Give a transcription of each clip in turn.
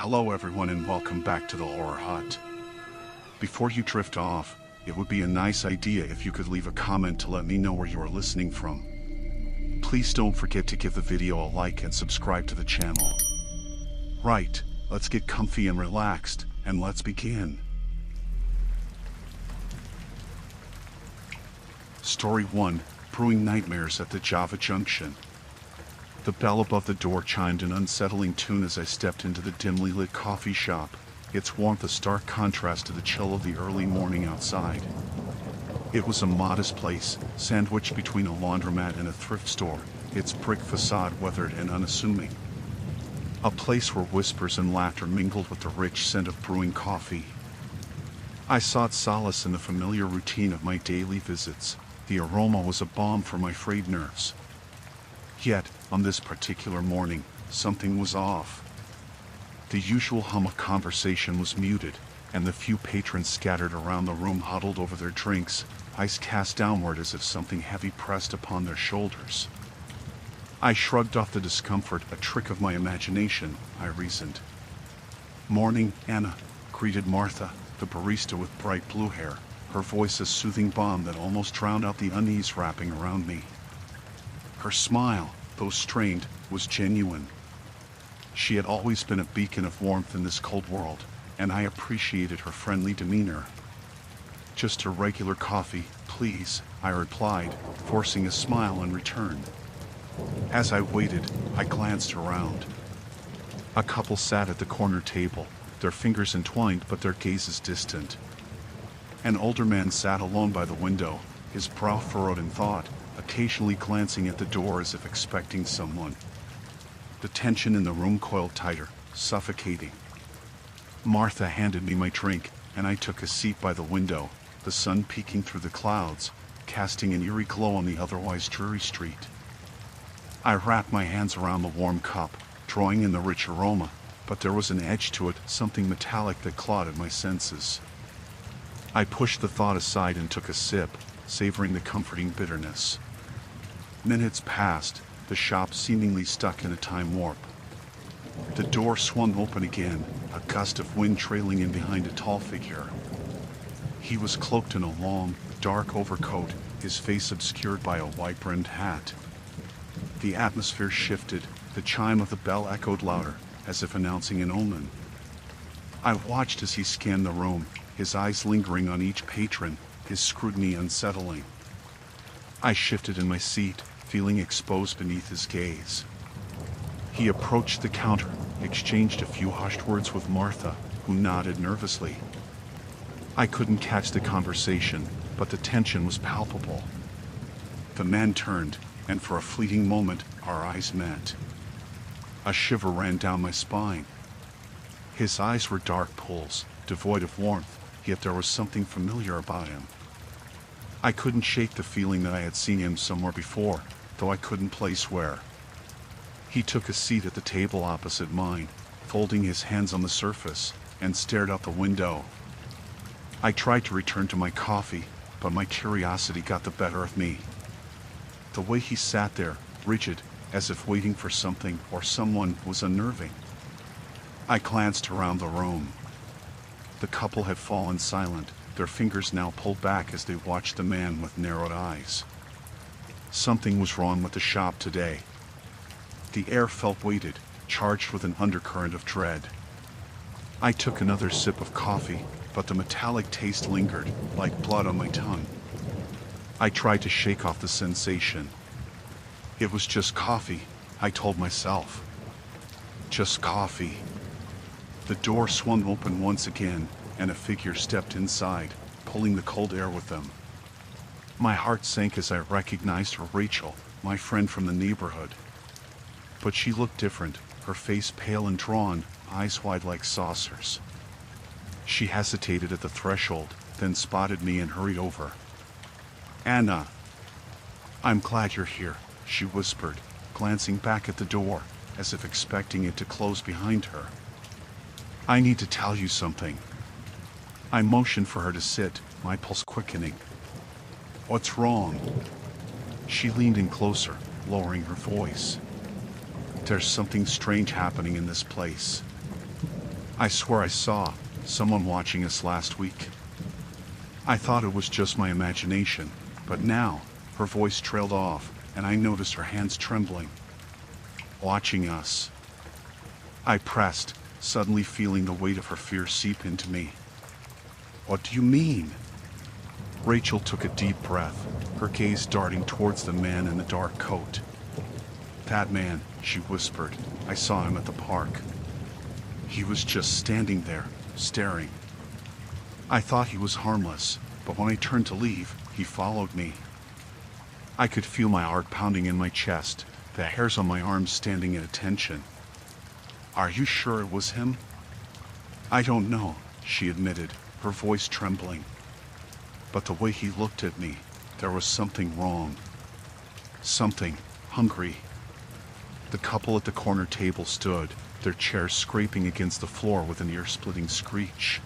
Hello everyone and welcome back to the Horror Hut. Before you drift off, it would be a nice idea if you could leave a comment to let me know where you are listening from. Please don't forget to give the video a like and subscribe to the channel. Right, let's get comfy and relaxed, and let's begin. Story 1, Brewing Nightmares at the Java Junction. The bell above the door chimed an unsettling tune as I stepped into the dimly lit coffee shop, its warmth a stark contrast to the chill of the early morning outside. It was a modest place, sandwiched between a laundromat and a thrift store, its brick facade weathered and unassuming. A place where whispers and laughter mingled with the rich scent of brewing coffee. I sought solace in the familiar routine of my daily visits. The aroma was a balm for my frayed nerves. Yet, on this particular morning, something was off. The usual hum of conversation was muted, and the few patrons scattered around the room huddled over their drinks, eyes cast downward as if something heavy pressed upon their shoulders. I shrugged off the discomfort, a trick of my imagination, I reasoned. "Morning, Anna," greeted Martha, the barista with bright blue hair, her voice a soothing balm that almost drowned out the unease wrapping around me. Her smile, though strained, was genuine. She had always been a beacon of warmth in this cold world, and I appreciated her friendly demeanor. "Just a regular coffee, please," I replied, forcing a smile in return. As I waited, I glanced around. A couple sat at the corner table, their fingers entwined but their gazes distant. An older man sat alone by the window, his brow furrowed in thought, occasionally glancing at the door as if expecting someone. The tension in the room coiled tighter, suffocating. Martha handed me my drink, and I took a seat by the window, the sun peeking through the clouds, casting an eerie glow on the otherwise dreary street. I wrapped my hands around the warm cup, drawing in the rich aroma, but there was an edge to it, something metallic that clawed at my senses. I pushed the thought aside and took a sip, savoring the comforting bitterness. Minutes passed, the shop seemingly stuck in a time warp. The door swung open again, a gust of wind trailing in behind a tall figure. He was cloaked in a long, dark overcoat, his face obscured by a white-brimmed hat. The atmosphere shifted, the chime of the bell echoed louder, as if announcing an omen. I watched as he scanned the room, his eyes lingering on each patron, his scrutiny unsettling. I shifted in my seat, feeling exposed beneath his gaze. He approached the counter, exchanged a few hushed words with Martha, who nodded nervously. I couldn't catch the conversation, but the tension was palpable. The man turned, and for a fleeting moment, our eyes met. A shiver ran down my spine. His eyes were dark pools, devoid of warmth, yet there was something familiar about him. I couldn't shake the feeling that I had seen him somewhere before, though I couldn't place where. He took a seat at the table opposite mine, folding his hands on the surface, and stared out the window. I tried to return to my coffee, but my curiosity got the better of me. The way he sat there, rigid, as if waiting for something or someone, was unnerving. I glanced around the room. The couple had fallen silent, their fingers now pulled back as they watched the man with narrowed eyes. Something was wrong with the shop today. The air felt weighted, charged with an undercurrent of dread. I took another sip of coffee, but the metallic taste lingered, like blood on my tongue. I tried to shake off the sensation. It was just coffee, I told myself. Just coffee. The door swung open once again, and a figure stepped inside, pulling the cold air with them. My heart sank as I recognized her, Rachel, my friend from the neighborhood. But she looked different, her face pale and drawn, eyes wide like saucers. She hesitated at the threshold, then spotted me and hurried over. "Anna." "I'm glad you're here," she whispered, glancing back at the door, as if expecting it to close behind her. "I need to tell you something." I motioned for her to sit, my pulse quickening. "What's wrong?" She leaned in closer, lowering her voice. "There's something strange happening in this place." I swear I saw someone watching us last week. I thought it was just my imagination, but now her voice trailed off, and I noticed her hands trembling. Watching us. I pressed, suddenly feeling the weight of her fear seep into me. What do you mean? Rachel took a deep breath, her gaze darting towards the man in the dark coat. That man, she whispered. I saw him at the park. He was just standing there, staring. I thought he was harmless, but when I turned to leave, he followed me. I could feel my heart pounding in my chest, the hairs on my arms standing at attention. Are you sure it was him? I don't know, she admitted, her voice trembling. But the way he looked at me, there was something wrong. Something hungry. The couple at the corner table stood, their chairs scraping against the floor with an ear-splitting screech.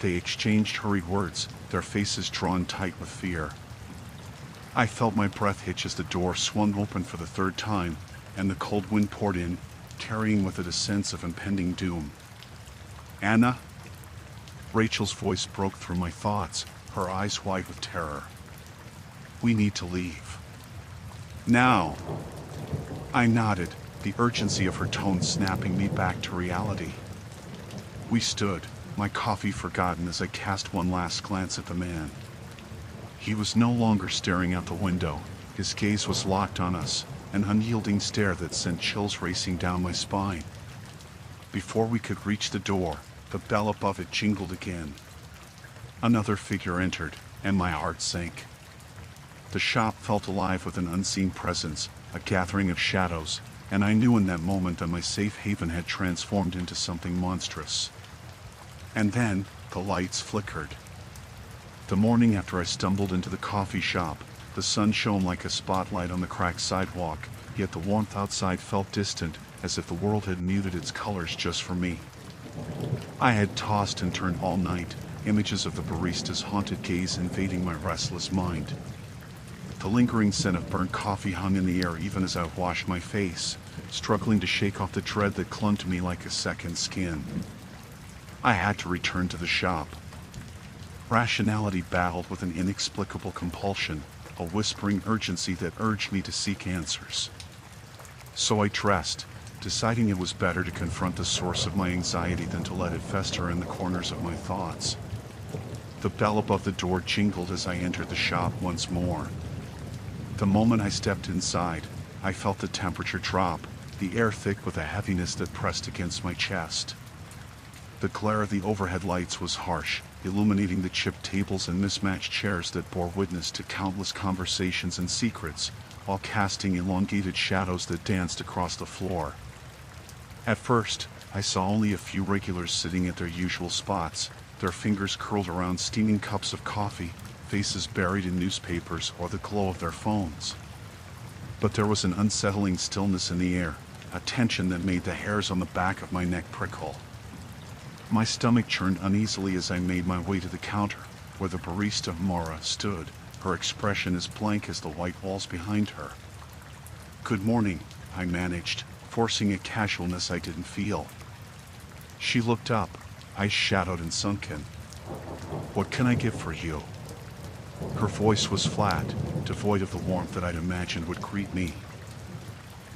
They exchanged hurried words, their faces drawn tight with fear. I felt my breath hitch as the door swung open for the third time, and the cold wind poured in, carrying with it a sense of impending doom. Anna? Rachel's voice broke through my thoughts, her eyes wide with terror. We need to leave. Now! I nodded, the urgency of her tone snapping me back to reality. We stood, my coffee forgotten as I cast one last glance at the man. He was no longer staring out the window, his gaze was locked on us, an unyielding stare that sent chills racing down my spine. Before we could reach the door, the bell above it jingled again. Another figure entered, and my heart sank. The shop felt alive with an unseen presence, a gathering of shadows, and I knew in that moment that my safe haven had transformed into something monstrous. And then, the lights flickered. The morning after I stumbled into the coffee shop, the sun shone like a spotlight on the cracked sidewalk, yet the warmth outside felt distant, as if the world had muted its colors just for me. I had tossed and turned all night, images of the barista's haunted gaze invading my restless mind. The lingering scent of burnt coffee hung in the air even as I washed my face, struggling to shake off the dread that clung to me like a second skin. I had to return to the shop. Rationality battled with an inexplicable compulsion, a whispering urgency that urged me to seek answers. So I dressed, deciding it was better to confront the source of my anxiety than to let it fester in the corners of my thoughts. The bell above the door jingled as I entered the shop once more. The moment I stepped inside, I felt the temperature drop, the air thick with a heaviness that pressed against my chest. The glare of the overhead lights was harsh, illuminating the chipped tables and mismatched chairs that bore witness to countless conversations and secrets, while casting elongated shadows that danced across the floor. At first, I saw only a few regulars sitting at their usual spots, their fingers curled around steaming cups of coffee, faces buried in newspapers or the glow of their phones. But there was an unsettling stillness in the air, a tension that made the hairs on the back of my neck prickle. My stomach churned uneasily as I made my way to the counter, where the barista Mara stood, her expression as blank as the white walls behind her. "Good morning," I managed, forcing a casualness I didn't feel. She looked up, eyes shadowed and sunken. "What can I get for you?" Her voice was flat, devoid of the warmth that I'd imagined would greet me.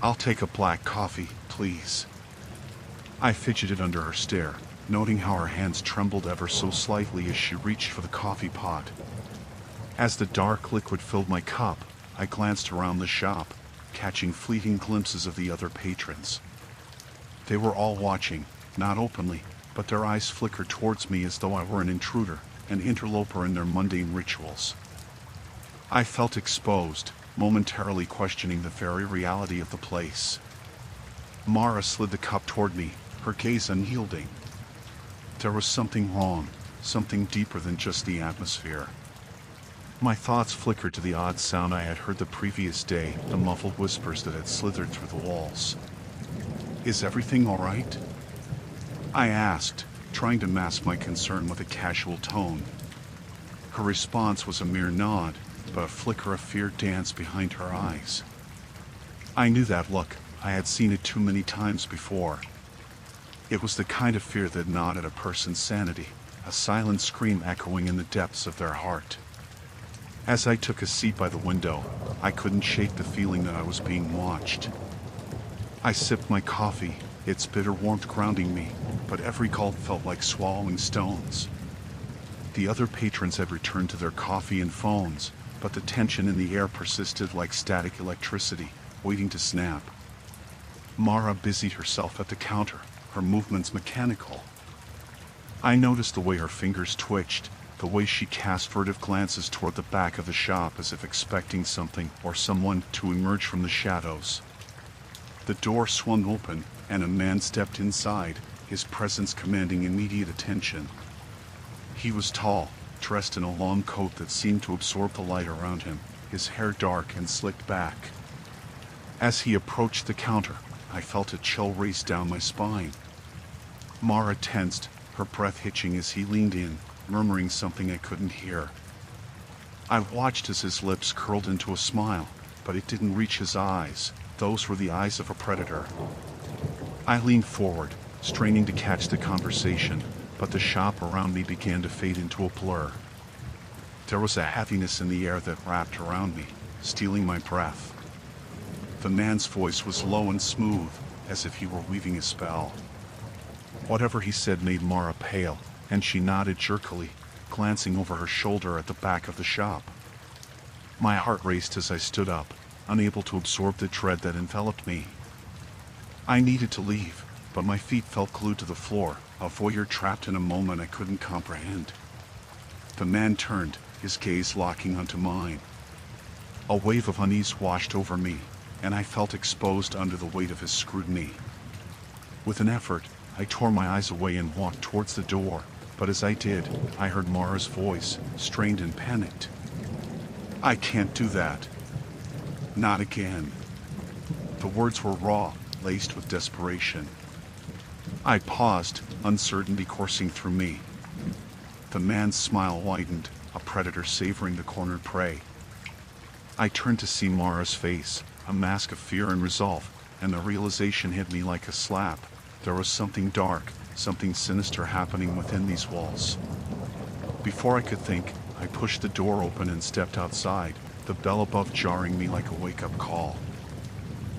"I'll take a black coffee, please." I fidgeted under her stare, noting how her hands trembled ever so slightly as she reached for the coffee pot. As the dark liquid filled my cup, I glanced around the shop, catching fleeting glimpses of the other patrons. They were all watching, not openly, but their eyes flickered towards me as though I were an intruder, an interloper in their mundane rituals. I felt exposed, momentarily questioning the very reality of the place. Mara slid the cup toward me, her gaze unyielding. There was something wrong, something deeper than just the atmosphere. My thoughts flickered to the odd sound I had heard the previous day, the muffled whispers that had slithered through the walls. "Is everything all right?" I asked, trying to mask my concern with a casual tone. Her response was a mere nod, but a flicker of fear danced behind her eyes. I knew that look. I had seen it too many times before. It was the kind of fear that gnawed at a person's sanity, a silent scream echoing in the depths of their heart. As I took a seat by the window, I couldn't shake the feeling that I was being watched. I sipped my coffee, its bitter warmth grounding me, but every gulp felt like swallowing stones. The other patrons had returned to their coffee and phones, but the tension in the air persisted like static electricity, waiting to snap. Mara busied herself at the counter, her movements mechanical. I noticed the way her fingers twitched, the way she cast furtive glances toward the back of the shop as if expecting something or someone to emerge from the shadows. The door swung open, and a man stepped inside, his presence commanding immediate attention. He was tall, dressed in a long coat that seemed to absorb the light around him, his hair dark and slicked back. As he approached the counter, I felt a chill race down my spine. Mara tensed, her breath hitching as he leaned in, murmuring something I couldn't hear. I watched as his lips curled into a smile, but it didn't reach his eyes. Those were the eyes of a predator. I leaned forward, straining to catch the conversation, but the shop around me began to fade into a blur. There was a heaviness in the air that wrapped around me, stealing my breath. The man's voice was low and smooth, as if he were weaving a spell. Whatever he said made Mara pale, and she nodded jerkily, glancing over her shoulder at the back of the shop. My heart raced as I stood up, unable to absorb the dread that enveloped me. I needed to leave, but my feet felt glued to the floor, a voyeur trapped in a moment I couldn't comprehend. The man turned, his gaze locking onto mine. A wave of unease washed over me, and I felt exposed under the weight of his scrutiny. With an effort, I tore my eyes away and walked towards the door, but as I did, I heard Mara's voice, strained and panicked. "I can't do that. Not again." The words were raw, laced with desperation. I paused, uncertainty coursing through me. The man's smile widened, a predator savoring the cornered prey. I turned to see Mara's face, a mask of fear and resolve, and the realization hit me like a slap. There was something dark, something sinister happening within these walls. Before I could think, I pushed the door open and stepped outside, the bell above jarring me like a wake-up call.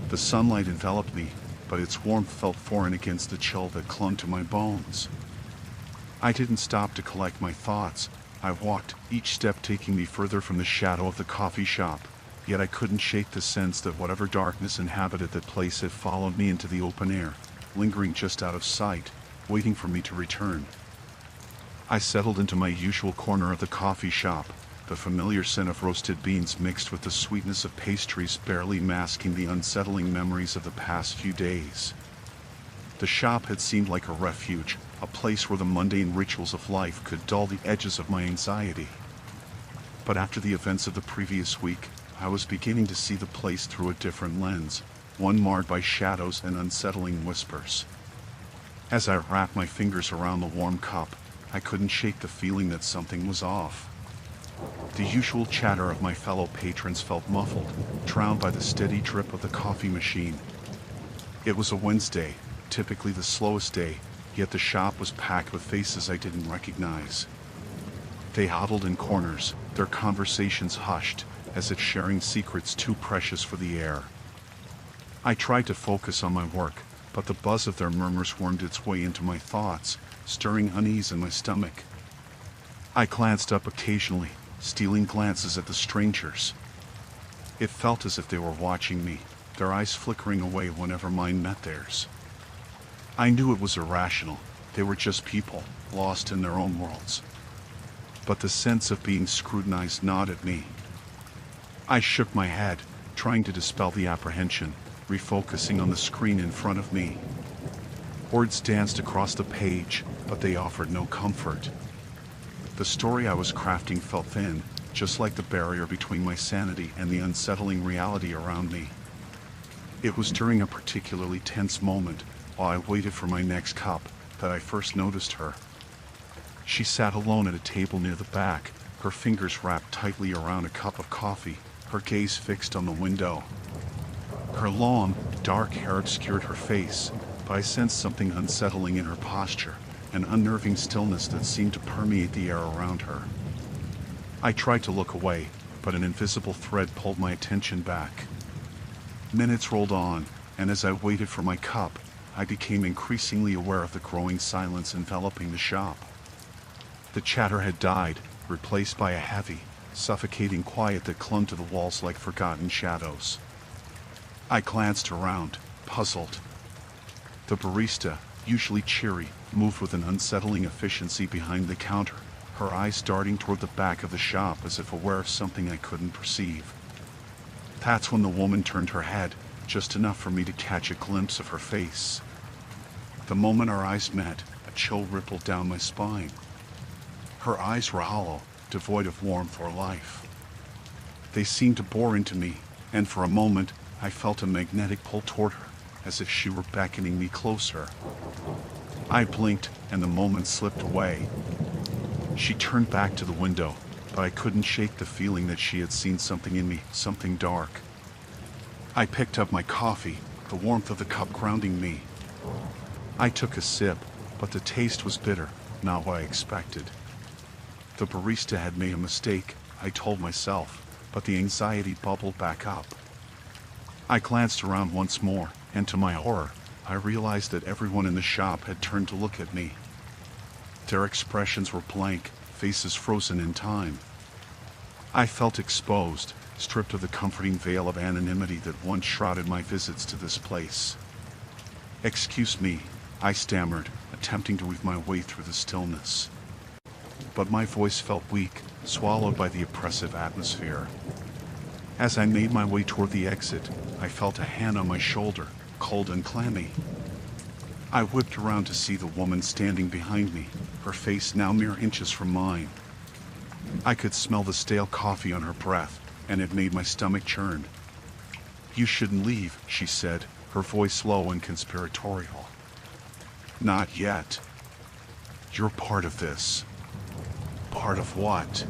The sunlight enveloped me, but its warmth felt foreign against the chill that clung to my bones. I didn't stop to collect my thoughts. I walked, each step taking me further from the shadow of the coffee shop, yet I couldn't shake the sense that whatever darkness inhabited that place had followed me into the open air, lingering just out of sight, waiting for me to return. I settled into my usual corner of the coffee shop, the familiar scent of roasted beans mixed with the sweetness of pastries barely masking the unsettling memories of the past few days. The shop had seemed like a refuge, a place where the mundane rituals of life could dull the edges of my anxiety. But after the events of the previous week, I was beginning to see the place through a different lens, one marred by shadows and unsettling whispers. As I wrapped my fingers around the warm cup, I couldn't shake the feeling that something was off. The usual chatter of my fellow patrons felt muffled, drowned by the steady drip of the coffee machine. It was a Wednesday, typically the slowest day, yet the shop was packed with faces I didn't recognize. They huddled in corners, their conversations hushed, as if sharing secrets too precious for the air. I tried to focus on my work, but the buzz of their murmurs wormed its way into my thoughts, stirring unease in my stomach. I glanced up occasionally, stealing glances at the strangers. It felt as if they were watching me, their eyes flickering away whenever mine met theirs. I knew it was irrational. They were just people, lost in their own worlds. But the sense of being scrutinized gnawed at me. I shook my head, trying to dispel the apprehension, refocusing on the screen in front of me. Words danced across the page, but they offered no comfort. The story I was crafting felt thin, just like the barrier between my sanity and the unsettling reality around me. It was during a particularly tense moment, while I waited for my next cup, that I first noticed her. She sat alone at a table near the back, her fingers wrapped tightly around a cup of coffee, her gaze fixed on the window. Her long, dark hair obscured her face, but I sensed something unsettling in her posture, an unnerving stillness that seemed to permeate the air around her. I tried to look away, but an invisible thread pulled my attention back. Minutes rolled on, and as I waited for my cup, I became increasingly aware of the growing silence enveloping the shop. The chatter had died, replaced by a heavy, suffocating quiet that clung to the walls like forgotten shadows. I glanced around, puzzled. The barista, usually cheery, moved with an unsettling efficiency behind the counter, her eyes darting toward the back of the shop as if aware of something I couldn't perceive. That's when the woman turned her head, just enough for me to catch a glimpse of her face. The moment our eyes met, a chill rippled down my spine. Her eyes were hollow, devoid of warmth or life. They seemed to bore into me, and for a moment, I felt a magnetic pull toward her, as if she were beckoning me closer. I blinked, and the moment slipped away. She turned back to the window, but I couldn't shake the feeling that she had seen something in me, something dark. I picked up my coffee, the warmth of the cup grounding me. I took a sip, but the taste was bitter, not what I expected. The barista had made a mistake, I told myself, but the anxiety bubbled back up. I glanced around once more, and to my horror, I realized that everyone in the shop had turned to look at me. Their expressions were blank, faces frozen in time. I felt exposed, stripped of the comforting veil of anonymity that once shrouded my visits to this place. "Excuse me," I stammered, attempting to weave my way through the stillness. But my voice felt weak, swallowed by the oppressive atmosphere. As I made my way toward the exit, I felt a hand on my shoulder, cold and clammy. I whipped around to see the woman standing behind me, her face now mere inches from mine. I could smell the stale coffee on her breath, and it made my stomach churn. "You shouldn't leave," she said, her voice low and conspiratorial. "Not yet. You're part of this." Part of what?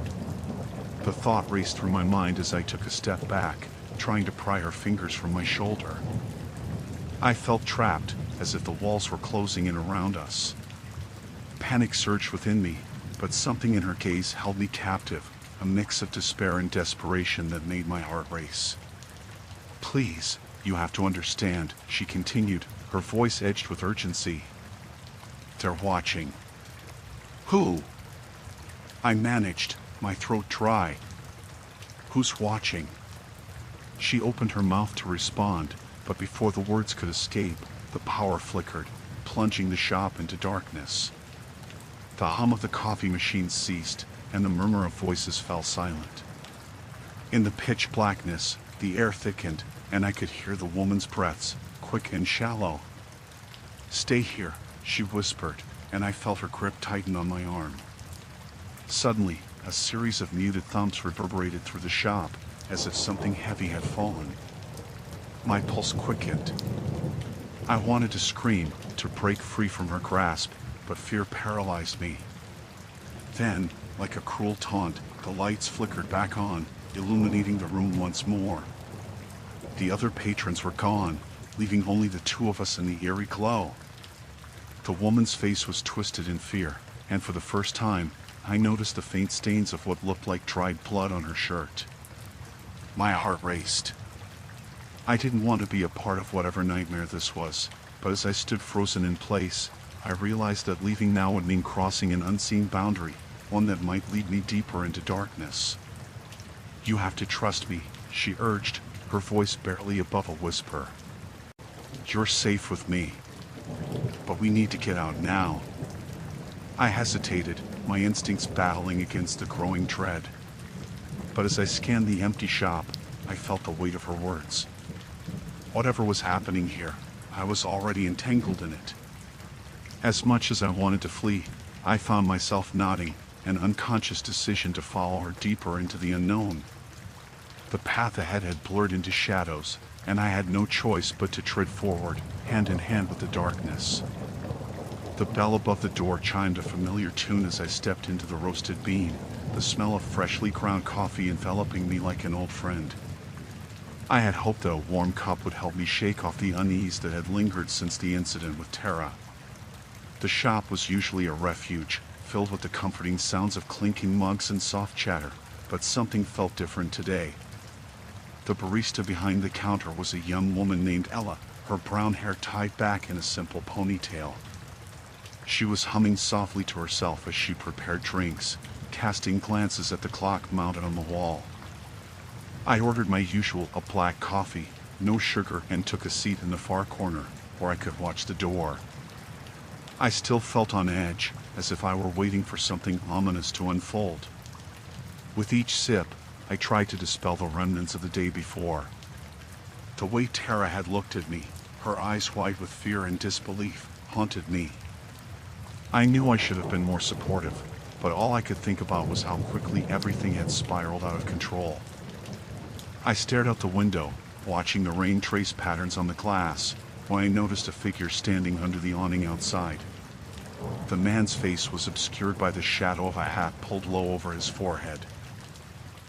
The thought raced through my mind as I took a step back, trying to pry her fingers from my shoulder. I felt trapped, as if the walls were closing in around us. Panic surged within me, but something in her gaze held me captive, a mix of despair and desperation that made my heart race. "Please, you have to understand," she continued, her voice edged with urgency. "They're watching." "Who?" I managed, my throat dry. "Who's watching?" She opened her mouth to respond, but before the words could escape, the power flickered, plunging the shop into darkness. The hum of the coffee machine ceased, and the murmur of voices fell silent. In the pitch blackness, the air thickened, and I could hear the woman's breaths, quick and shallow. "Stay here," she whispered, and I felt her grip tighten on my arm. Suddenly, a series of muted thumps reverberated through the shop, as if something heavy had fallen. My pulse quickened. I wanted to scream, to break free from her grasp, but fear paralyzed me. Then, like a cruel taunt, the lights flickered back on, illuminating the room once more. The other patrons were gone, leaving only the two of us in the eerie glow. The woman's face was twisted in fear, and for the first time, I noticed the faint stains of what looked like dried blood on her shirt. My heart raced. I didn't want to be a part of whatever nightmare this was, but as I stood frozen in place, I realized that leaving now would mean crossing an unseen boundary, one that might lead me deeper into darkness. "You have to trust me," she urged, her voice barely above a whisper. "You're safe with me. But we need to get out now." I hesitated, my instincts battling against the growing dread. But as I scanned the empty shop, I felt the weight of her words. Whatever was happening here, I was already entangled in it. As much as I wanted to flee, I found myself nodding, an unconscious decision to follow her deeper into the unknown. The path ahead had blurred into shadows, and I had no choice but to tread forward, hand in hand with the darkness. The bell above the door chimed a familiar tune as I stepped into the roasted bean, the smell of freshly ground coffee enveloping me like an old friend. I had hoped that a warm cup would help me shake off the unease that had lingered since the incident with Tara. The shop was usually a refuge, filled with the comforting sounds of clinking mugs and soft chatter, but something felt different today. The barista behind the counter was a young woman named Ella, her brown hair tied back in a simple ponytail. She was humming softly to herself as she prepared drinks, casting glances at the clock mounted on the wall. I ordered my usual, a black coffee, no sugar, and took a seat in the far corner, where I could watch the door. I still felt on edge, as if I were waiting for something ominous to unfold. With each sip, I tried to dispel the remnants of the day before. The way Tara had looked at me, her eyes wide with fear and disbelief, haunted me. I knew I should have been more supportive, but all I could think about was how quickly everything had spiraled out of control. I stared out the window, watching the rain trace patterns on the glass, when I noticed a figure standing under the awning outside. The man's face was obscured by the shadow of a hat pulled low over his forehead.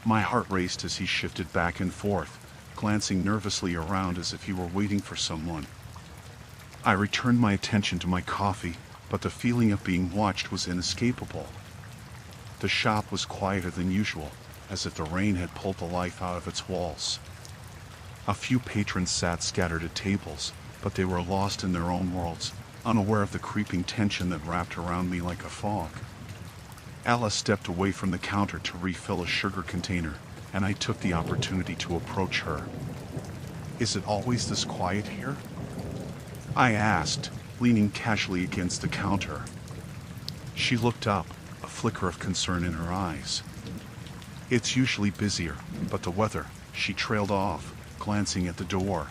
My heart raced as he shifted back and forth, glancing nervously around as if he were waiting for someone. I returned my attention to my coffee, but the feeling of being watched was inescapable. The shop was quieter than usual, as if the rain had pulled the life out of its walls. A few patrons sat scattered at tables, but they were lost in their own worlds, unaware of the creeping tension that wrapped around me like a fog. Ella stepped away from the counter to refill a sugar container, and I took the opportunity to approach her. "Is it always this quiet here?" I asked, leaning casually against the counter. She looked up, a flicker of concern in her eyes. "It's usually busier, but the weather," she trailed off, glancing at the door.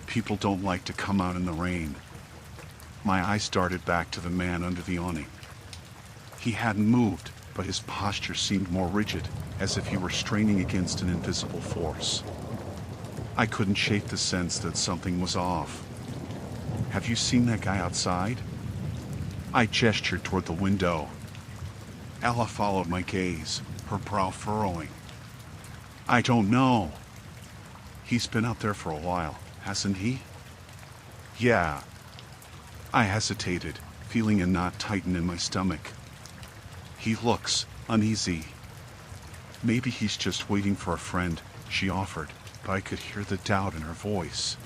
"People don't like to come out in the rain." My eyes darted back to the man under the awning. He hadn't moved, but his posture seemed more rigid, as if he were straining against an invisible force. I couldn't shake the sense that something was off. "Have you seen that guy outside?" I gestured toward the window. Ella followed my gaze, her brow furrowing. "I don't know." "He's been out there for a while, hasn't he?" "Yeah." I hesitated, feeling a knot tighten in my stomach. "He looks uneasy." "Maybe he's just waiting for a friend," she offered, but I could hear the doubt in her voice.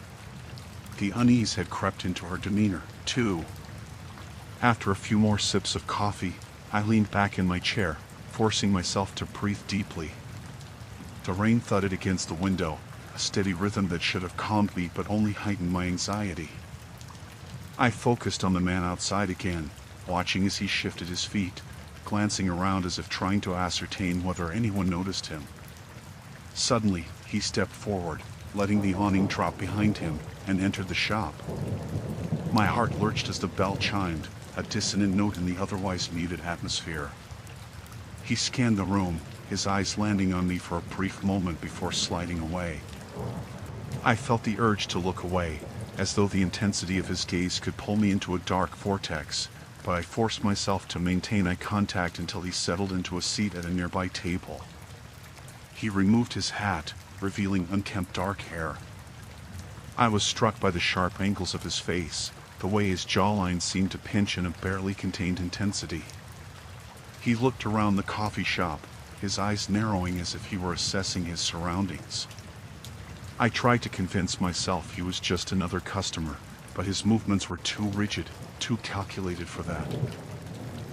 The unease had crept into her demeanor, too. After a few more sips of coffee, I leaned back in my chair, forcing myself to breathe deeply. The rain thudded against the window, a steady rhythm that should have calmed me but only heightened my anxiety. I focused on the man outside again, watching as he shifted his feet, glancing around as if trying to ascertain whether anyone noticed him. Suddenly, he stepped forward, letting the awning drop behind him, and entered the shop. My heart lurched as the bell chimed, a dissonant note in the otherwise muted atmosphere. He scanned the room, his eyes landing on me for a brief moment before sliding away. I felt the urge to look away, as though the intensity of his gaze could pull me into a dark vortex, but I forced myself to maintain eye contact until he settled into a seat at a nearby table. He removed his hat, revealing unkempt dark hair. I was struck by the sharp angles of his face, the way his jawline seemed to pinch in a barely contained intensity. He looked around the coffee shop, his eyes narrowing as if he were assessing his surroundings. I tried to convince myself he was just another customer, but his movements were too rigid, too calculated for that.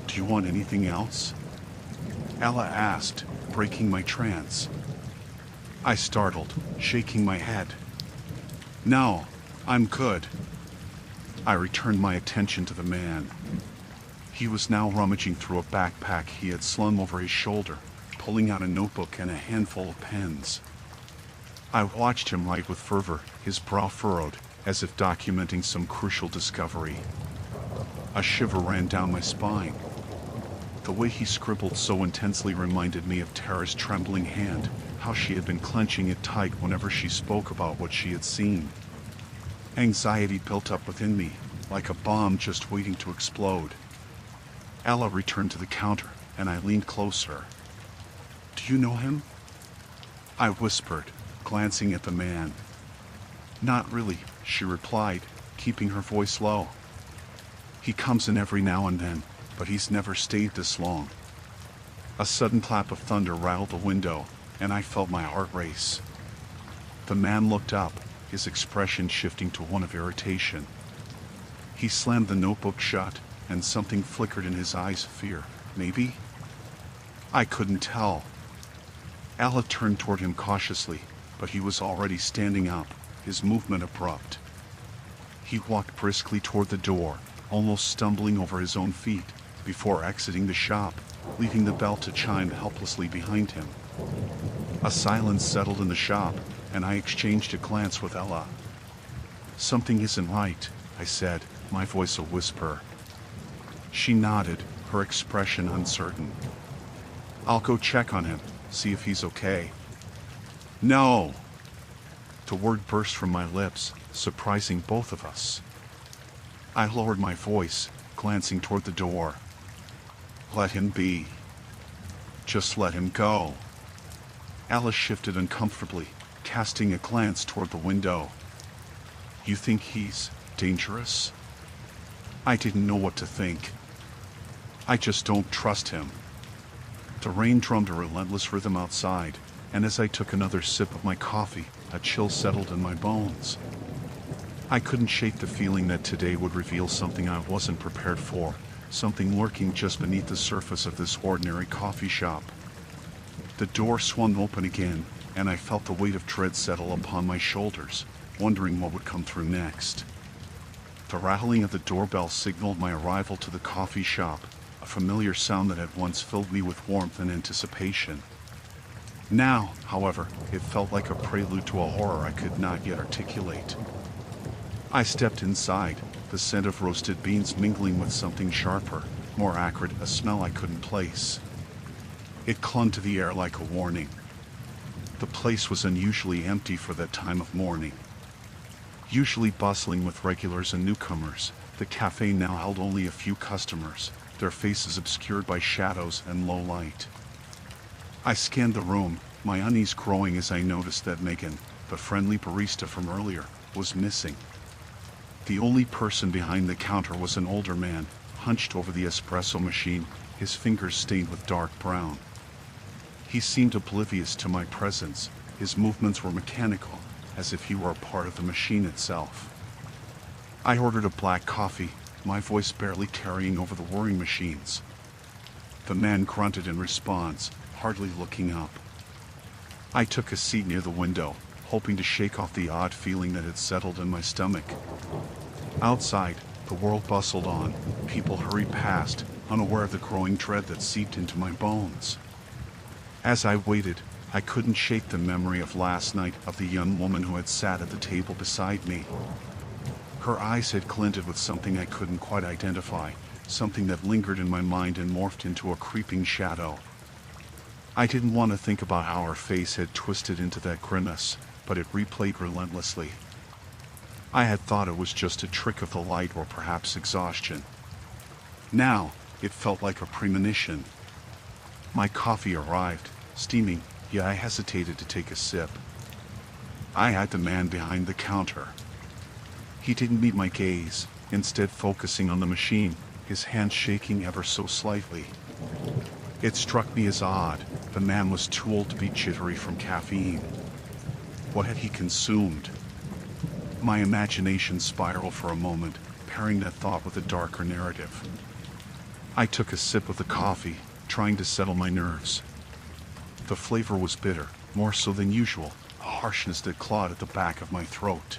"Do you want anything else?" Ella asked, breaking my trance. I startled, shaking my head. "No, I'm good." I returned my attention to the man. He was now rummaging through a backpack he had slung over his shoulder, pulling out a notebook and a handful of pens. I watched him write with fervor, his brow furrowed, as if documenting some crucial discovery. A shiver ran down my spine. The way he scribbled so intensely reminded me of Tara's trembling hand, how she had been clenching it tight whenever she spoke about what she had seen. Anxiety built up within me, like a bomb just waiting to explode. Ella returned to the counter, and I leaned closer. "Do you know him?" I whispered, glancing at the man. "Not really," she replied, keeping her voice low. "He comes in every now and then, but he's never stayed this long." A sudden clap of thunder rattled the window, and I felt my heart race. The man looked up, his expression shifting to one of irritation. He slammed the notebook shut, and something flickered in his eyes of fear. Maybe? I couldn't tell. Ella turned toward him cautiously, but he was already standing up, his movement abrupt. He walked briskly toward the door, almost stumbling over his own feet, before exiting the shop, leaving the bell to chime helplessly behind him. A silence settled in the shop, and I exchanged a glance with Ella. "Something isn't right," I said, my voice a whisper. She nodded, her expression uncertain. "I'll go check on him, see if he's okay." "No!" The word burst from my lips, surprising both of us. I lowered my voice, glancing toward the door. "Let him be. Just let him go." Ella shifted uncomfortably, casting a glance toward the window. "You think he's dangerous?" I didn't know what to think. "I just don't trust him." The rain drummed a relentless rhythm outside, and as I took another sip of my coffee, a chill settled in my bones. I couldn't shake the feeling that today would reveal something I wasn't prepared for, something lurking just beneath the surface of this ordinary coffee shop. The door swung open again, and I felt the weight of dread settle upon my shoulders, wondering what would come through next. The rattling of the doorbell signaled my arrival to the coffee shop, a familiar sound that had once filled me with warmth and anticipation. Now, however, it felt like a prelude to a horror I could not yet articulate. I stepped inside, the scent of roasted beans mingling with something sharper, more acrid, a smell I couldn't place. It clung to the air like a warning. The place was unusually empty for that time of morning. Usually bustling with regulars and newcomers, the cafe now held only a few customers, their faces obscured by shadows and low light. I scanned the room, my unease growing as I noticed that Megan, the friendly barista from earlier, was missing. The only person behind the counter was an older man, hunched over the espresso machine, his fingers stained with dark brown. He seemed oblivious to my presence, his movements were mechanical, as if he were a part of the machine itself. I ordered a black coffee, my voice barely carrying over the whirring machines. The man grunted in response, hardly looking up. I took a seat near the window, hoping to shake off the odd feeling that had settled in my stomach. Outside, the world bustled on, people hurried past, unaware of the growing dread that seeped into my bones. As I waited, I couldn't shake the memory of last night, of the young woman who had sat at the table beside me. Her eyes had glinted with something I couldn't quite identify, something that lingered in my mind and morphed into a creeping shadow. I didn't want to think about how her face had twisted into that grimace, but it replayed relentlessly. I had thought it was just a trick of the light or perhaps exhaustion. Now, it felt like a premonition. My coffee arrived, steaming, yet I hesitated to take a sip. I eyed the man behind the counter. He didn't meet my gaze, instead focusing on the machine, his hand shaking ever so slightly. It struck me as odd. The man was too old to be jittery from caffeine. What had he consumed? My imagination spiraled for a moment, pairing that thought with a darker narrative. I took a sip of the coffee, trying to settle my nerves. The flavor was bitter, more so than usual, a harshness that clawed at the back of my throat.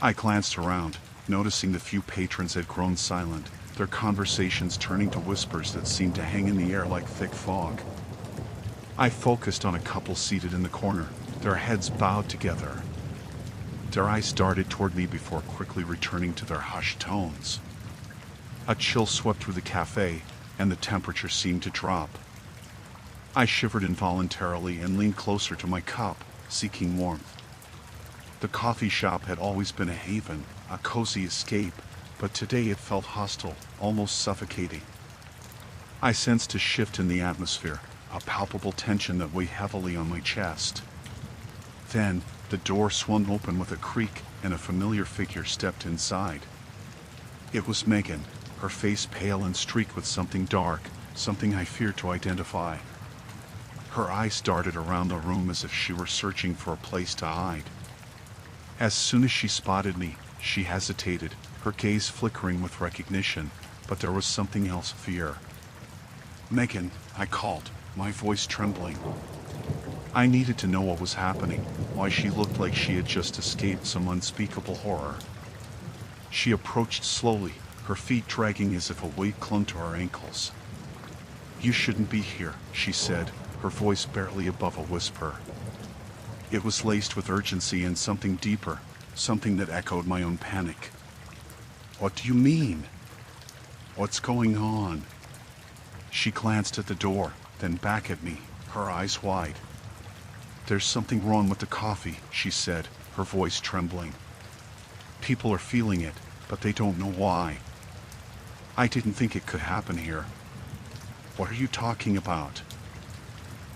I glanced around, noticing the few patrons had grown silent, their conversations turning to whispers that seemed to hang in the air like thick fog. I focused on a couple seated in the corner, their heads bowed together. Their eyes darted toward me before quickly returning to their hushed tones. A chill swept through the cafe, and the temperature seemed to drop. I shivered involuntarily and leaned closer to my cup, seeking warmth. The coffee shop had always been a haven, a cozy escape, but today it felt hostile, almost suffocating. I sensed a shift in the atmosphere, a palpable tension that weighed heavily on my chest. Then, the door swung open with a creak, and a familiar figure stepped inside. It was Megan, her face pale and streaked with something dark, something I feared to identify. Her eyes darted around the room as if she were searching for a place to hide. As soon as she spotted me, she hesitated, her gaze flickering with recognition, but there was something else, fear. "Megan," I called, my voice trembling. I needed to know what was happening, why she looked like she had just escaped some unspeakable horror. She approached slowly, her feet dragging as if a weight clung to her ankles. "You shouldn't be here," she said, her voice barely above a whisper. It was laced with urgency and something deeper, something that echoed my own panic. "What do you mean? What's going on?" She glanced at the door, then back at me, her eyes wide. "There's something wrong with the coffee," she said, her voice trembling. "People are feeling it, but they don't know why. I didn't think it could happen here." "What are you talking about?"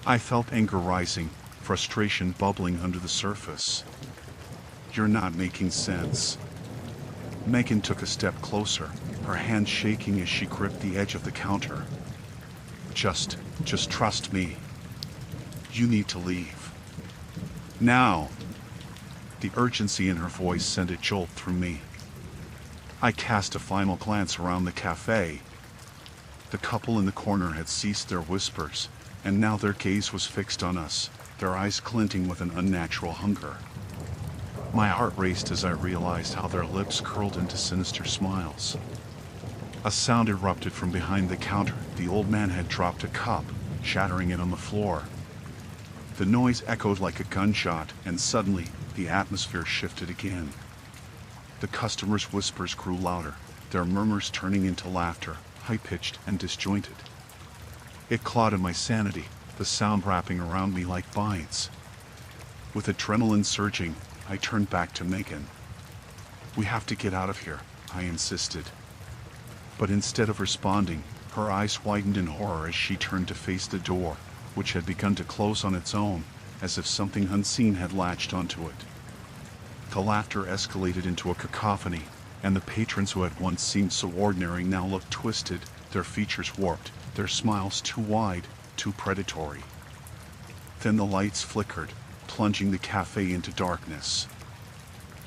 I felt anger rising, frustration bubbling under the surface. "You're not making sense." Megan took a step closer, her hand shaking as she gripped the edge of the counter. Just trust me. You need to leave. Now." The urgency in her voice sent a jolt through me. I cast a final glance around the cafe. The couple in the corner had ceased their whispers, and now their gaze was fixed on us, their eyes glinting with an unnatural hunger. My heart raced as I realized how their lips curled into sinister smiles. A sound erupted from behind the counter. The old man had dropped a cup, shattering it on the floor. The noise echoed like a gunshot, and suddenly, the atmosphere shifted again. The customers' whispers grew louder, their murmurs turning into laughter, high-pitched and disjointed. It clawed at my sanity, the sound wrapping around me like vines. With adrenaline surging, I turned back to Megan. "We have to get out of here," I insisted. But instead of responding, her eyes widened in horror as she turned to face the door, which had begun to close on its own, as if something unseen had latched onto it. The laughter escalated into a cacophony, and the patrons who had once seemed so ordinary now looked twisted, their features warped, their smiles too wide, too predatory. Then the lights flickered, plunging the cafe into darkness.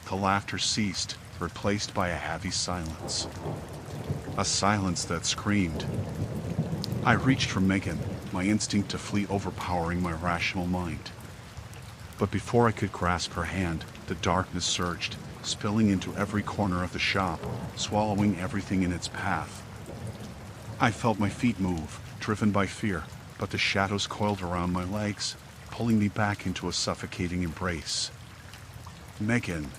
The laughter ceased, replaced by a heavy silence. A silence that screamed. I reached for Megan, my instinct to flee overpowering my rational mind. But before I could grasp her hand, the darkness surged, spilling into every corner of the shop, swallowing everything in its path. I felt my feet move, driven by fear, but the shadows coiled around my legs, pulling me back into a suffocating embrace. "Megan!"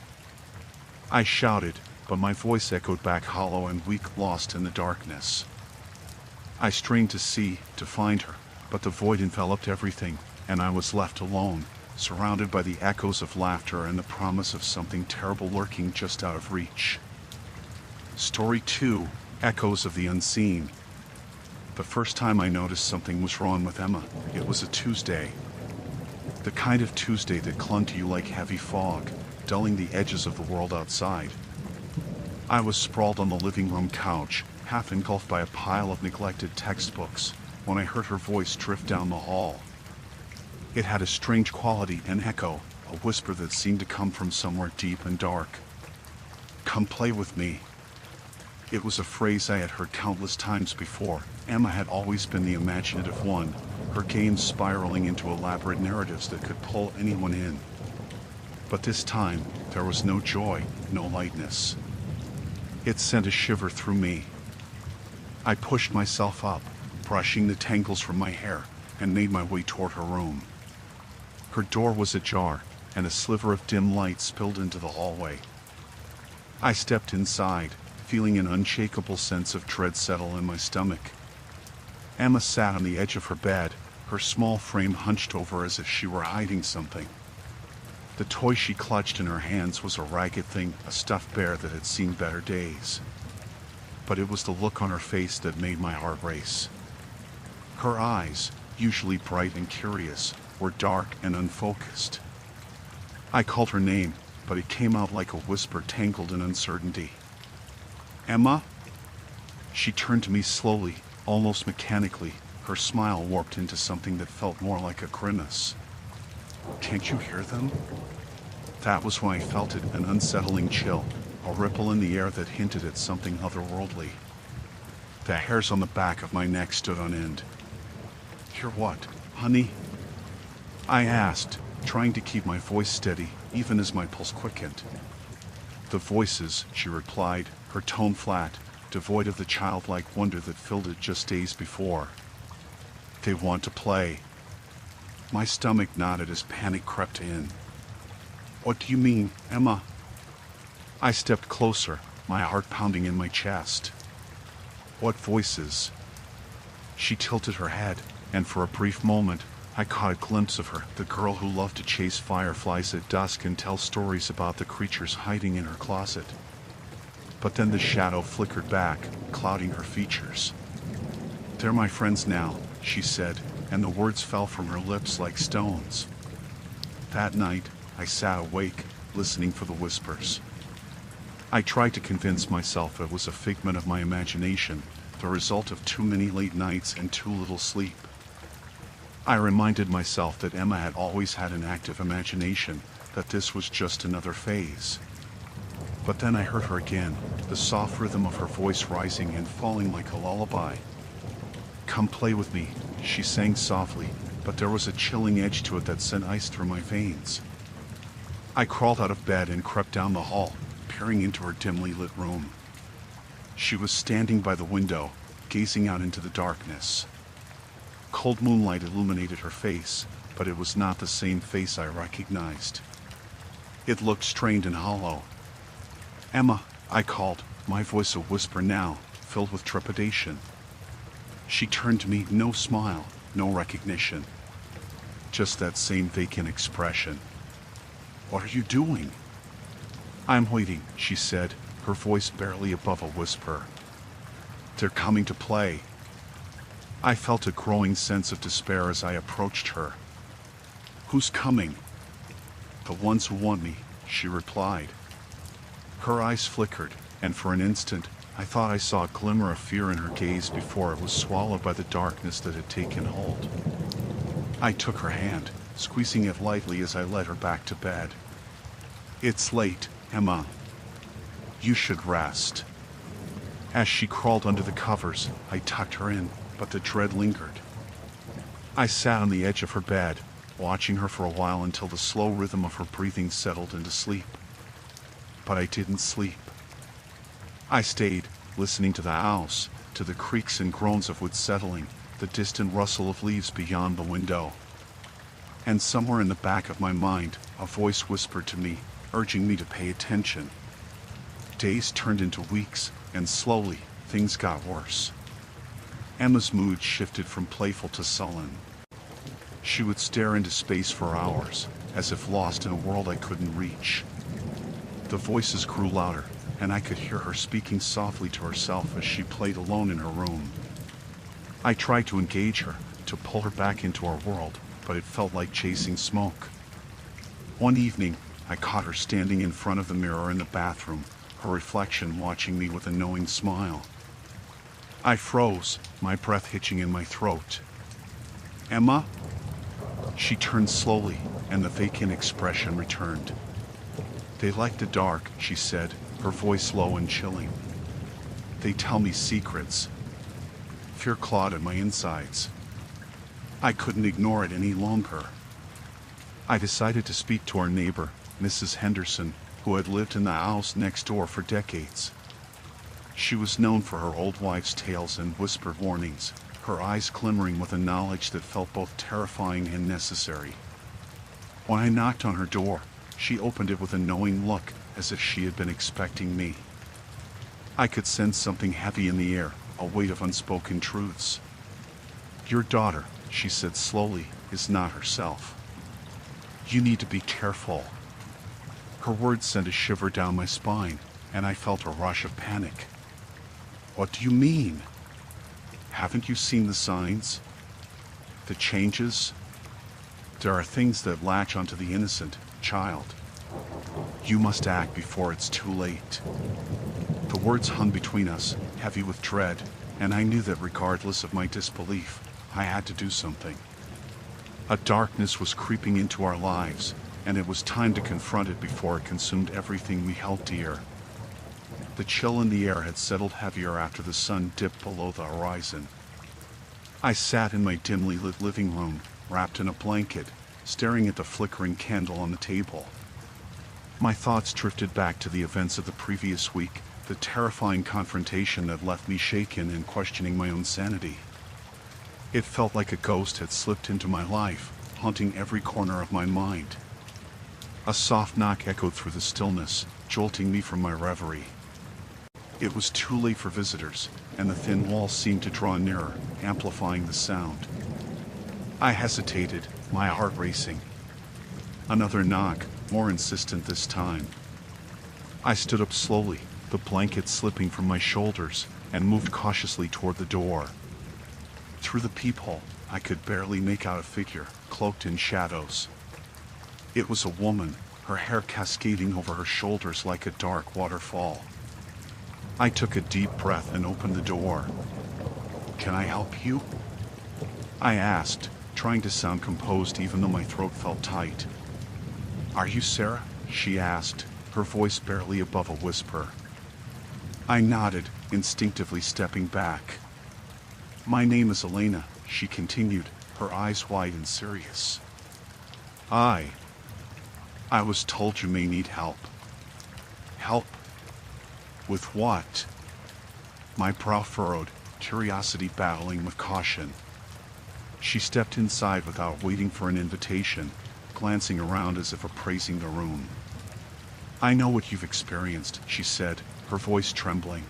I shouted, but my voice echoed back hollow and weak, lost in the darkness. I strained to see, to find her, but the void enveloped everything, and I was left alone, surrounded by the echoes of laughter and the promise of something terrible lurking just out of reach. Story 2, Echoes of the Unseen. The first time I noticed something was wrong with Emma, it was a Tuesday. The kind of Tuesday that clung to you like heavy fog, dulling the edges of the world outside. I was sprawled on the living room couch, half engulfed by a pile of neglected textbooks, when I heard her voice drift down the hall. It had a strange quality, an echo, a whisper that seemed to come from somewhere deep and dark. "Come play with me." It was a phrase I had heard countless times before. Emma had always been the imaginative one, her games spiraling into elaborate narratives that could pull anyone in. But this time, there was no joy, no lightness. It sent a shiver through me. I pushed myself up, brushing the tangles from my hair, and made my way toward her room. Her door was ajar, and a sliver of dim light spilled into the hallway. I stepped inside, feeling an unshakable sense of dread settle in my stomach. Emma sat on the edge of her bed, her small frame hunched over as if she were hiding something. The toy she clutched in her hands was a ragged thing, a stuffed bear that had seen better days. But it was the look on her face that made my heart race. Her eyes, usually bright and curious, were dark and unfocused. I called her name, but it came out like a whisper tangled in uncertainty. Emma? She turned to me slowly, almost mechanically, her smile warped into something that felt more like a grimace. Can't you hear them? That was when I felt it, an unsettling chill, a ripple in the air that hinted at something otherworldly. The hairs on the back of my neck stood on end. Hear what, honey? I asked, trying to keep my voice steady, even as my pulse quickened. The voices, she replied, her tone flat, devoid of the childlike wonder that filled it just days before. They want to play. My stomach knotted as panic crept in. What do you mean, Emma? I stepped closer, my heart pounding in my chest. What voices? She tilted her head, and for a brief moment, I caught a glimpse of her, the girl who loved to chase fireflies at dusk and tell stories about the creatures hiding in her closet. But then the shadow flickered back, clouding her features. They're my friends now, she said, and the words fell from her lips like stones. That night, I sat awake, listening for the whispers. I tried to convince myself it was a figment of my imagination, the result of too many late nights and too little sleep. I reminded myself that Emma had always had an active imagination, that this was just another phase. But then I heard her again, the soft rhythm of her voice rising and falling like a lullaby. Come play with me, she sang softly, but there was a chilling edge to it that sent ice through my veins. I crawled out of bed and crept down the hall, peering into her dimly lit room. She was standing by the window, gazing out into the darkness. Cold moonlight illuminated her face, but it was not the same face I recognized. It looked strained and hollow. Emma, I called, my voice a whisper now, filled with trepidation. She turned to me, no smile, no recognition. Just that same vacant expression. What are you doing? I'm waiting, she said, her voice barely above a whisper. They're coming to play. I felt a growing sense of despair as I approached her. Who's coming? The ones who want me, she replied. Her eyes flickered, and for an instant, I thought I saw a glimmer of fear in her gaze before it was swallowed by the darkness that had taken hold. I took her hand, squeezing it lightly as I led her back to bed. It's late, Emma. You should rest. As she crawled under the covers, I tucked her in, but the dread lingered. I sat on the edge of her bed, watching her for a while until the slow rhythm of her breathing settled into sleep. But I didn't sleep. I stayed, listening to the house, to the creaks and groans of wood settling, the distant rustle of leaves beyond the window. And somewhere in the back of my mind, a voice whispered to me, urging me to pay attention. Days turned into weeks, and slowly, things got worse. Emma's mood shifted from playful to sullen. She would stare into space for hours, as if lost in a world I couldn't reach. The voices grew louder, and I could hear her speaking softly to herself as she played alone in her room. I tried to engage her, to pull her back into our world, but it felt like chasing smoke. One evening, I caught her standing in front of the mirror in the bathroom, her reflection watching me with a knowing smile. I froze, my breath hitching in my throat. Emma? She turned slowly, and the vacant expression returned. They like the dark, she said, her voice low and chilling. They tell me secrets. Fear clawed at my insides. I couldn't ignore it any longer. I decided to speak to our neighbor, Mrs. Henderson, who had lived in the house next door for decades. She was known for her old wives' tales and whispered warnings, her eyes glimmering with a knowledge that felt both terrifying and necessary. When I knocked on her door, she opened it with a knowing look, as if she had been expecting me. I could sense something heavy in the air, a weight of unspoken truths. Your daughter, she said slowly, is not herself. You need to be careful. Her words sent a shiver down my spine, and I felt a rush of panic. What do you mean? Haven't you seen the signs? The changes? There are things that latch onto the innocent child, You must act before it's too late. The words hung between us, heavy with dread, and I knew that regardless of my disbelief, I had to do something. A darkness was creeping into our lives, and it was time to confront it before it consumed everything we held dear. The chill in the air had settled heavier after the sun dipped below the horizon. I sat in my dimly lit living room, wrapped in a blanket, staring at the flickering candle on the table. My thoughts drifted back to the events of the previous week, the terrifying confrontation that left me shaken and questioning my own sanity. It felt like a ghost had slipped into my life, haunting every corner of my mind. A soft knock echoed through the stillness, jolting me from my reverie. It was too late for visitors, and the thin wall seemed to draw nearer, amplifying the sound. I hesitated, my heart racing. Another knock, more insistent this time. I stood up slowly, the blanket slipping from my shoulders, and moved cautiously toward the door. Through the peephole, I could barely make out a figure, cloaked in shadows. It was a woman, her hair cascading over her shoulders like a dark waterfall. I took a deep breath and opened the door. "Can I help you?" I asked, trying to sound composed even though my throat felt tight. "Are you Sarah?" she asked, her voice barely above a whisper. I nodded, instinctively stepping back. "My name is Elena," she continued, her eyes wide and serious. I was told you may need help." "Help? With what?" My brow furrowed, curiosity battling with caution. She stepped inside without waiting for an invitation, glancing around as if appraising the room. "I know what you've experienced," she said, her voice trembling.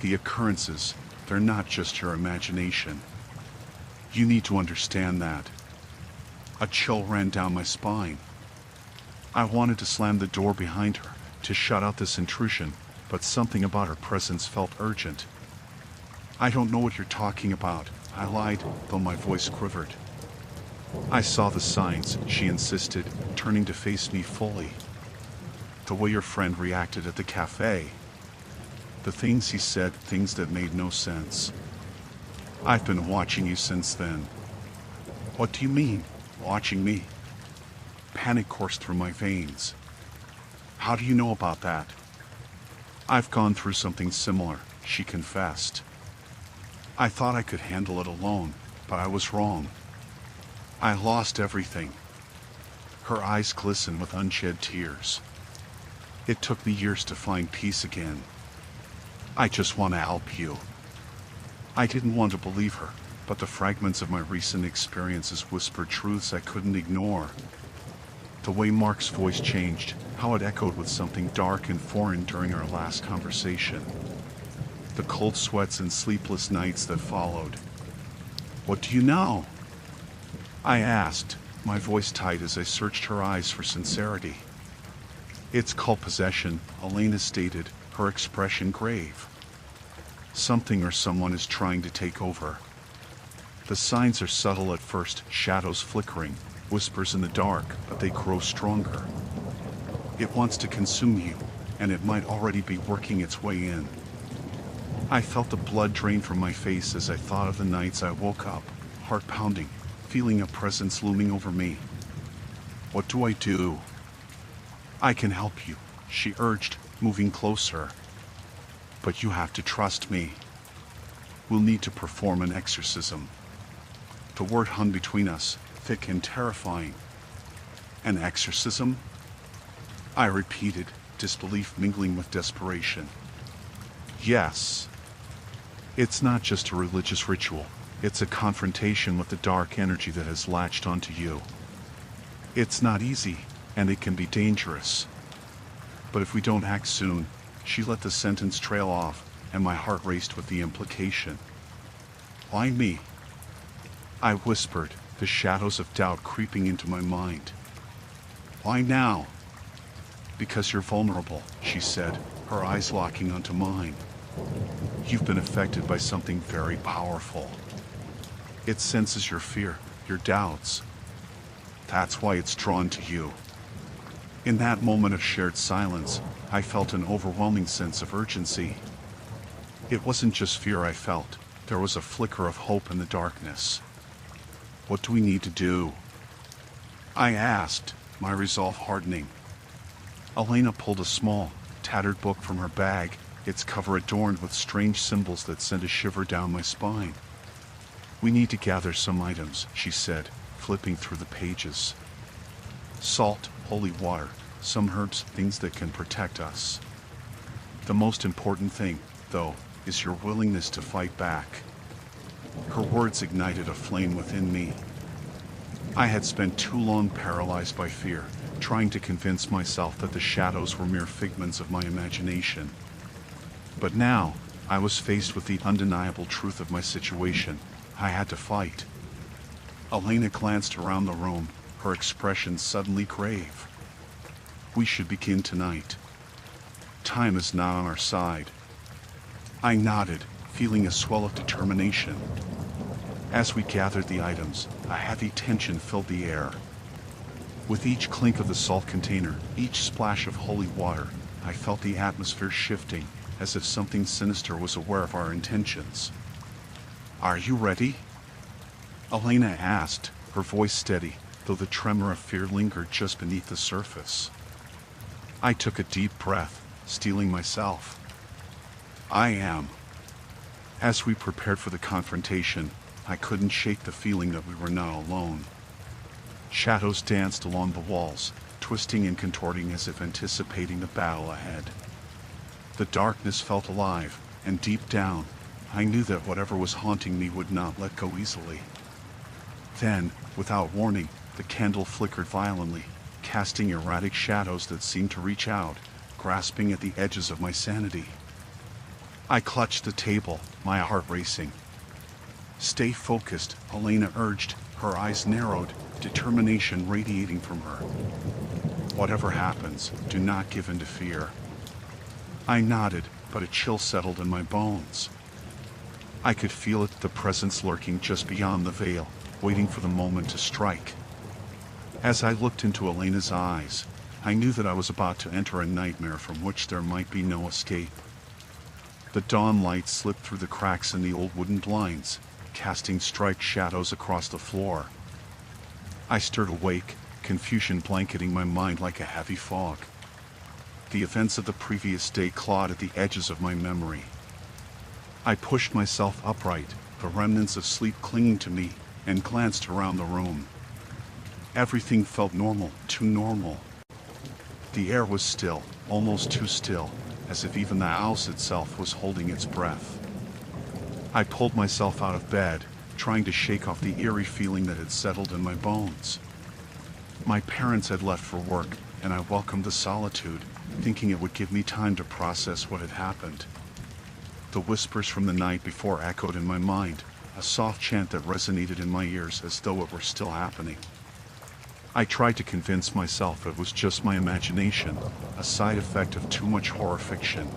"The occurrences, they're not just your imagination. You need to understand that." A chill ran down my spine. I wanted to slam the door behind her, to shut out this intrusion, but something about her presence felt urgent. "I don't know what you're talking about," I lied, though my voice quivered. "I saw the signs," she insisted, turning to face me fully. "The way your friend reacted at the cafe. The things he said, things that made no sense. I've been watching you since then." "What do you mean, watching me?" Panic coursed through my veins. "How do you know about that?" "I've gone through something similar," she confessed. "I thought I could handle it alone, but I was wrong. I lost everything." Her eyes glistened with unshed tears. "It took me years to find peace again. I just want to help you." I didn't want to believe her, but the fragments of my recent experiences whispered truths I couldn't ignore. The way Mark's voice changed, how it echoed with something dark and foreign during our last conversation. The cold sweats and sleepless nights that followed. "What do you know?" I asked, my voice tight as I searched her eyes for sincerity. "It's called possession," Elena stated, her expression grave. "Something or someone is trying to take over. The signs are subtle at first, shadows flickering, whispers in the dark, but they grow stronger. It wants to consume you, and it might already be working its way in." I felt the blood drain from my face as I thought of the nights I woke up, heart pounding, feeling a presence looming over me. "What do I do?" "I can help you," she urged, moving closer. "But you have to trust me. We'll need to perform an exorcism." The word hung between us, thick and terrifying. "An exorcism?" I repeated, disbelief mingling with desperation. "Yes. It's not just a religious ritual, it's a confrontation with the dark energy that has latched onto you. It's not easy, and it can be dangerous. But if we don't act soon," she let the sentence trail off, and my heart raced with the implication. "Why me?" I whispered, the shadows of doubt creeping into my mind. "Why now?" "Because you're vulnerable," she said, her eyes locking onto mine. "You've been affected by something very powerful. It senses your fear, your doubts. That's why it's drawn to you. In that moment of shared silence, I felt an overwhelming sense of urgency. It wasn't just fear I felt, there was a flicker of hope in the darkness. "What do we need to do?" I asked, my resolve hardening. Elena pulled a small, tattered book from her bag, its cover adorned with strange symbols that sent a shiver down my spine. "We need to gather some items," she said, flipping through the pages. "Salt, holy water, some herbs, things that can protect us. The most important thing, though, is your willingness to fight back." Her words ignited a flame within me. I had spent too long paralyzed by fear, trying to convince myself that the shadows were mere figments of my imagination. But now, I was faced with the undeniable truth of my situation. I had to fight. Elena glanced around the room, her expression suddenly grave. "We should begin tonight. Time is not on our side." I nodded, feeling a swell of determination. As we gathered the items, a heavy tension filled the air. With each clink of the salt container, each splash of holy water, I felt the atmosphere shifting, as if something sinister was aware of our intentions. "Are you ready?" Elena asked, her voice steady, though the tremor of fear lingered just beneath the surface. I took a deep breath, steeling myself. "I am." As we prepared for the confrontation, I couldn't shake the feeling that we were not alone. Shadows danced along the walls, twisting and contorting as if anticipating the battle ahead. The darkness felt alive, and deep down, I knew that whatever was haunting me would not let go easily. Then, without warning, the candle flickered violently, casting erratic shadows that seemed to reach out, grasping at the edges of my sanity. I clutched the table, my heart racing. "Stay focused," Elena urged, her eyes narrowed, determination radiating from her. "Whatever happens, do not give in to fear." I nodded, but a chill settled in my bones. I could feel it, the presence lurking just beyond the veil, waiting for the moment to strike. As I looked into Elena's eyes, I knew that I was about to enter a nightmare from which there might be no escape. The dawn light slipped through the cracks in the old wooden blinds, casting striped shadows across the floor. I stirred awake, confusion blanketing my mind like a heavy fog. The events of the previous day clawed at the edges of my memory. I pushed myself upright, the remnants of sleep clinging to me, and glanced around the room. Everything felt normal, too normal. The air was still, almost too still, as if even the house itself was holding its breath. I pulled myself out of bed, trying to shake off the eerie feeling that had settled in my bones. My parents had left for work, and I welcomed the solitude, thinking it would give me time to process what had happened. The whispers from the night before echoed in my mind, a soft chant that resonated in my ears as though it were still happening. I tried to convince myself it was just my imagination, a side effect of too much horror fiction.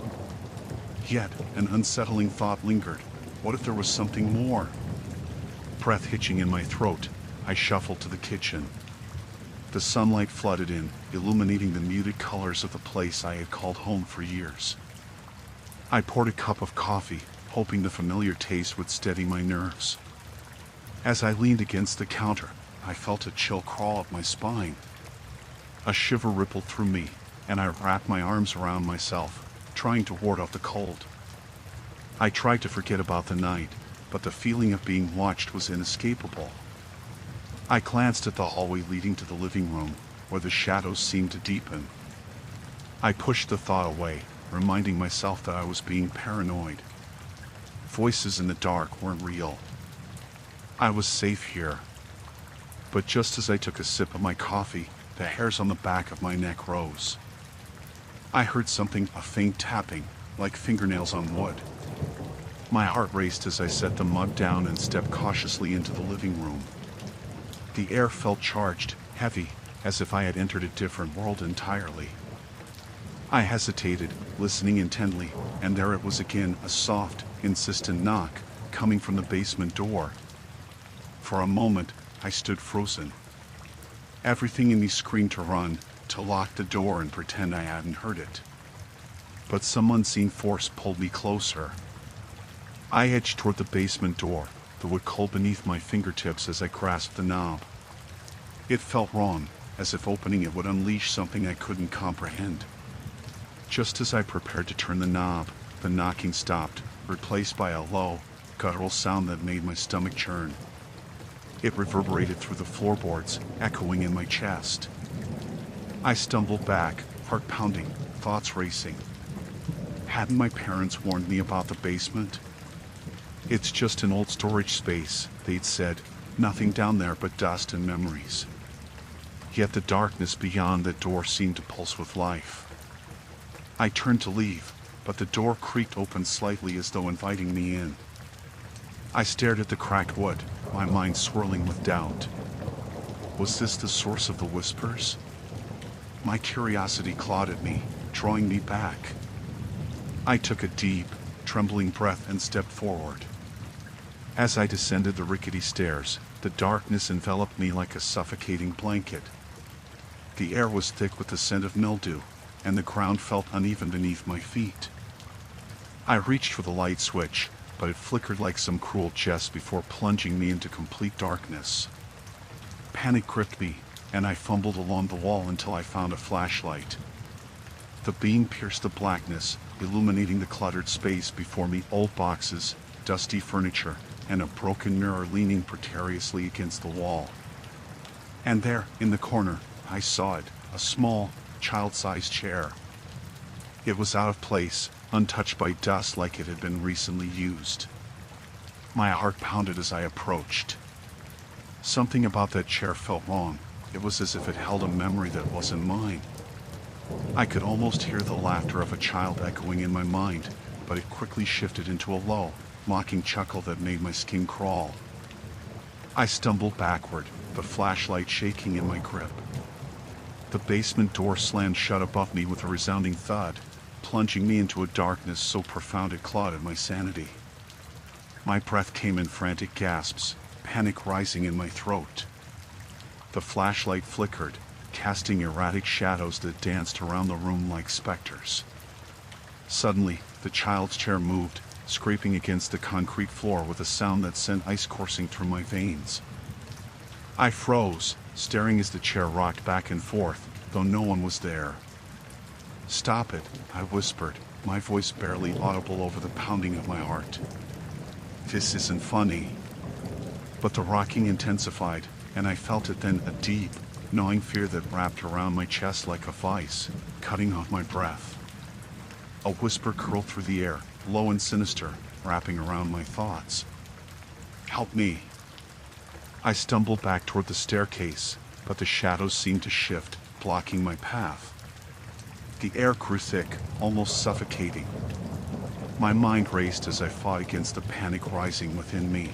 Yet, an unsettling thought lingered. What if there was something more? Breath hitching in my throat, I shuffled to the kitchen. The sunlight flooded in, illuminating the muted colors of the place I had called home for years. I poured a cup of coffee, hoping the familiar taste would steady my nerves. As I leaned against the counter, I felt a chill crawl up my spine. A shiver rippled through me, and I wrapped my arms around myself, trying to ward off the cold. I tried to forget about the night, but the feeling of being watched was inescapable. I glanced at the hallway leading to the living room, where the shadows seemed to deepen. I pushed the thought away, reminding myself that I was being paranoid. Voices in the dark weren't real. I was safe here. But just as I took a sip of my coffee, the hairs on the back of my neck rose. I heard something, a faint tapping, like fingernails on wood. My heart raced as I set the mug down and stepped cautiously into the living room. The air felt charged, heavy, as if I had entered a different world entirely. I hesitated, listening intently, and there it was again, a soft, insistent knock, coming from the basement door. For a moment, I stood frozen. Everything in me screamed to run, to lock the door and pretend I hadn't heard it. But some unseen force pulled me closer. I edged toward the basement door, the wood cold beneath my fingertips as I grasped the knob. It felt wrong, as if opening it would unleash something I couldn't comprehend. Just as I prepared to turn the knob, the knocking stopped, replaced by a low, guttural sound that made my stomach churn. It reverberated through the floorboards, echoing in my chest. I stumbled back, heart pounding, thoughts racing. Hadn't my parents warned me about the basement? It's just an old storage space, they'd said. Nothing down there but dust and memories. Yet the darkness beyond that door seemed to pulse with life. I turned to leave, but the door creaked open slightly as though inviting me in. I stared at the cracked wood, my mind swirling with doubt. Was this the source of the whispers? My curiosity clawed at me, drawing me back. I took a deep, trembling breath and stepped forward. As I descended the rickety stairs, the darkness enveloped me like a suffocating blanket. The air was thick with the scent of mildew, and the ground felt uneven beneath my feet. I reached for the light switch, but it flickered like some cruel jest before plunging me into complete darkness. Panic gripped me, and I fumbled along the wall until I found a flashlight. The beam pierced the blackness, illuminating the cluttered space before me. Old boxes, dusty furniture, and a broken mirror leaning precariously against the wall. And there, in the corner, I saw it, a small, child-sized chair. It was out of place, untouched by dust like it had been recently used. My heart pounded as I approached. Something about that chair felt wrong. It was as if it held a memory that wasn't mine. I could almost hear the laughter of a child echoing in my mind, but it quickly shifted into a low, mocking chuckle that made my skin crawl. I stumbled backward, the flashlight shaking in my grip. The basement door slammed shut above me with a resounding thud, plunging me into a darkness so profound it clawed at my sanity. My breath came in frantic gasps, panic rising in my throat. The flashlight flickered, casting erratic shadows that danced around the room like specters. Suddenly, the child's chair moved, scraping against the concrete floor with a sound that sent ice coursing through my veins. I froze, staring as the chair rocked back and forth, though no one was there. "Stop it," I whispered, my voice barely audible over the pounding of my heart. "This isn't funny." But the rocking intensified, and I felt it then, a deep, gnawing fear that wrapped around my chest like a vice, cutting off my breath. A whisper curled through the air, low and sinister, wrapping around my thoughts. "Help me." I stumbled back toward the staircase, but the shadows seemed to shift, blocking my path. The air grew thick, almost suffocating. My mind raced as I fought against the panic rising within me.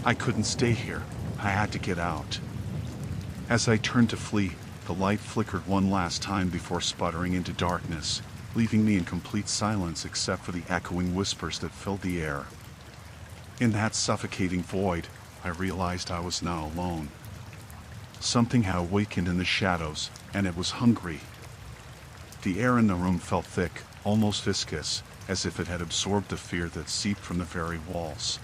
I couldn't stay here. I had to get out. As I turned to flee, the light flickered one last time before sputtering into darkness, leaving me in complete silence except for the echoing whispers that filled the air. In that suffocating void, I realized I was now alone. Something had awakened in the shadows, and it was hungry. The air in the room felt thick, almost viscous, as if it had absorbed the fear that seeped from the very walls.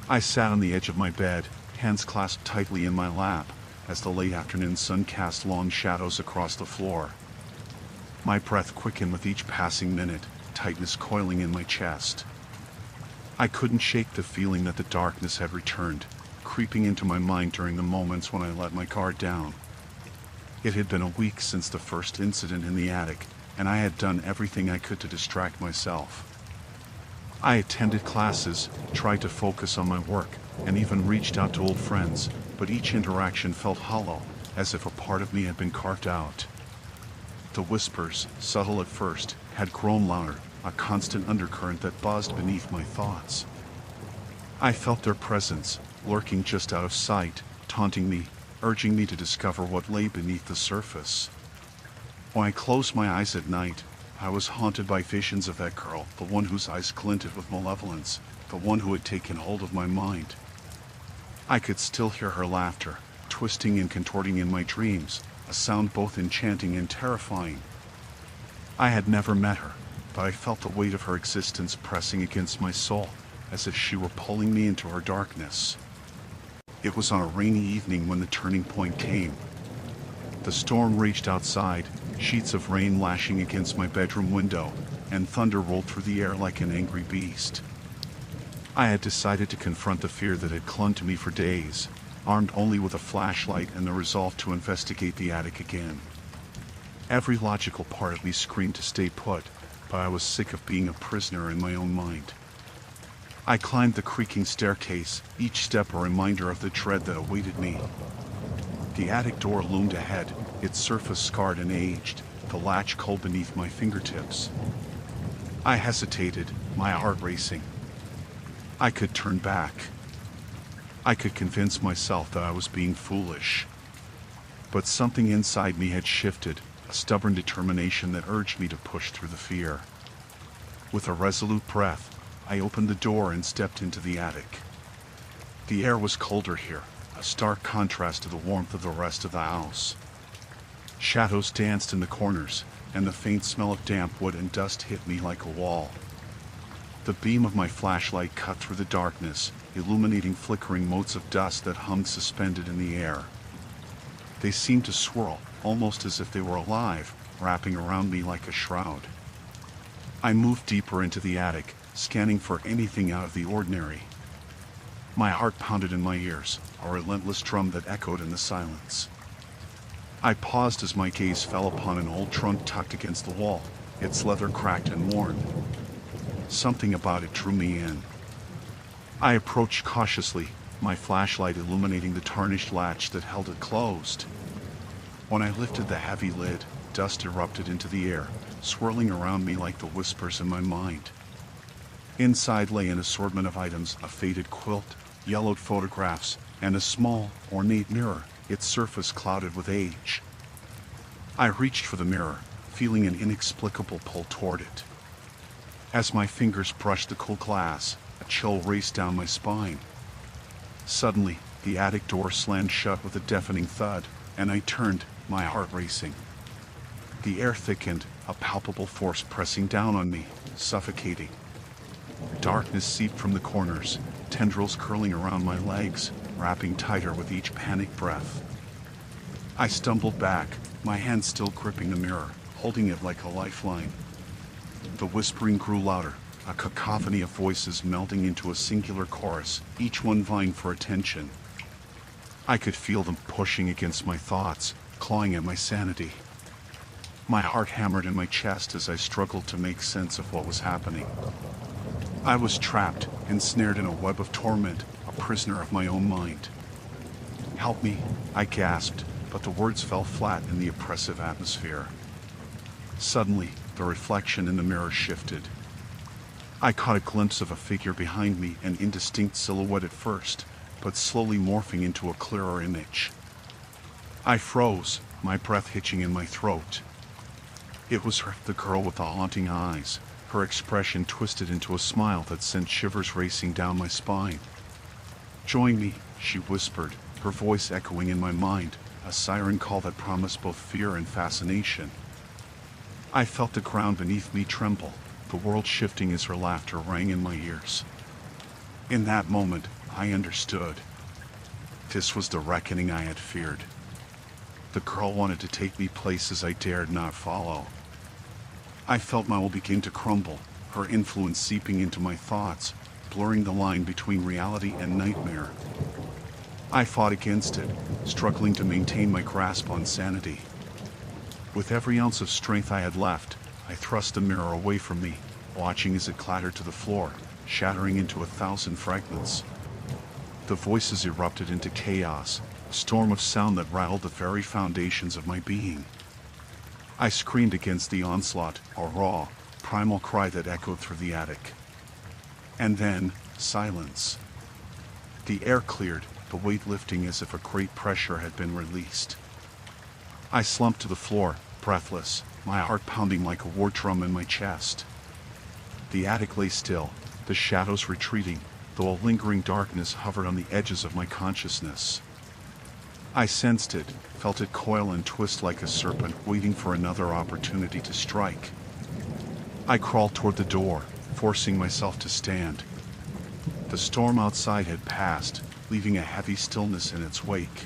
I sat on the edge of my bed, hands clasped tightly in my lap, as the late afternoon sun cast long shadows across the floor. My breath quickened with each passing minute, tightness coiling in my chest. I couldn't shake the feeling that the darkness had returned, creeping into my mind during the moments when I let my guard down. It had been a week since the first incident in the attic, and I had done everything I could to distract myself. I attended classes, tried to focus on my work, and even reached out to old friends, but each interaction felt hollow, as if a part of me had been carved out. The whispers, subtle at first, had grown louder, a constant undercurrent that buzzed beneath my thoughts. I felt their presence, lurking just out of sight, taunting me, urging me to discover what lay beneath the surface. When I closed my eyes at night, I was haunted by visions of that girl, the one whose eyes glinted with malevolence, the one who had taken hold of my mind. I could still hear her laughter, twisting and contorting in my dreams, a sound both enchanting and terrifying. I had never met her, but I felt the weight of her existence pressing against my soul, as if she were pulling me into her darkness. It was on a rainy evening when the turning point came. The storm raged outside, sheets of rain lashing against my bedroom window, and thunder rolled through the air like an angry beast. I had decided to confront the fear that had clung to me for days, armed only with a flashlight and the resolve to investigate the attic again. Every logical part of me screamed to stay put, but I was sick of being a prisoner in my own mind. I climbed the creaking staircase, each step a reminder of the dread that awaited me. The attic door loomed ahead, its surface scarred and aged, the latch cold beneath my fingertips. I hesitated, my heart racing. I could turn back. I could convince myself that I was being foolish. But something inside me had shifted, a stubborn determination that urged me to push through the fear. With a resolute breath, I opened the door and stepped into the attic. The air was colder here, a stark contrast to the warmth of the rest of the house. Shadows danced in the corners, and the faint smell of damp wood and dust hit me like a wall. The beam of my flashlight cut through the darkness, illuminating flickering motes of dust that hung suspended in the air. They seemed to swirl, almost as if they were alive, wrapping around me like a shroud. I moved deeper into the attic, scanning for anything out of the ordinary. My heart pounded in my ears, a relentless drum that echoed in the silence. I paused as my gaze fell upon an old trunk tucked against the wall, its leather cracked and worn. Something about it drew me in. I approached cautiously, my flashlight illuminating the tarnished latch that held it closed. When I lifted the heavy lid, dust erupted into the air, swirling around me like the whispers in my mind. Inside lay an assortment of items, a faded quilt, yellowed photographs, and a small, ornate mirror, its surface clouded with age. I reached for the mirror, feeling an inexplicable pull toward it. As my fingers brushed the cool glass, a chill raced down my spine. Suddenly, the attic door slammed shut with a deafening thud, and I turned, my heart racing. The air thickened, a palpable force pressing down on me, suffocating. Darkness seeped from the corners, tendrils curling around my legs, wrapping tighter with each panicked breath. I stumbled back, my hand still gripping the mirror, holding it like a lifeline. The whispering grew louder, a cacophony of voices melding into a singular chorus, each one vying for attention. I could feel them pushing against my thoughts, clawing at my sanity. My heart hammered in my chest as I struggled to make sense of what was happening. I was trapped, ensnared in a web of torment, a prisoner of my own mind. "Help me," I gasped, but the words fell flat in the oppressive atmosphere. Suddenly, the reflection in the mirror shifted. I caught a glimpse of a figure behind me, an indistinct silhouette at first, but slowly morphing into a clearer image. I froze, my breath hitching in my throat. It was her, the girl with the haunting eyes, her expression twisted into a smile that sent shivers racing down my spine. "Join me," she whispered, her voice echoing in my mind, a siren call that promised both fear and fascination. I felt the ground beneath me tremble, the world shifting as her laughter rang in my ears. In that moment, I understood. This was the reckoning I had feared. The girl wanted to take me places I dared not follow. I felt my will begin to crumble, her influence seeping into my thoughts, blurring the line between reality and nightmare. I fought against it, struggling to maintain my grasp on sanity. With every ounce of strength I had left, I thrust the mirror away from me, watching as it clattered to the floor, shattering into 1,000 fragments. The voices erupted into chaos, a storm of sound that rattled the very foundations of my being. I screamed against the onslaught, a raw, primal cry that echoed through the attic. And then, silence. The air cleared, the weight lifting as if a great pressure had been released. I slumped to the floor, breathless, my heart pounding like a war drum in my chest. The attic lay still, the shadows retreating, though a lingering darkness hovered on the edges of my consciousness. I sensed it, felt it coil and twist like a serpent waiting for another opportunity to strike. I crawled toward the door, forcing myself to stand. The storm outside had passed, leaving a heavy stillness in its wake.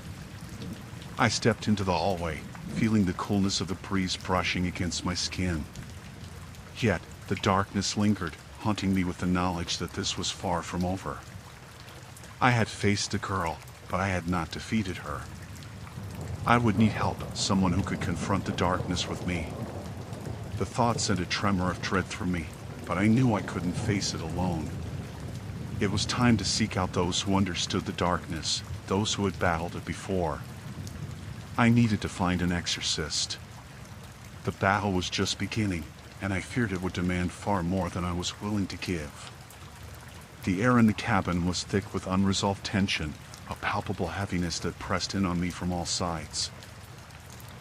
I stepped into the hallway, feeling the coolness of the breeze brushing against my skin. Yet, the darkness lingered, haunting me with the knowledge that this was far from over. I had faced the girl, but I had not defeated her. I would need help, someone who could confront the darkness with me. The thought sent a tremor of dread through me, but I knew I couldn't face it alone. It was time to seek out those who understood the darkness, those who had battled it before. I needed to find an exorcist. The battle was just beginning, and I feared it would demand far more than I was willing to give. The air in the cabin was thick with unresolved tension, a palpable heaviness that pressed in on me from all sides.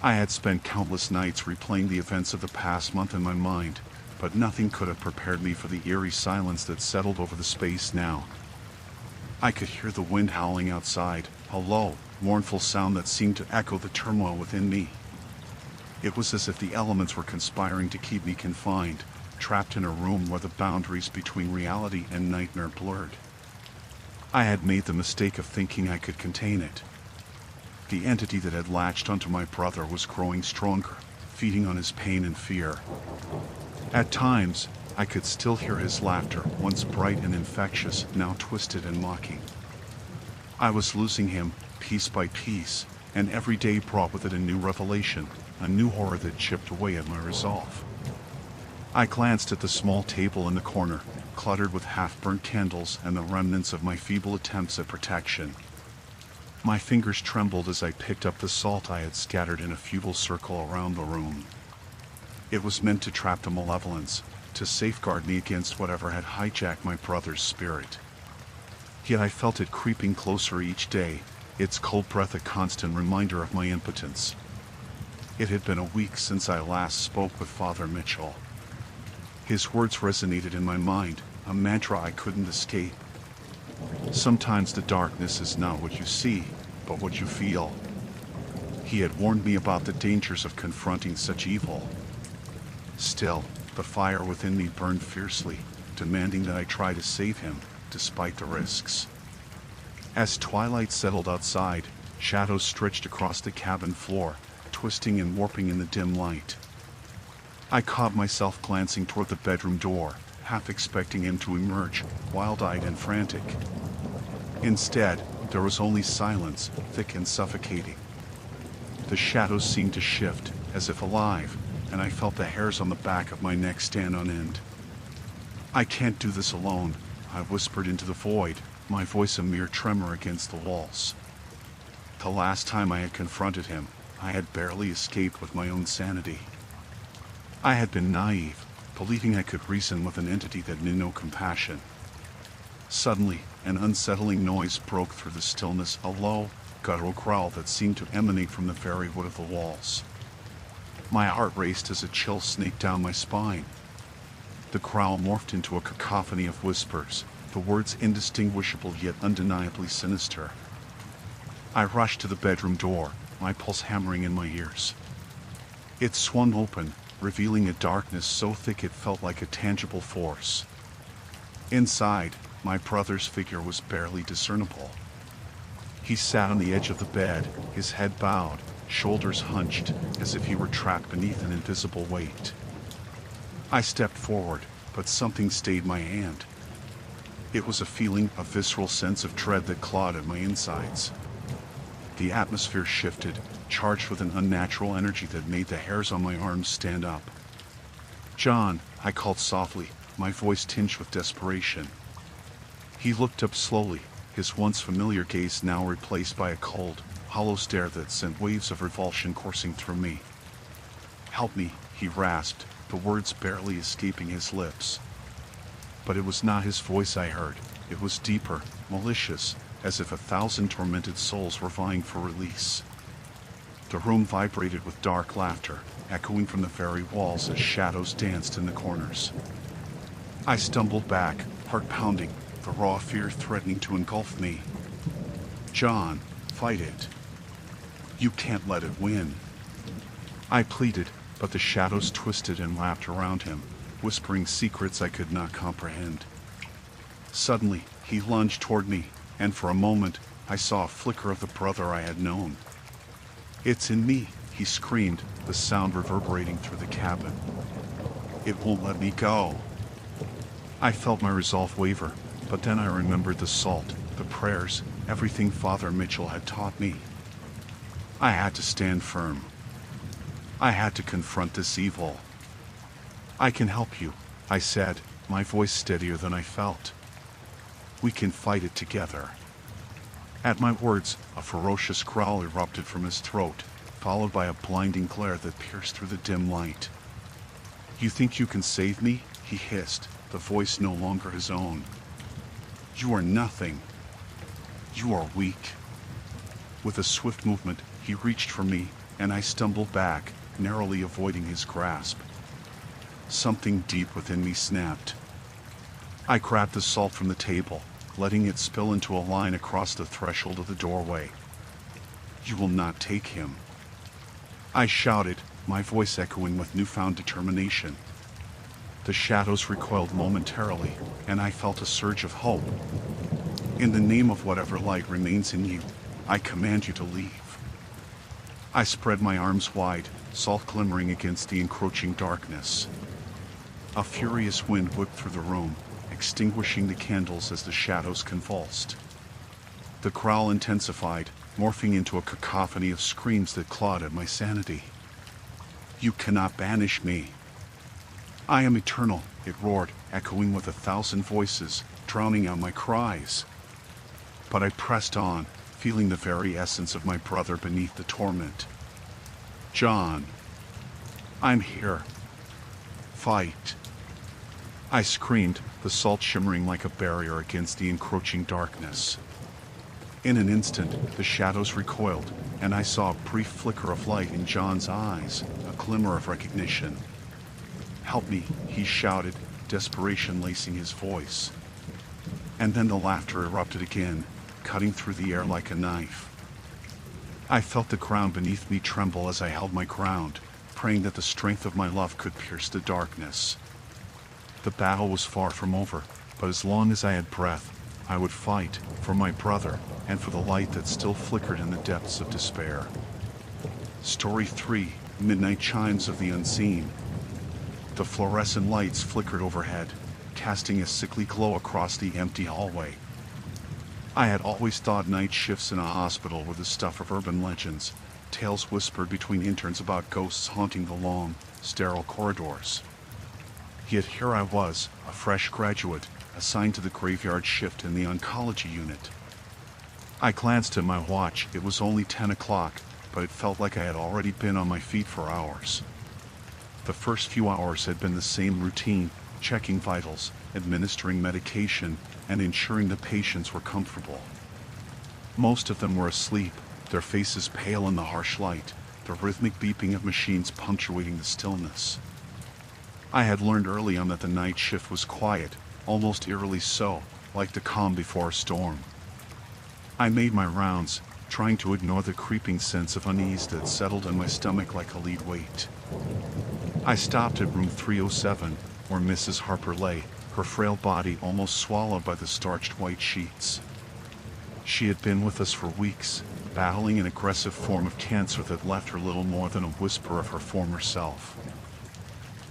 I had spent countless nights replaying the events of the past month in my mind, but nothing could have prepared me for the eerie silence that settled over the space now. I could hear the wind howling outside, a low, mournful sound that seemed to echo the turmoil within me. It was as if the elements were conspiring to keep me confined, trapped in a room where the boundaries between reality and nightmare blurred. I had made the mistake of thinking I could contain it. The entity that had latched onto my brother was growing stronger, feeding on his pain and fear. At times, I could still hear his laughter, once bright and infectious, now twisted and mocking. I was losing him, piece by piece, and every day brought with it a new revelation, a new horror that chipped away at my resolve. I glanced at the small table in the corner, cluttered with half-burnt candles and the remnants of my feeble attempts at protection. My fingers trembled as I picked up the salt I had scattered in a futile circle around the room. It was meant to trap the malevolence, to safeguard me against whatever had hijacked my brother's spirit. Yet I felt it creeping closer each day, its cold breath a constant reminder of my impotence. It had been a week since I last spoke with Father Mitchell. His words resonated in my mind, a mantra I couldn't escape. Sometimes the darkness is not what you see, but what you feel. He had warned me about the dangers of confronting such evil. Still, the fire within me burned fiercely, demanding that I try to save him, despite the risks. As twilight settled outside, shadows stretched across the cabin floor, twisting and warping in the dim light. I caught myself glancing toward the bedroom door, half expecting him to emerge, wild-eyed and frantic. Instead, there was only silence, thick and suffocating. The shadows seemed to shift, as if alive, and I felt the hairs on the back of my neck stand on end. "I can't do this alone," I whispered into the void, my voice a mere tremor against the walls. The last time I had confronted him, I had barely escaped with my own sanity. I had been naive, believing I could reason with an entity that knew no compassion. Suddenly, an unsettling noise broke through the stillness, a low, guttural growl that seemed to emanate from the very wood of the walls. My heart raced as a chill snaked down my spine. The growl morphed into a cacophony of whispers, the words indistinguishable yet undeniably sinister. I rushed to the bedroom door, my pulse hammering in my ears. It swung open, revealing a darkness so thick it felt like a tangible force. Inside, my brother's figure was barely discernible. He sat on the edge of the bed, his head bowed, shoulders hunched, as if he were trapped beneath an invisible weight. I stepped forward, but something stayed my hand. It was a feeling, a visceral sense of dread that clawed at my insides. The atmosphere shifted, charged with an unnatural energy that made the hairs on my arms stand up. "John," I called softly, my voice tinged with desperation. He looked up slowly, his once familiar gaze now replaced by a cold, hollow stare that sent waves of revulsion coursing through me. "Help me," he rasped, the words barely escaping his lips. But it was not his voice I heard. It was deeper, malicious, as if 1,000 tormented souls were vying for release. The room vibrated with dark laughter, echoing from the very walls as shadows danced in the corners. I stumbled back, heart pounding, the raw fear threatening to engulf me. "John, fight it." You can't let it win. I pleaded, but the shadows twisted and lapped around him, whispering secrets I could not comprehend. Suddenly, he lunged toward me, and for a moment, I saw a flicker of the brother I had known. "It's in me," he screamed, the sound reverberating through the cabin. "It won't let me go." I felt my resolve waver, but then I remembered the salt, the prayers, everything Father Mitchell had taught me. I had to stand firm. I had to confront this evil. "I can help you," I said, my voice steadier than I felt. "We can fight it together." At my words, a ferocious growl erupted from his throat, followed by a blinding glare that pierced through the dim light. "You think you can save me?" he hissed, the voice no longer his own. "You are nothing. You are weak." With a swift movement, he reached for me, and I stumbled back, narrowly avoiding his grasp. Something deep within me snapped. I grabbed the salt from the table, letting it spill into a line across the threshold of the doorway. "You will not take him," I shouted, my voice echoing with newfound determination. The shadows recoiled momentarily, and I felt a surge of hope. "In the name of whatever light remains in you, I command you to leave." I spread my arms wide, salt glimmering against the encroaching darkness. A furious wind whipped through the room, extinguishing the candles as the shadows convulsed. The growl intensified, morphing into a cacophony of screams that clawed at my sanity. "You cannot banish me." "I am eternal," it roared, echoing with 1,000 voices, drowning out my cries. But I pressed on, feeling the very essence of my brother beneath the torment. "John, I'm here. Fight." I screamed, the salt shimmering like a barrier against the encroaching darkness. In an instant, the shadows recoiled, and I saw a brief flicker of light in John's eyes, a glimmer of recognition. "Help me," he shouted, desperation lacing his voice. And then the laughter erupted again, cutting through the air like a knife. I felt the ground beneath me tremble as I held my ground, praying that the strength of my love could pierce the darkness. The battle was far from over, but as long as I had breath, I would fight for my brother and for the light that still flickered in the depths of despair. Story 3: Midnight Chimes of the Unseen. The fluorescent lights flickered overhead, casting a sickly glow across the empty hallway. I had always thought night shifts in a hospital were the stuff of urban legends, tales whispered between interns about ghosts haunting the long, sterile corridors. Yet here I was, a fresh graduate, assigned to the graveyard shift in the oncology unit. I glanced at my watch. It was only 10 o'clock, but it felt like I had already been on my feet for hours. The first few hours had been the same routine, checking vitals, administering medication, and ensuring the patients were comfortable. Most of them were asleep, their faces pale in the harsh light, the rhythmic beeping of machines punctuating the stillness. I had learned early on that the night shift was quiet, almost eerily so, like the calm before a storm. I made my rounds, trying to ignore the creeping sense of unease that settled in my stomach like a lead weight. I stopped at room 307, where Mrs. Harper lay, her frail body almost swallowed by the starched white sheets. She had been with us for weeks, battling an aggressive form of cancer that left her little more than a whisper of her former self.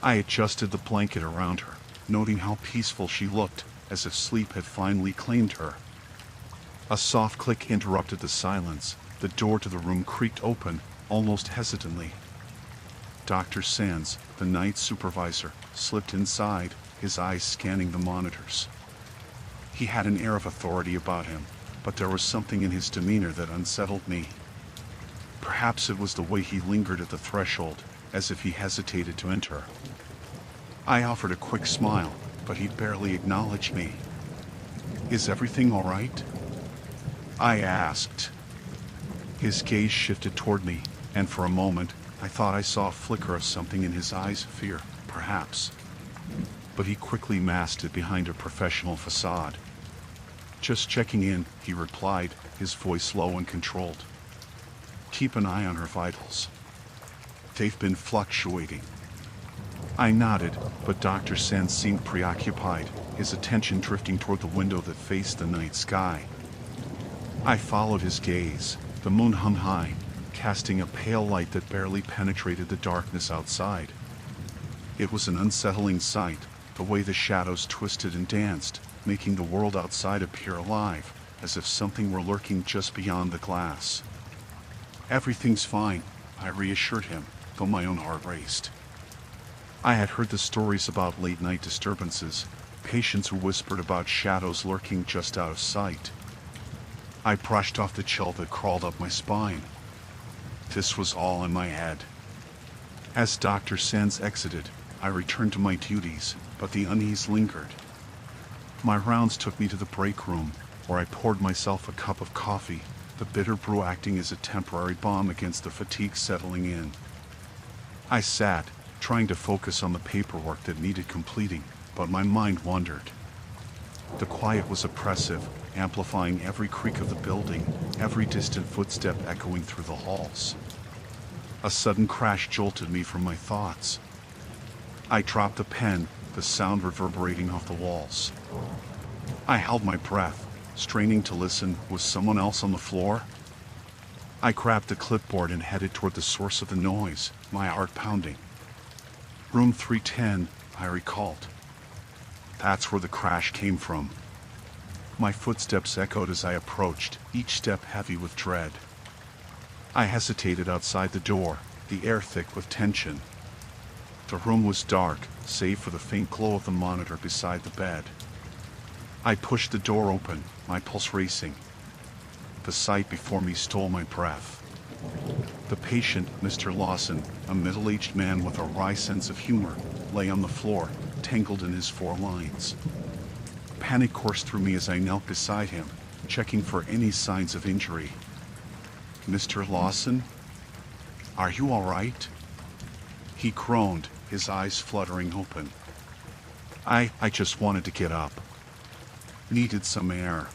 I adjusted the blanket around her, noting how peaceful she looked, as if sleep had finally claimed her. A soft click interrupted the silence. The door to the room creaked open, almost hesitantly. Dr. Sands, the night supervisor, slipped inside, his eyes scanning the monitors. He had an air of authority about him, but there was something in his demeanor that unsettled me. Perhaps it was the way he lingered at the threshold, as if he hesitated to enter. I offered a quick smile, but he barely acknowledged me. "Is everything all right?" I asked. His gaze shifted toward me, and for a moment, I thought I saw a flicker of something in his eyes, fear, perhaps. But he quickly masked it behind a professional facade. "Just checking in," he replied, his voice low and controlled. Keep an eye on her vitals. They've been fluctuating. I nodded, but Dr. Sen seemed preoccupied, his attention drifting toward the window that faced the night sky. I followed his gaze. The moon hung high, casting a pale light that barely penetrated the darkness outside. It was an unsettling sight, the way the shadows twisted and danced, making the world outside appear alive, as if something were lurking just beyond the glass. Everything's fine, I reassured him, though my own heart raced. I had heard the stories about late-night disturbances, patients who whispered about shadows lurking just out of sight. I brushed off the chill that crawled up my spine. This was all in my head. As Dr. Sands exited, I returned to my duties, but the unease lingered. My rounds took me to the break room, where I poured myself a cup of coffee, the bitter brew acting as a temporary balm against the fatigue settling in. I sat, trying to focus on the paperwork that needed completing, but my mind wandered. The quiet was oppressive, amplifying every creak of the building, every distant footstep echoing through the halls. A sudden crash jolted me from my thoughts. I dropped the pen, the sound reverberating off the walls. I held my breath, straining to listen. Was someone else on the floor? I grabbed the clipboard and headed toward the source of the noise, my heart pounding. Room 310, I recalled. That's where the crash came from. My footsteps echoed as I approached, each step heavy with dread. I hesitated outside the door, the air thick with tension. The room was dark, save for the faint glow of the monitor beside the bed. I pushed the door open, my pulse racing. The sight before me stole my breath. The patient, Mr. Lawson, a middle-aged man with a wry sense of humor, lay on the floor, tangled in his 4 lines. Panic coursed through me as I knelt beside him, checking for any signs of injury. Mr. Lawson? Are you all right? He groaned, his eyes fluttering open. I just wanted to get up. Needed some air.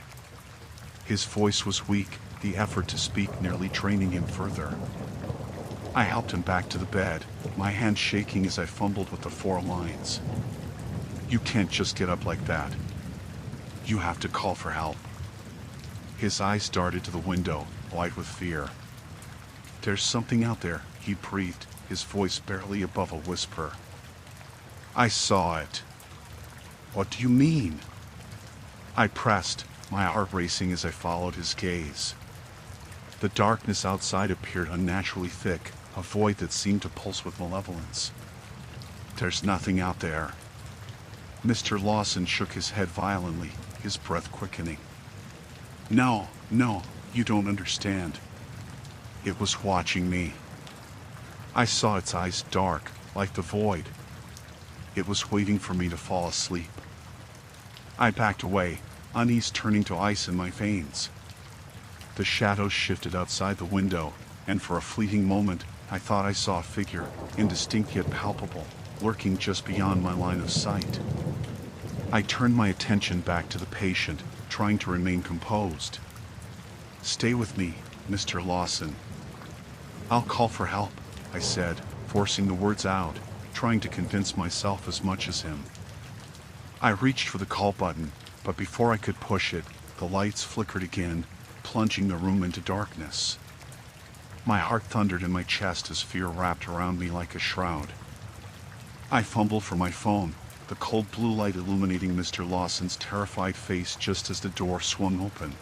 His voice was weak, the effort to speak nearly draining him further. I helped him back to the bed, my hand shaking as I fumbled with the 4 lines. You can't just get up like that. You have to call for help. His eyes darted to the window, wide with fear. There's something out there, he breathed, his voice barely above a whisper. I saw it. What do you mean? I pressed, my heart racing as I followed his gaze. The darkness outside appeared unnaturally thick, a void that seemed to pulse with malevolence. There's nothing out there. Mr. Lawson shook his head violently, his breath quickening. No, you don't understand. It was watching me. I saw its eyes dark, like the void. It was waiting for me to fall asleep. I backed away, unease turning to ice in my veins. The shadows shifted outside the window, and for a fleeting moment, I thought I saw a figure, indistinct yet palpable, lurking just beyond my line of sight. I turned my attention back to the patient, trying to remain composed. Stay with me, Mr. Lawson. I'll call for help, I said, forcing the words out, trying to convince myself as much as him. I reached for the call button, but before I could push it, the lights flickered again, plunging the room into darkness. My heart thundered in my chest as fear wrapped around me like a shroud. I fumbled for my phone, the cold blue light illuminating Mr. Lawson's terrified face just as the door swung open.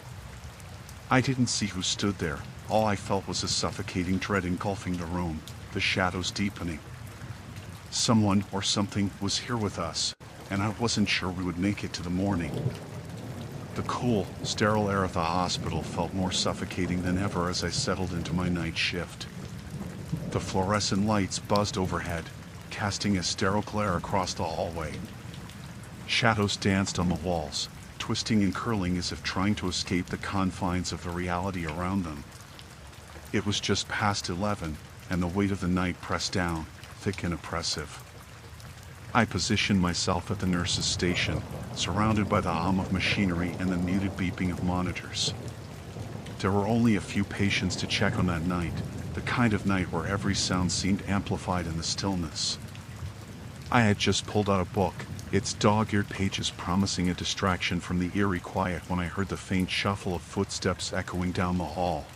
I didn't see who stood there. All I felt was a suffocating dread engulfing the room, the shadows deepening. Someone or something was here with us, and I wasn't sure we would make it to the morning. The cool, sterile air of the hospital felt more suffocating than ever as I settled into my night shift. The fluorescent lights buzzed overhead, casting a sterile glare across the hallway. Shadows danced on the walls, twisting and curling as if trying to escape the confines of the reality around them. It was just past 11, and the weight of the night pressed down, thick and oppressive. I positioned myself at the nurse's station, surrounded by the hum of machinery and the muted beeping of monitors. There were only a few patients to check on that night, the kind of night where every sound seemed amplified in the stillness. I had just pulled out a book, its dog-eared pages promising a distraction from the eerie quiet, when I heard the faint shuffle of footsteps echoing down the hall.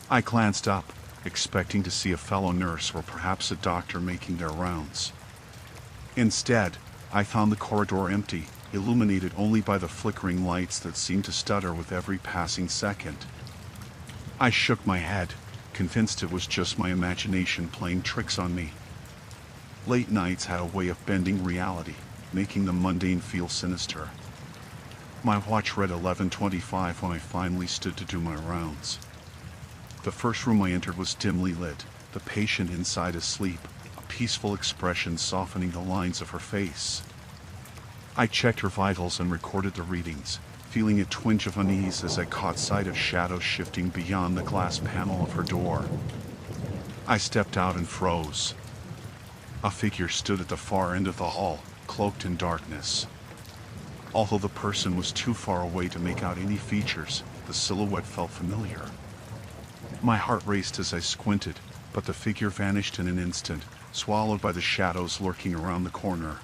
I glanced up, expecting to see a fellow nurse or perhaps a doctor making their rounds. Instead, I found the corridor empty, illuminated only by the flickering lights that seemed to stutter with every passing second. I shook my head, convinced it was just my imagination playing tricks on me. Late nights had a way of bending reality, making the mundane feel sinister. My watch read 11:25 when I finally stood to do my rounds. The first room I entered was dimly lit, the patient inside asleep, a peaceful expression softening the lines of her face. I checked her vitals and recorded the readings, feeling a twinge of unease as I caught sight of shadows shifting beyond the glass panel of her door. I stepped out and froze. A figure stood at the far end of the hall, cloaked in darkness. Although the person was too far away to make out any features, the silhouette felt familiar. My heart raced as I squinted, but the figure vanished in an instant, swallowed by the shadows lurking around the corner.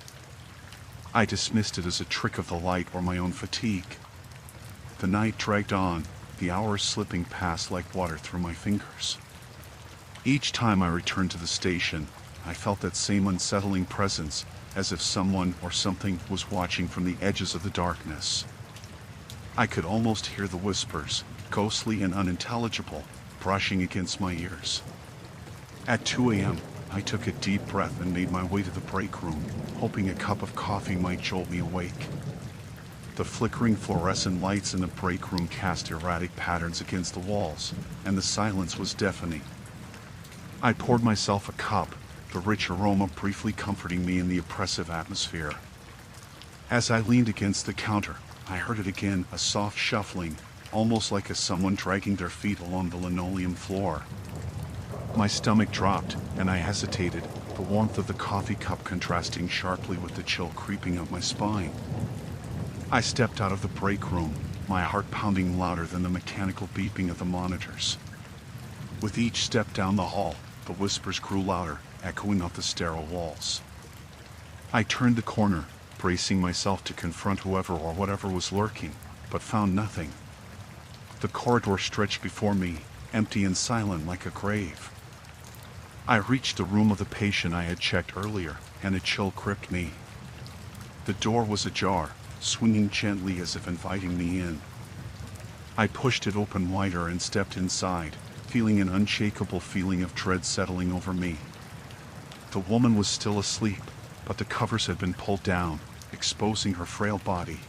I dismissed it as a trick of the light or my own fatigue. The night dragged on, the hours slipping past like water through my fingers. Each time I returned to the station, I felt that same unsettling presence, as if someone or something was watching from the edges of the darkness. I could almost hear the whispers, ghostly and unintelligible, brushing against my ears. At 2 a.m., I took a deep breath and made my way to the break room, hoping a cup of coffee might jolt me awake. The flickering fluorescent lights in the break room cast erratic patterns against the walls, and the silence was deafening. I poured myself a cup, the rich aroma briefly comforting me in the oppressive atmosphere. As I leaned against the counter, I heard it again, a soft shuffling, almost like someone dragging their feet along the linoleum floor. My stomach dropped, and I hesitated, the warmth of the coffee cup contrasting sharply with the chill creeping up my spine. I stepped out of the break room, my heart pounding louder than the mechanical beeping of the monitors. With each step down the hall, the whispers grew louder, echoing off the sterile walls. I turned the corner, bracing myself to confront whoever or whatever was lurking, but found nothing. The corridor stretched before me, empty and silent like a grave. I reached the room of the patient I had checked earlier, and a chill gripped me. The door was ajar, swinging gently as if inviting me in. I pushed it open wider and stepped inside, feeling an unshakable feeling of dread settling over me. The woman was still asleep, but the covers had been pulled down, exposing her frail body.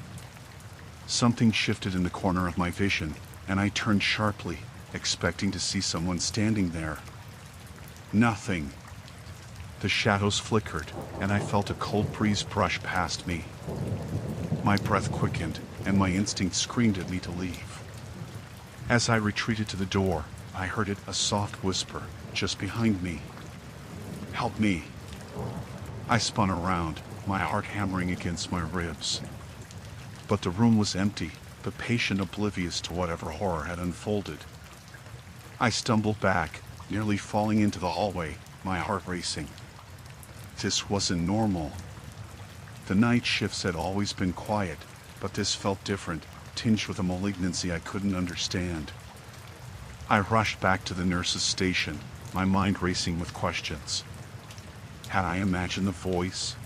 Something shifted in the corner of my vision, and I turned sharply, expecting to see someone standing there. Nothing. The shadows flickered, and I felt a cold breeze brush past me. My breath quickened, and my instinct screamed at me to leave. As I retreated to the door, I heard it, a soft whisper, just behind me. "Help me." I spun around, my heart hammering against my ribs. But the room was empty, the patient oblivious to whatever horror had unfolded. I stumbled back, nearly falling into the hallway, my heart racing. This wasn't normal. The night shifts had always been quiet, but this felt different, tinged with a malignancy I couldn't understand. I rushed back to the nurse's station, my mind racing with questions. Had I imagined the voice?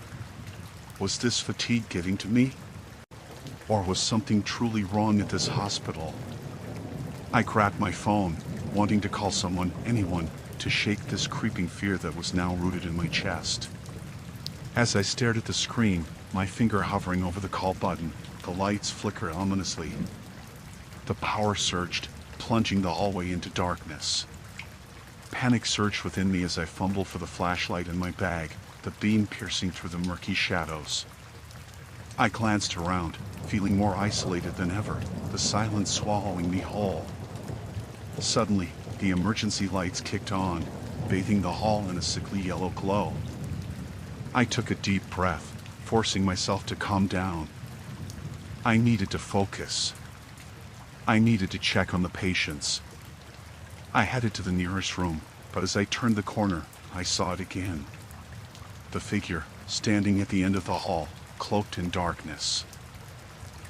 Was this fatigue getting to me? Or was something truly wrong at this hospital? I grabbed my phone, wanting to call someone, anyone, to shake this creeping fear that was now rooted in my chest. As I stared at the screen, my finger hovering over the call button, the lights flickered ominously. The power surged, plunging the hallway into darkness. Panic surged within me as I fumbled for the flashlight in my bag, the beam piercing through the murky shadows. I glanced around, feeling more isolated than ever, the silence swallowing me whole. Suddenly, the emergency lights kicked on, bathing the hall in a sickly yellow glow. I took a deep breath, forcing myself to calm down. I needed to focus. I needed to check on the patients. I headed to the nearest room, but as I turned the corner, I saw it again. The figure, standing at the end of the hall, cloaked in darkness.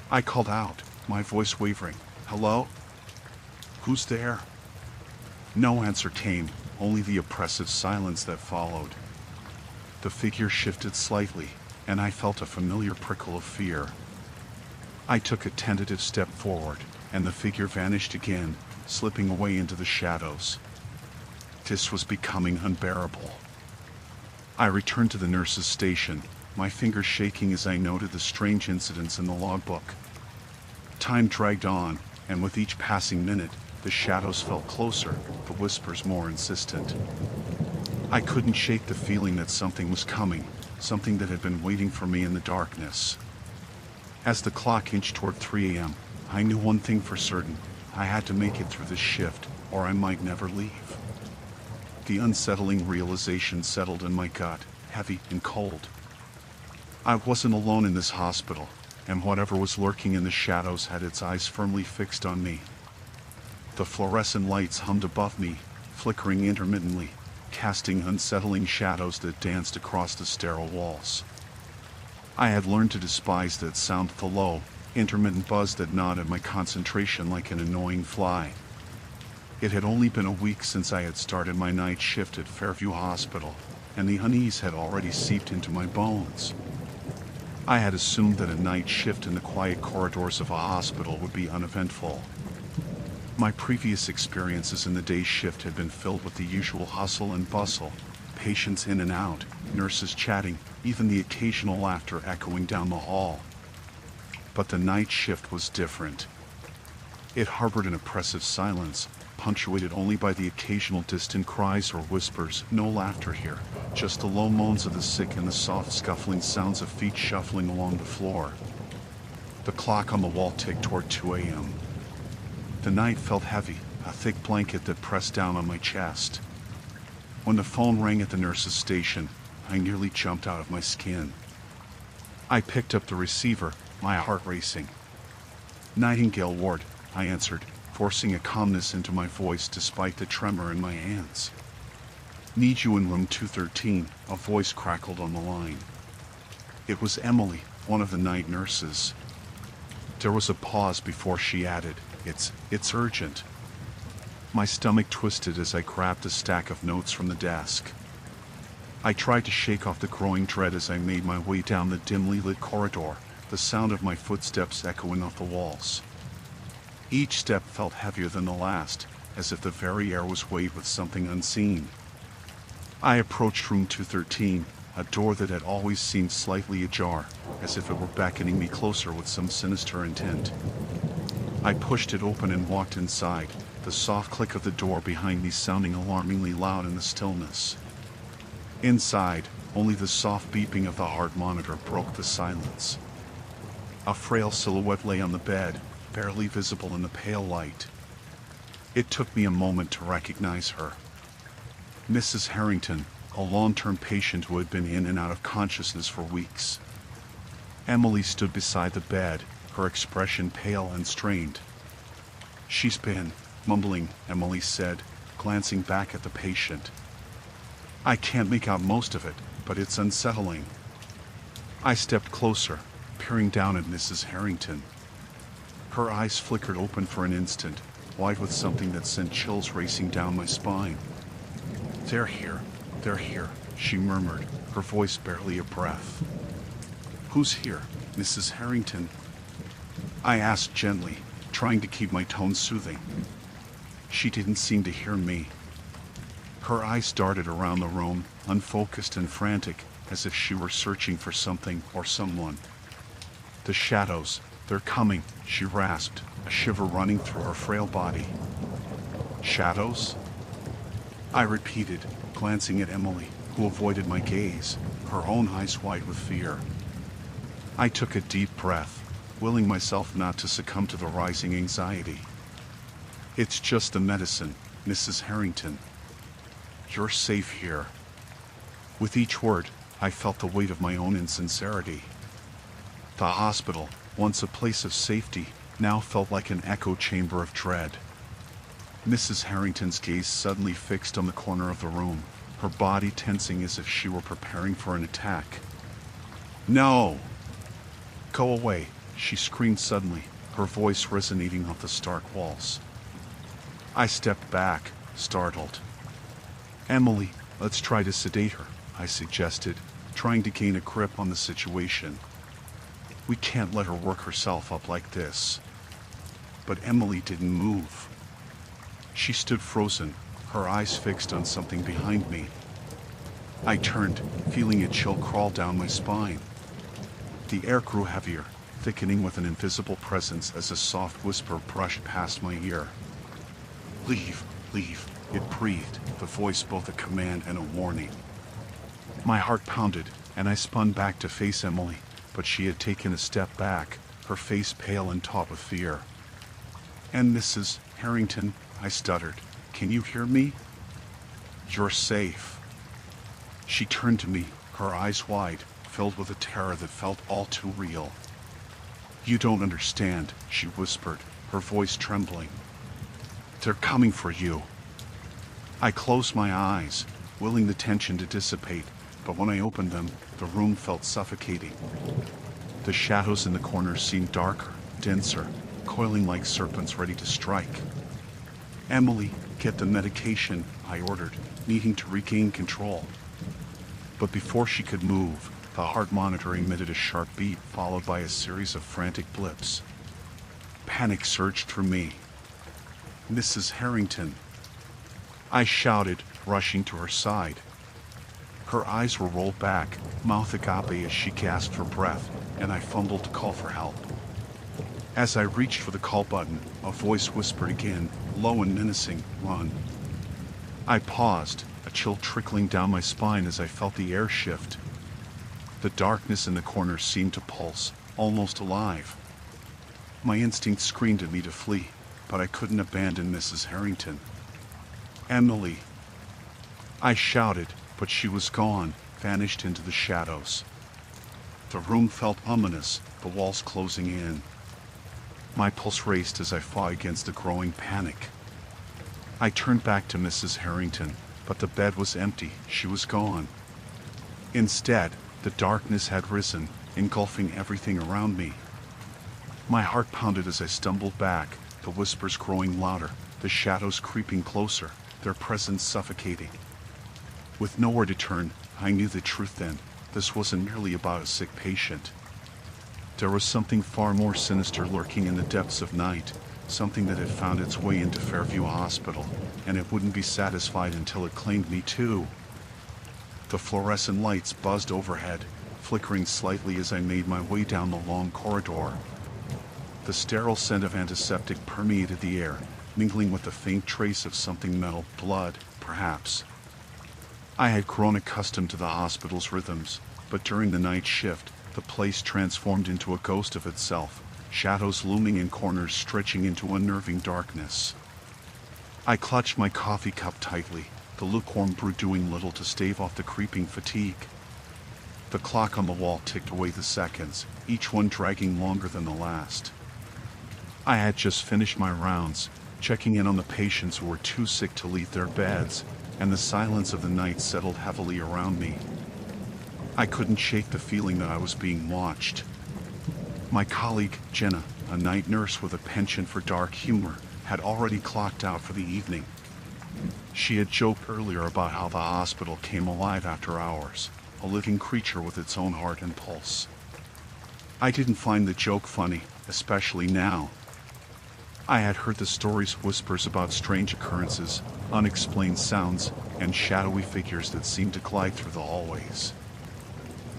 I called out, my voice wavering, "Hello? Who's there?" No answer came, only the oppressive silence that followed. The figure shifted slightly, and I felt a familiar prickle of fear. I took a tentative step forward, and the figure vanished again, slipping away into the shadows. This was becoming unbearable. I returned to the nurse's station, my fingers shaking as I noted the strange incidents in the logbook. Time dragged on, and with each passing minute, the shadows felt closer, the whispers more insistent. I couldn't shake the feeling that something was coming, something that had been waiting for me in the darkness. As the clock inched toward 3 a.m., I knew one thing for certain. I had to make it through this shift, or I might never leave. The unsettling realization settled in my gut, heavy and cold. I wasn't alone in this hospital, and whatever was lurking in the shadows had its eyes firmly fixed on me. The fluorescent lights hummed above me, flickering intermittently, casting unsettling shadows that danced across the sterile walls. I had learned to despise that sound, the low, intermittent buzz that gnawed at my concentration like an annoying fly. It had only been a week since I had started my night shift at Fairview Hospital, and the unease had already seeped into my bones. I had assumed that a night shift in the quiet corridors of a hospital would be uneventful. My previous experiences in the day shift had been filled with the usual hustle and bustle, patients in and out, nurses chatting, even the occasional laughter echoing down the hall. But the night shift was different. It harbored an oppressive silence, punctuated only by the occasional distant cries or whispers. No laughter here, just the low moans of the sick and the soft scuffling sounds of feet shuffling along the floor. The clock on the wall ticked toward 2 a.m. The night felt heavy, a thick blanket that pressed down on my chest. When the phone rang at the nurse's station, I nearly jumped out of my skin. I picked up the receiver, my heart racing. "Nightingale Ward," I answered, forcing a calmness into my voice despite the tremor in my hands. "Need you in room 213, a voice crackled on the line. It was Emily, one of the night nurses. There was a pause before she added, It's urgent." My stomach twisted as I grabbed a stack of notes from the desk. I tried to shake off the growing dread as I made my way down the dimly lit corridor, the sound of my footsteps echoing off the walls. Each step felt heavier than the last, as if the very air was weighted with something unseen. I approached room 213, a door that had always seemed slightly ajar, as if it were beckoning me closer with some sinister intent. I pushed it open and walked inside, the soft click of the door behind me sounding alarmingly loud in the stillness. Inside, only the soft beeping of the heart monitor broke the silence. A frail silhouette lay on the bed, barely visible in the pale light. It took me a moment to recognize her. Mrs. Harrington, a long-term patient who had been in and out of consciousness for weeks. Emily stood beside the bed, her expression pale and strained. "She's been mumbling," Emily said, glancing back at the patient. "I can't make out most of it, but it's unsettling." I stepped closer, peering down at Mrs. Harrington. Her eyes flickered open for an instant, wide with something that sent chills racing down my spine. They're here, she murmured, her voice barely a breath. "Who's here, Mrs. Harrington?" I asked gently, trying to keep my tone soothing. She didn't seem to hear me. Her eyes darted around the room, unfocused and frantic, as if she were searching for something or someone. "The shadows, they're coming," she rasped, a shiver running through her frail body. "Shadows?" I repeated, glancing at Emily, who avoided my gaze, her own eyes wide with fear. I took a deep breath, willing myself not to succumb to the rising anxiety. "It's just the medicine, Mrs. Harrington. You're safe here." With each word, I felt the weight of my own insincerity. The hospital, once a place of safety, now felt like an echo chamber of dread. Mrs. Harrington's gaze suddenly fixed on the corner of the room, her body tensing as if she were preparing for an attack. "No! Go away!" she screamed suddenly, her voice resonating off the stark walls. I stepped back, startled. "Emily, let's try to sedate her," I suggested, trying to gain a grip on the situation. "We can't let her work herself up like this." But Emily didn't move. She stood frozen, her eyes fixed on something behind me. I turned, feeling a chill crawl down my spine. The air grew heavier, thickening with an invisible presence as a soft whisper brushed past my ear. "Leave, leave," it breathed, the voice both a command and a warning. My heart pounded, and I spun back to face Emily, but she had taken a step back, her face pale and taut with fear. "And Mrs. Harrington," I stuttered, "can you hear me?" "You're safe." She turned to me, her eyes wide, filled with a terror that felt all too real. "You don't understand," she whispered, her voice trembling. "They're coming for you." I closed my eyes, willing the tension to dissipate, but when I opened them, the room felt suffocating. The shadows in the corners seemed darker, denser, coiling like serpents ready to strike. "Emily, get the medication," I ordered, needing to regain control. But before she could move, the heart monitor emitted a sharp beep followed by a series of frantic blips. Panic surged through me. "Mrs. Harrington!" I shouted, rushing to her side. Her eyes were rolled back, mouth agape as she gasped for breath, and I fumbled to call for help. As I reached for the call button, a voice whispered again, low and menacing, "Run." I paused, a chill trickling down my spine as I felt the air shift. The darkness in the corner seemed to pulse, almost alive. My instinct screamed at me to flee, but I couldn't abandon Mrs. Harrington. "Emily!" I shouted, but she was gone, vanished into the shadows. The room felt ominous, the walls closing in. My pulse raced as I fought against a growing panic. I turned back to Mrs. Harrington, but the bed was empty, she was gone. Instead, the darkness had risen, engulfing everything around me. My heart pounded as I stumbled back, the whispers growing louder, the shadows creeping closer, their presence suffocating. With nowhere to turn, I knew the truth then. This wasn't merely about a sick patient. There was something far more sinister lurking in the depths of night, something that had found its way into Fairview Hospital, and it wouldn't be satisfied until it claimed me too. The fluorescent lights buzzed overhead, flickering slightly as I made my way down the long corridor. The sterile scent of antiseptic permeated the air, mingling with the faint trace of something metal, blood, perhaps. I had grown accustomed to the hospital's rhythms, but during the night shift, the place transformed into a ghost of itself, shadows looming in corners stretching into unnerving darkness. I clutched my coffee cup tightly, the lukewarm brew doing little to stave off the creeping fatigue. The clock on the wall ticked away the seconds, each one dragging longer than the last. I had just finished my rounds, checking in on the patients who were too sick to leave their beds, and the silence of the night settled heavily around me. I couldn't shake the feeling that I was being watched. My colleague, Jenna, a night nurse with a penchant for dark humor, had already clocked out for the evening. She had joked earlier about how the hospital came alive after hours, a living creature with its own heart and pulse. I didn't find the joke funny, especially now. I had heard the stories, whispers about strange occurrences, unexplained sounds, and shadowy figures that seemed to glide through the hallways.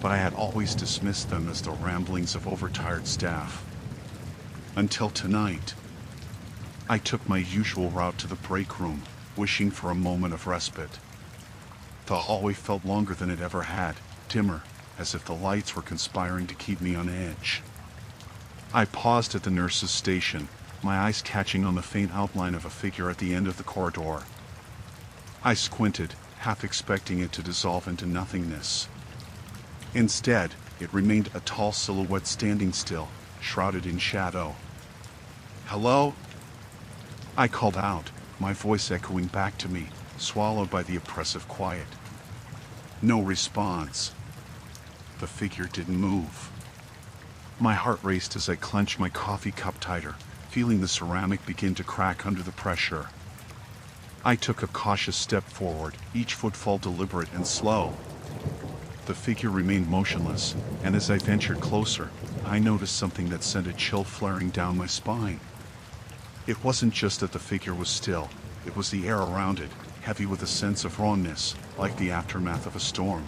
But I had always dismissed them as the ramblings of overtired staff. Until tonight. I took my usual route to the break room, wishing for a moment of respite. The hallway felt longer than it ever had, dimmer, as if the lights were conspiring to keep me on edge. I paused at the nurse's station, my eyes catching on the faint outline of a figure at the end of the corridor. I squinted, half expecting it to dissolve into nothingness. Instead, it remained a tall silhouette standing still, shrouded in shadow. "Hello?" I called out, my voice echoing back to me, swallowed by the oppressive quiet. No response. The figure didn't move. My heart raced as I clenched my coffee cup tighter, feeling the ceramic begin to crack under the pressure. I took a cautious step forward, each footfall deliberate and slow. The figure remained motionless, and as I ventured closer, I noticed something that sent a chill flaring down my spine. It wasn't just that the figure was still, it was the air around it, heavy with a sense of rawness, like the aftermath of a storm.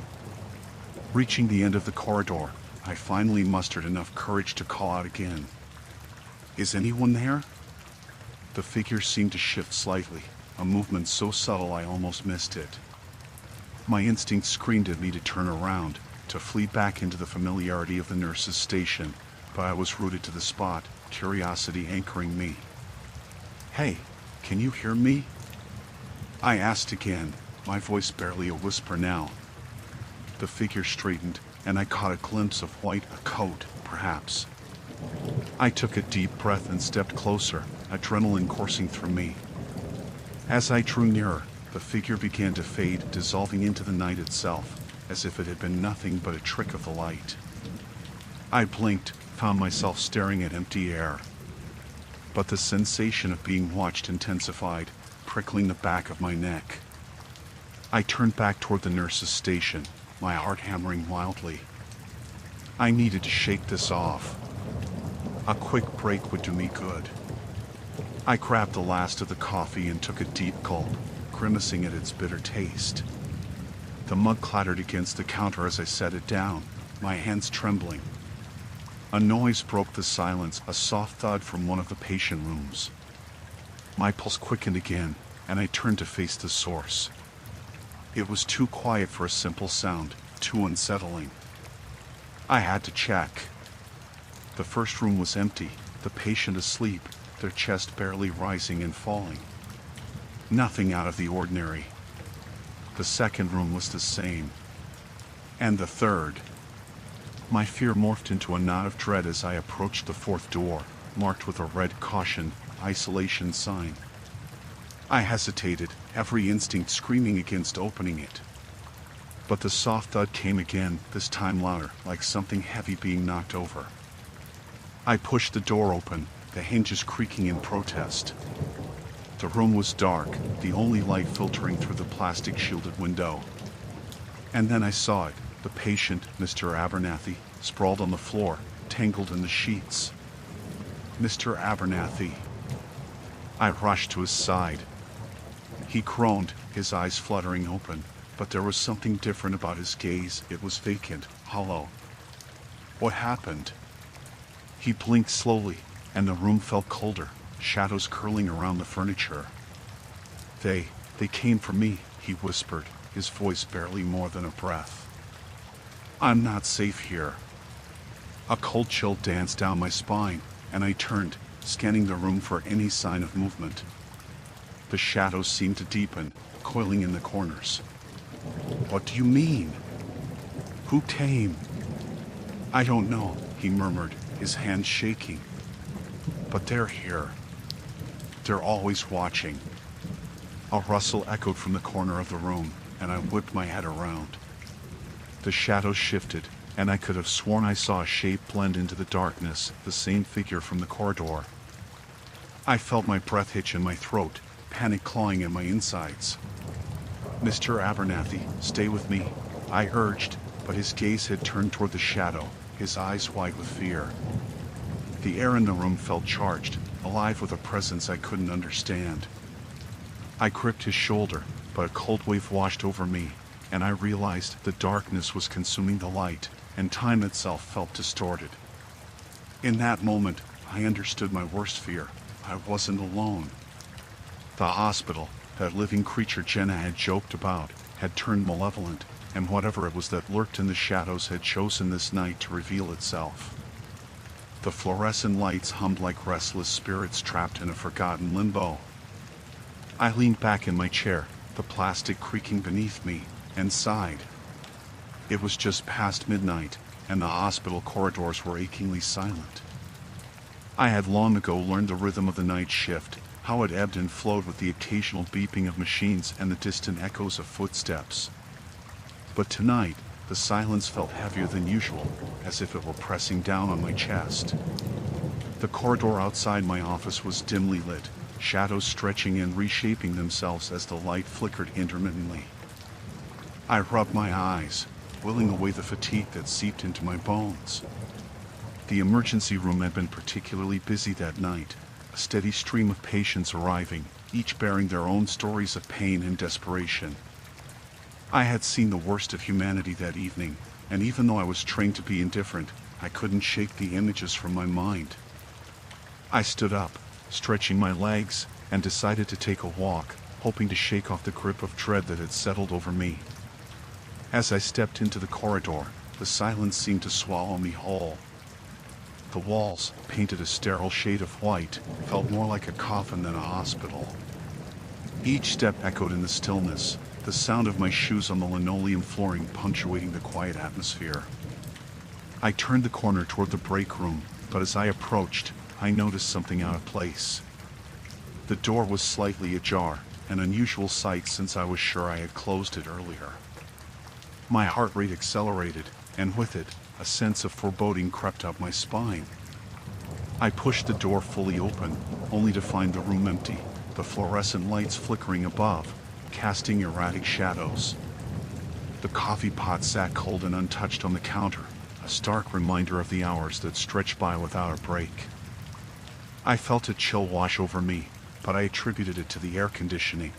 Reaching the end of the corridor, I finally mustered enough courage to call out again. "Is anyone there?" The figure seemed to shift slightly, a movement so subtle I almost missed it. My instinct screamed at me to turn around, to flee back into the familiarity of the nurse's station, but I was rooted to the spot, curiosity anchoring me. "Hey, can you hear me?" I asked again, my voice barely a whisper now. The figure straightened, and I caught a glimpse of white, a coat, perhaps. I took a deep breath and stepped closer, adrenaline coursing through me. As I drew nearer, the figure began to fade, dissolving into the night itself, as if it had been nothing but a trick of the light. I blinked, found myself staring at empty air. But the sensation of being watched intensified, prickling the back of my neck. I turned back toward the nurse's station, my heart hammering wildly. I needed to shake this off. A quick break would do me good. I grabbed the last of the coffee and took a deep gulp, grimacing at its bitter taste. The mug clattered against the counter as I set it down, my hands trembling. A noise broke the silence, a soft thud from one of the patient rooms. My pulse quickened again, and I turned to face the source. It was too quiet for a simple sound, too unsettling. I had to check. The first room was empty, the patient asleep, their chest barely rising and falling. Nothing out of the ordinary. The second room was the same. And the third. My fear morphed into a knot of dread as I approached the fourth door, marked with a red caution, isolation sign. I hesitated, every instinct screaming against opening it. But the soft thud came again, this time louder, like something heavy being knocked over. I pushed the door open, the hinges creaking in protest. The room was dark, the only light filtering through the plastic-shielded window. And then I saw it, the patient, Mr. Abernathy, sprawled on the floor, tangled in the sheets. Mr. Abernathy. I rushed to his side. He groaned, his eyes fluttering open, but there was something different about his gaze. It was vacant, hollow. What happened? He blinked slowly, and the room felt colder, shadows curling around the furniture. They came for me, he whispered, his voice barely more than a breath. I'm not safe here. A cold chill danced down my spine, and I turned, scanning the room for any sign of movement. The shadows seemed to deepen, coiling in the corners. What do you mean? Who came? I don't know, he murmured, his hands shaking. But they're here. They're always watching. A rustle echoed from the corner of the room, and I whipped my head around. The shadows shifted, and I could have sworn I saw a shape blend into the darkness, the same figure from the corridor. I felt my breath hitch in my throat, panic clawing at my insides. Mr. Abernathy, stay with me, I urged, but his gaze had turned toward the shadow, his eyes wide with fear. The air in the room felt charged, alive with a presence I couldn't understand. I gripped his shoulder, but a cold wave washed over me, and I realized the darkness was consuming the light, and time itself felt distorted. In that moment, I understood my worst fear. I wasn't alone. The hospital, that living creature Jenna had joked about, had turned malevolent, and whatever it was that lurked in the shadows had chosen this night to reveal itself. The fluorescent lights hummed like restless spirits trapped in a forgotten limbo. I leaned back in my chair, the plastic creaking beneath me, and sighed. It was just past midnight, and the hospital corridors were achingly silent. I had long ago learned the rhythm of the night shift, how it ebbed and flowed with the occasional beeping of machines and the distant echoes of footsteps. But tonight, the silence felt heavier than usual, as if it were pressing down on my chest. The corridor outside my office was dimly lit, shadows stretching and reshaping themselves as the light flickered intermittently. I rubbed my eyes, willing away the fatigue that seeped into my bones. The emergency room had been particularly busy that night, a steady stream of patients arriving, each bearing their own stories of pain and desperation. I had seen the worst of humanity that evening, and even though I was trained to be indifferent, I couldn't shake the images from my mind. I stood up, stretching my legs, and decided to take a walk, hoping to shake off the grip of dread that had settled over me. As I stepped into the corridor, the silence seemed to swallow me whole. The walls, painted a sterile shade of white, felt more like a coffin than a hospital. Each step echoed in the stillness, the sound of my shoes on the linoleum flooring punctuating the quiet atmosphere. I turned the corner toward the break room, but as I approached, I noticed something out of place. The door was slightly ajar, an unusual sight since I was sure I had closed it earlier. My heart rate accelerated, and with it, a sense of foreboding crept up my spine. I pushed the door fully open, only to find the room empty, the fluorescent lights flickering above, casting erratic shadows. The coffee pot sat cold and untouched on the counter, a stark reminder of the hours that stretched by without a break. I felt a chill wash over me, but I attributed it to the air conditioning.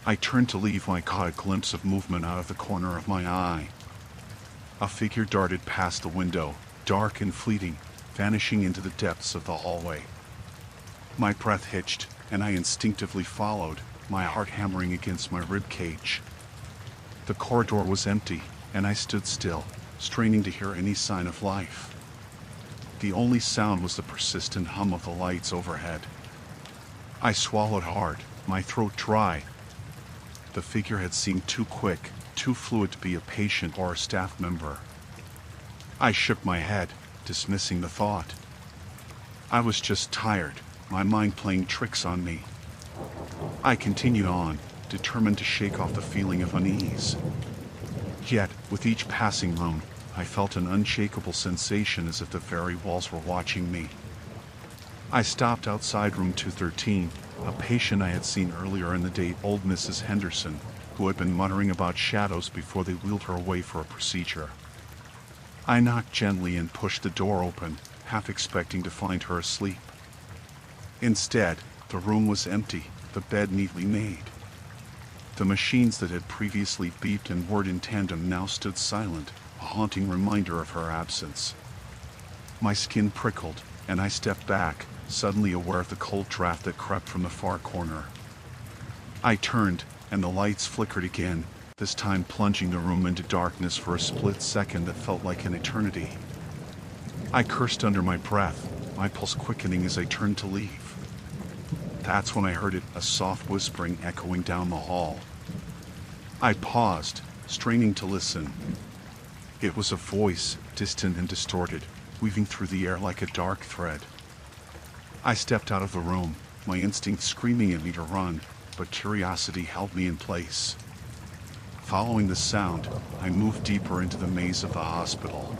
I turned to leave when I caught a glimpse of movement out of the corner of my eye. A figure darted past the window, dark and fleeting, vanishing into the depths of the hallway. My breath hitched, and I instinctively followed, my heart hammering against my rib cage. The corridor was empty, and I stood still, straining to hear any sign of life. The only sound was the persistent hum of the lights overhead. I swallowed hard, my throat dry. The figure had seemed too quick, too fluid to be a patient or a staff member. I shook my head, dismissing the thought. I was just tired, my mind playing tricks on me. I continued on, determined to shake off the feeling of unease. Yet, with each passing room, I felt an unshakable sensation as if the very walls were watching me. I stopped outside room 213, a patient I had seen earlier in the day, old Mrs. Henderson, who had been muttering about shadows before they wheeled her away for a procedure. I knocked gently and pushed the door open, half expecting to find her asleep. Instead, the room was empty, the bed neatly made. The machines that had previously beeped and whirred in tandem now stood silent, a haunting reminder of her absence. My skin prickled, and I stepped back, suddenly aware of the cold draft that crept from the far corner. I turned, and the lights flickered again, this time plunging the room into darkness for a split second that felt like an eternity. I cursed under my breath, my pulse quickening as I turned to leave. That's when I heard it, a soft whispering echoing down the hall. I paused, straining to listen. It was a voice, distant and distorted, weaving through the air like a dark thread. I stepped out of the room, my instinct screaming at me to run, but curiosity held me in place. Following the sound, I moved deeper into the maze of the hospital.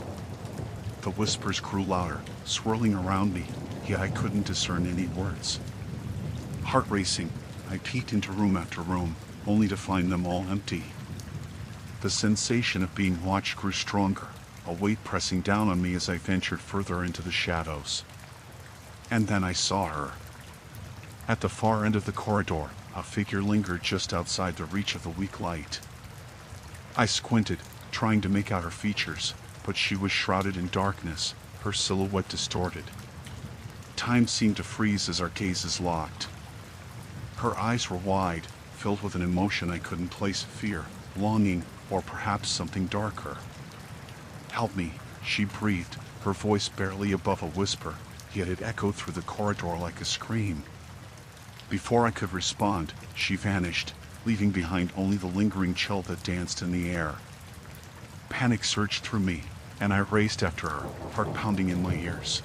The whispers grew louder, swirling around me, yet I couldn't discern any words. Heart racing, I peeked into room after room, only to find them all empty. The sensation of being watched grew stronger, a weight pressing down on me as I ventured further into the shadows. And then I saw her. At the far end of the corridor, a figure lingered just outside the reach of the weak light. I squinted, trying to make out her features, but she was shrouded in darkness, her silhouette distorted. Time seemed to freeze as our gazes locked. Her eyes were wide, filled with an emotion I couldn't place: fear, longing, or perhaps something darker. "Help me," she breathed, her voice barely above a whisper, yet it echoed through the corridor like a scream. Before I could respond, she vanished, leaving behind only the lingering chill that danced in the air. Panic surged through me, and I raced after her, heart pounding in my ears.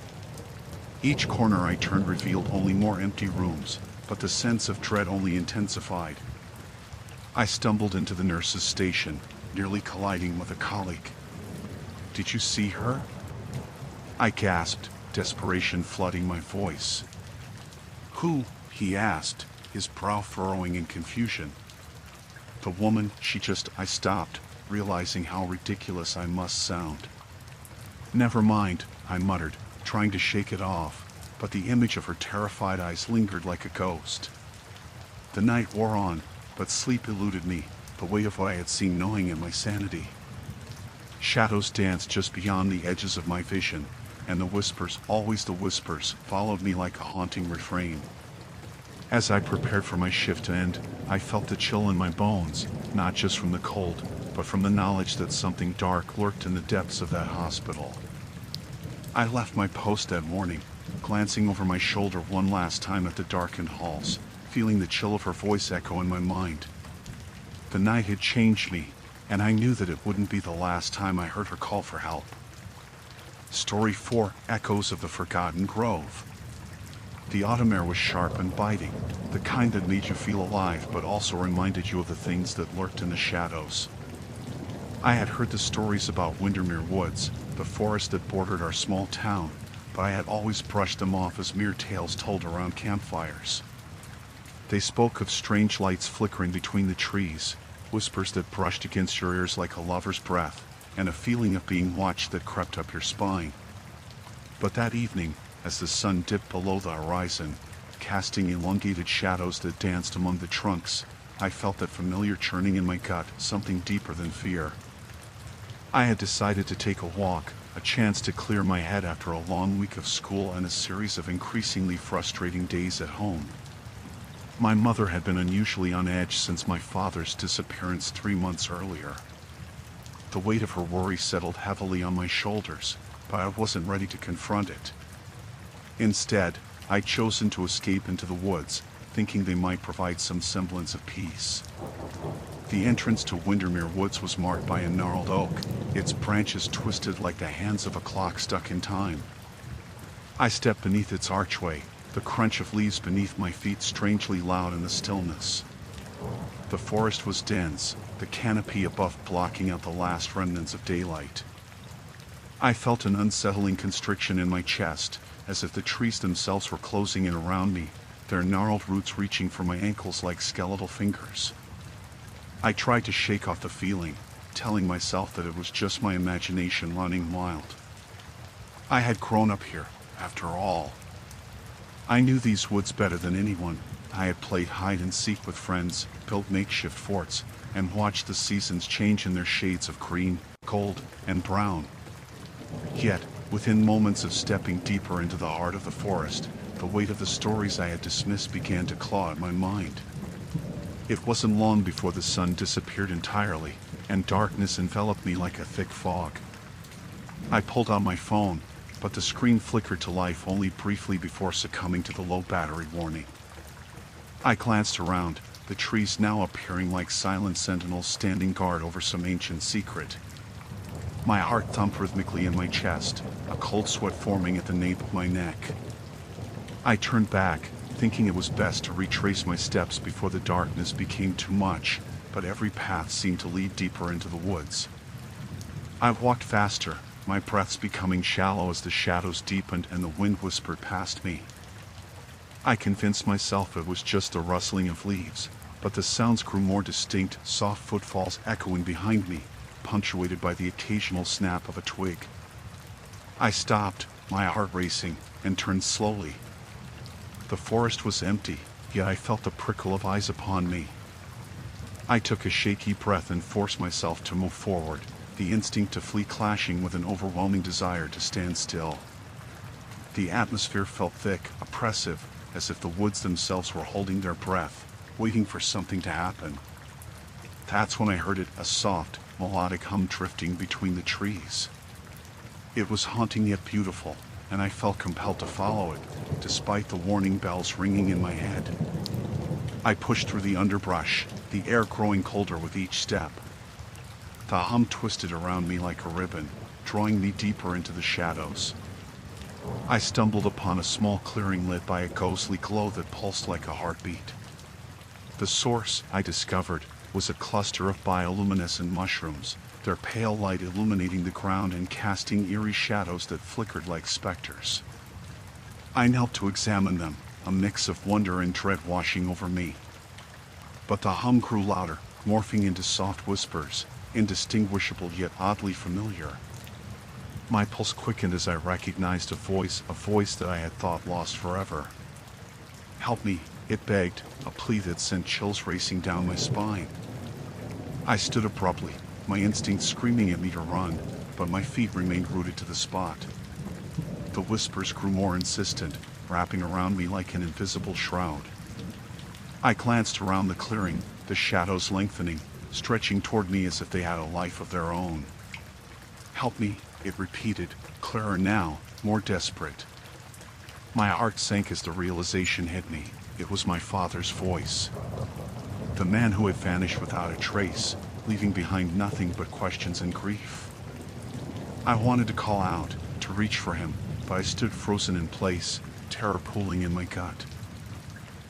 Each corner I turned revealed only more empty rooms, but the sense of dread only intensified. I stumbled into the nurse's station, nearly colliding with a colleague. "Did you see her?" I gasped, desperation flooding my voice. "Who?" he asked, his brow furrowing in confusion. "The woman, I stopped, realizing how ridiculous I must sound. "Never mind," I muttered, trying to shake it off, but the image of her terrified eyes lingered like a ghost. The night wore on, but sleep eluded me, the weight of what I had seen gnawing at my sanity. Shadows danced just beyond the edges of my vision, and the whispers, always the whispers, followed me like a haunting refrain. As I prepared for my shift to end, I felt the chill in my bones, not just from the cold, but from the knowledge that something dark lurked in the depths of that hospital. I left my post that morning, glancing over my shoulder one last time at the darkened halls, feeling the chill of her voice echo in my mind. The night had changed me, and I knew that it wouldn't be the last time I heard her call for help. Story 4: Echoes of the Forgotten Grove. The autumn air was sharp and biting, the kind that made you feel alive but also reminded you of the things that lurked in the shadows. I had heard the stories about Windermere Woods, the forest that bordered our small town, but I had always brushed them off as mere tales told around campfires. They spoke of strange lights flickering between the trees, whispers that brushed against your ears like a lover's breath, and a feeling of being watched that crept up your spine. But that evening, as the sun dipped below the horizon, casting elongated shadows that danced among the trunks, I felt that familiar churning in my gut, something deeper than fear. I had decided to take a walk, a chance to clear my head after a long week of school and a series of increasingly frustrating days at home. My mother had been unusually on edge since my father's disappearance 3 months earlier. The weight of her worry settled heavily on my shoulders, but I wasn't ready to confront it. Instead, I'd chosen to escape into the woods, thinking they might provide some semblance of peace. The entrance to Windermere Woods was marked by a gnarled oak, its branches twisted like the hands of a clock stuck in time. I stepped beneath its archway, the crunch of leaves beneath my feet strangely loud in the stillness. The forest was dense, the canopy above blocking out the last remnants of daylight. I felt an unsettling constriction in my chest, as if the trees themselves were closing in around me, their gnarled roots reaching for my ankles like skeletal fingers. I tried to shake off the feeling, telling myself that it was just my imagination running wild. I had grown up here, after all. I knew these woods better than anyone. I had played hide and seek with friends, built makeshift forts, and watched the seasons change in their shades of green, gold, and brown. Yet, within moments of stepping deeper into the heart of the forest, the weight of the stories I had dismissed began to claw at my mind. It wasn't long before the sun disappeared entirely, and darkness enveloped me like a thick fog. I pulled out my phone, but the screen flickered to life only briefly before succumbing to the low battery warning. I glanced around, the trees now appearing like silent sentinels standing guard over some ancient secret. My heart thumped rhythmically in my chest, a cold sweat forming at the nape of my neck. I turned back, thinking it was best to retrace my steps before the darkness became too much, but every path seemed to lead deeper into the woods. I walked faster, my breaths becoming shallow as the shadows deepened and the wind whispered past me. I convinced myself it was just the rustling of leaves, but the sounds grew more distinct, soft footfalls echoing behind me, punctuated by the occasional snap of a twig. I stopped, my heart racing, and turned slowly. The forest was empty, yet I felt the prickle of eyes upon me. I took a shaky breath and forced myself to move forward, the instinct to flee clashing with an overwhelming desire to stand still. The atmosphere felt thick, oppressive, as if the woods themselves were holding their breath, waiting for something to happen. That's when I heard it, a soft, melodic hum drifting between the trees. It was haunting yet beautiful, and I felt compelled to follow it, despite the warning bells ringing in my head. I pushed through the underbrush, the air growing colder with each step. The hum twisted around me like a ribbon, drawing me deeper into the shadows. I stumbled upon a small clearing lit by a ghostly glow that pulsed like a heartbeat. The source, I discovered, was a cluster of bioluminescent mushrooms, their pale light illuminating the ground and casting eerie shadows that flickered like specters. I knelt to examine them, a mix of wonder and dread washing over me. But the hum grew louder, morphing into soft whispers, indistinguishable yet oddly familiar. My pulse quickened as I recognized a voice that I had thought lost forever. "Help me," it begged, a plea that sent chills racing down my spine. I stood abruptly, my instincts screaming at me to run, but my feet remained rooted to the spot. The whispers grew more insistent, wrapping around me like an invisible shroud. I glanced around the clearing, the shadows lengthening, stretching toward me as if they had a life of their own. "Help me," it repeated, clearer now, more desperate. My heart sank as the realization hit me. It was my father's voice. The man who had vanished without a trace, leaving behind nothing but questions and grief. I wanted to call out, to reach for him, but I stood frozen in place, terror pooling in my gut.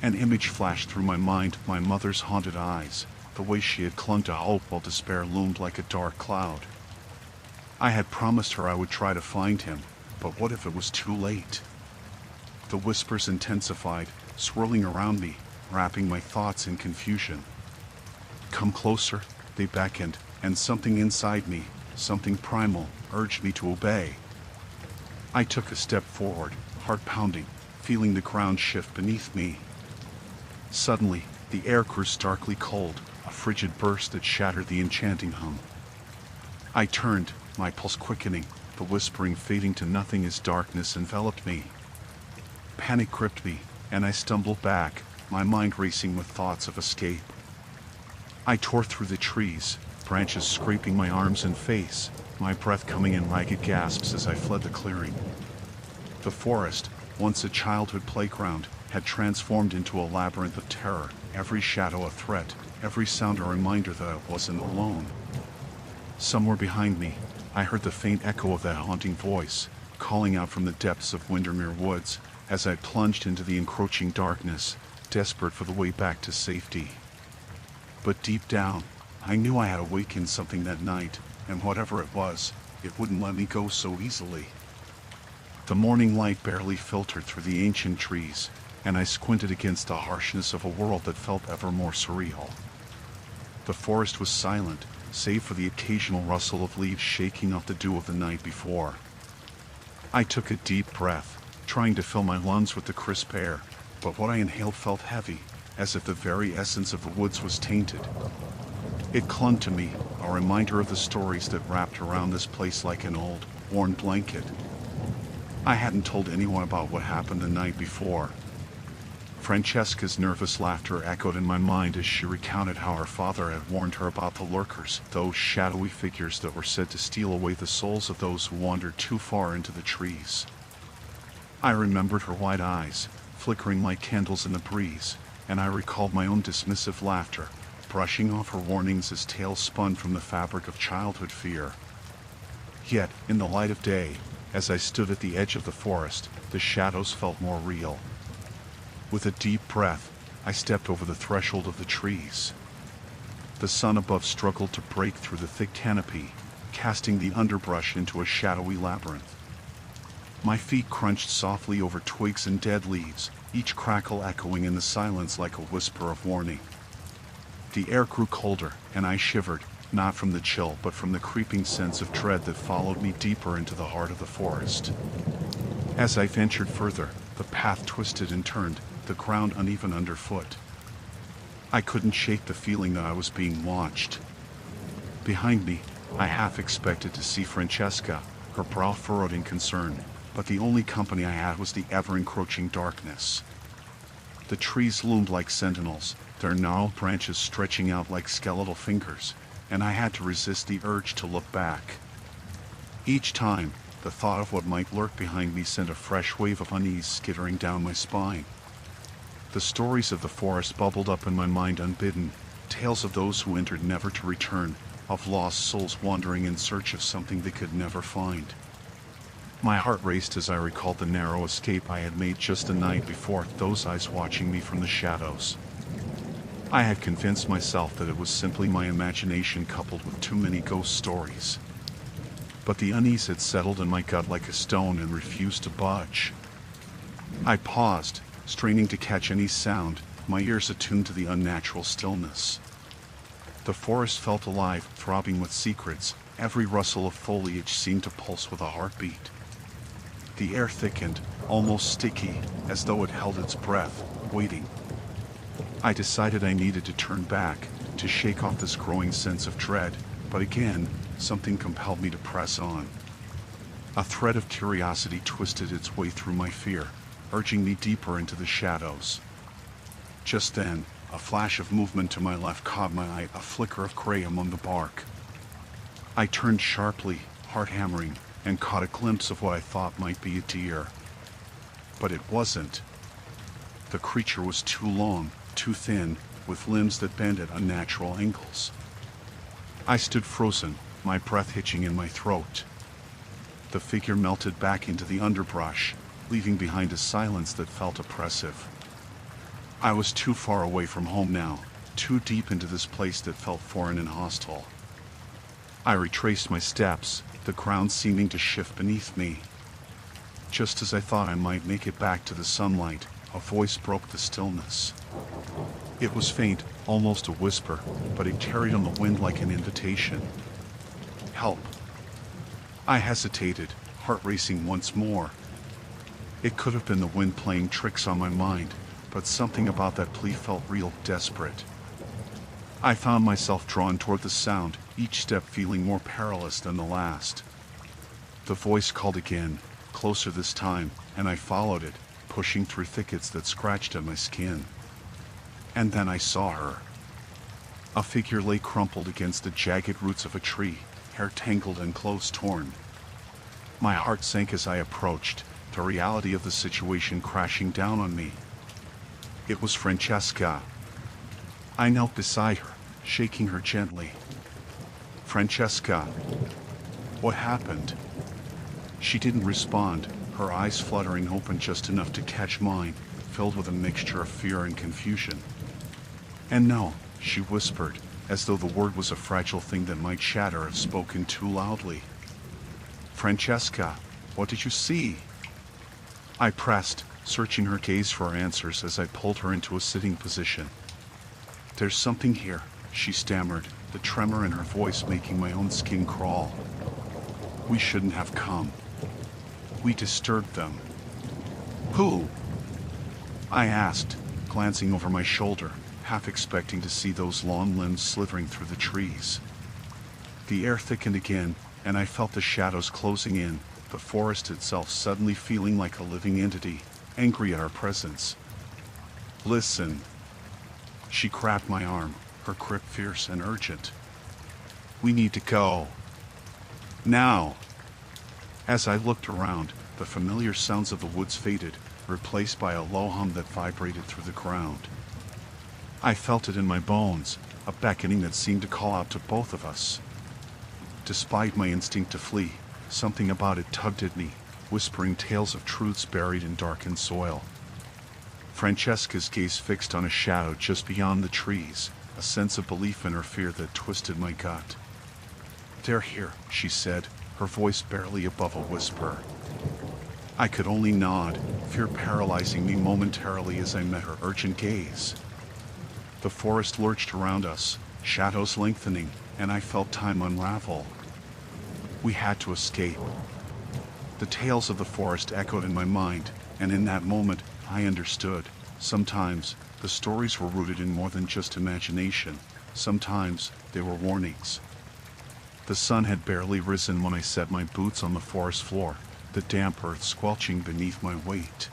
An image flashed through my mind, my mother's haunted eyes, the way she had clung to hope while despair loomed like a dark cloud. I had promised her I would try to find him, but what if it was too late? The whispers intensified, swirling around me, wrapping my thoughts in confusion. "Come closer," they beckoned, and something inside me, something primal, urged me to obey. I took a step forward, heart pounding, feeling the ground shift beneath me. Suddenly, the air grew starkly cold, a frigid burst that shattered the enchanting hum. I turned, my pulse quickening, the whispering fading to nothing as darkness enveloped me. Panic gripped me, and I stumbled back, my mind racing with thoughts of escape. I tore through the trees, branches scraping my arms and face, my breath coming in ragged gasps as I fled the clearing. The forest, once a childhood playground, had transformed into a labyrinth of terror, every shadow a threat, every sound a reminder that I wasn't alone. Somewhere behind me, I heard the faint echo of that haunting voice, calling out from the depths of Windermere Woods, as I plunged into the encroaching darkness, desperate for the way back to safety. But deep down, I knew I had awakened something that night, and whatever it was, it wouldn't let me go so easily. The morning light barely filtered through the ancient trees, and I squinted against the harshness of a world that felt ever more surreal. The forest was silent, save for the occasional rustle of leaves shaking off the dew of the night before. I took a deep breath, trying to fill my lungs with the crisp air, but what I inhaled felt heavy, as if the very essence of the woods was tainted. It clung to me, a reminder of the stories that wrapped around this place like an old, worn blanket. I hadn't told anyone about what happened the night before. Francesca's nervous laughter echoed in my mind as she recounted how her father had warned her about the lurkers, those shadowy figures that were said to steal away the souls of those who wandered too far into the trees. I remembered her wide eyes, flickering like candles in the breeze, and I recalled my own dismissive laughter, brushing off her warnings as tales spun from the fabric of childhood fear. Yet, in the light of day, as I stood at the edge of the forest, the shadows felt more real. With a deep breath, I stepped over the threshold of the trees. The sun above struggled to break through the thick canopy, casting the underbrush into a shadowy labyrinth. My feet crunched softly over twigs and dead leaves, each crackle echoing in the silence like a whisper of warning. The air grew colder, and I shivered, not from the chill but from the creeping sense of dread that followed me deeper into the heart of the forest. As I ventured further, the path twisted and turned, the ground uneven underfoot. I couldn't shake the feeling that I was being watched. Behind me, I half expected to see Francesca, her brow furrowed in concern, but the only company I had was the ever-encroaching darkness. The trees loomed like sentinels, their gnarled branches stretching out like skeletal fingers, and I had to resist the urge to look back. Each time, the thought of what might lurk behind me sent a fresh wave of unease skittering down my spine. The stories of the forest bubbled up in my mind unbidden, tales of those who entered never to return, of lost souls wandering in search of something they could never find. My heart raced as I recalled the narrow escape I had made just the night before, those eyes watching me from the shadows. I had convinced myself that it was simply my imagination coupled with too many ghost stories. But the unease had settled in my gut like a stone and refused to budge. I paused, straining to catch any sound, my ears attuned to the unnatural stillness. The forest felt alive, throbbing with secrets. Every rustle of foliage seemed to pulse with a heartbeat. The air thickened, almost sticky, as though it held its breath, waiting. I decided I needed to turn back, to shake off this growing sense of dread, but again, something compelled me to press on. A thread of curiosity twisted its way through my fear, urging me deeper into the shadows. Just then, a flash of movement to my left caught my eye, a flicker of gray among the bark. I turned sharply, heart hammering, and caught a glimpse of what I thought might be a deer. But it wasn't. The creature was too long, too thin, with limbs that bent at unnatural angles. I stood frozen, my breath hitching in my throat. The figure melted back into the underbrush, leaving behind a silence that felt oppressive. I was too far away from home now, too deep into this place that felt foreign and hostile. I retraced my steps, the ground seeming to shift beneath me. Just as I thought I might make it back to the sunlight, a voice broke the stillness. It was faint, almost a whisper, but it carried on the wind like an invitation. Help. I hesitated, heart racing once more. It could have been the wind playing tricks on my mind, but something about that plea felt real, desperate. I found myself drawn toward the sound, each step feeling more perilous than the last. The voice called again, closer this time, and I followed it, pushing through thickets that scratched at my skin. And then I saw her. A figure lay crumpled against the jagged roots of a tree, hair tangled and clothes torn. My heart sank as I approached, the reality of the situation crashing down on me. It was Francesca. I knelt beside her, shaking her gently. Francesca, what happened? She didn't respond, her eyes fluttering open just enough to catch mine, filled with a mixture of fear and confusion. And no, she whispered, as though the word was a fragile thing that might shatter if spoken too loudly. Francesca, what did you see? I pressed, searching her gaze for answers as I pulled her into a sitting position. There's something here, she stammered, the tremor in her voice making my own skin crawl. We shouldn't have come. We disturbed them. Who? I asked, glancing over my shoulder, half expecting to see those long limbs slithering through the trees. The air thickened again, and I felt the shadows closing in, the forest itself suddenly feeling like a living entity, angry at our presence. Listen. She grabbed my arm, her grip fierce and urgent. We need to go. Now. As I looked around, the familiar sounds of the woods faded, replaced by a low hum that vibrated through the ground. I felt it in my bones, a beckoning that seemed to call out to both of us. Despite my instinct to flee, something about it tugged at me, whispering tales of truths buried in darkened soil. Francesca's gaze fixed on a shadow just beyond the trees, a sense of belief in her fear that twisted my gut. They're here, she said, her voice barely above a whisper. I could only nod, fear paralyzing me momentarily as I met her urgent gaze. The forest lurched around us, shadows lengthening, and I felt time unravel. We had to escape. The tales of the forest echoed in my mind, and in that moment, I understood. Sometimes, the stories were rooted in more than just imagination. Sometimes, they were warnings. The sun had barely risen when I set my boots on the forest floor, the damp earth squelching beneath my weight.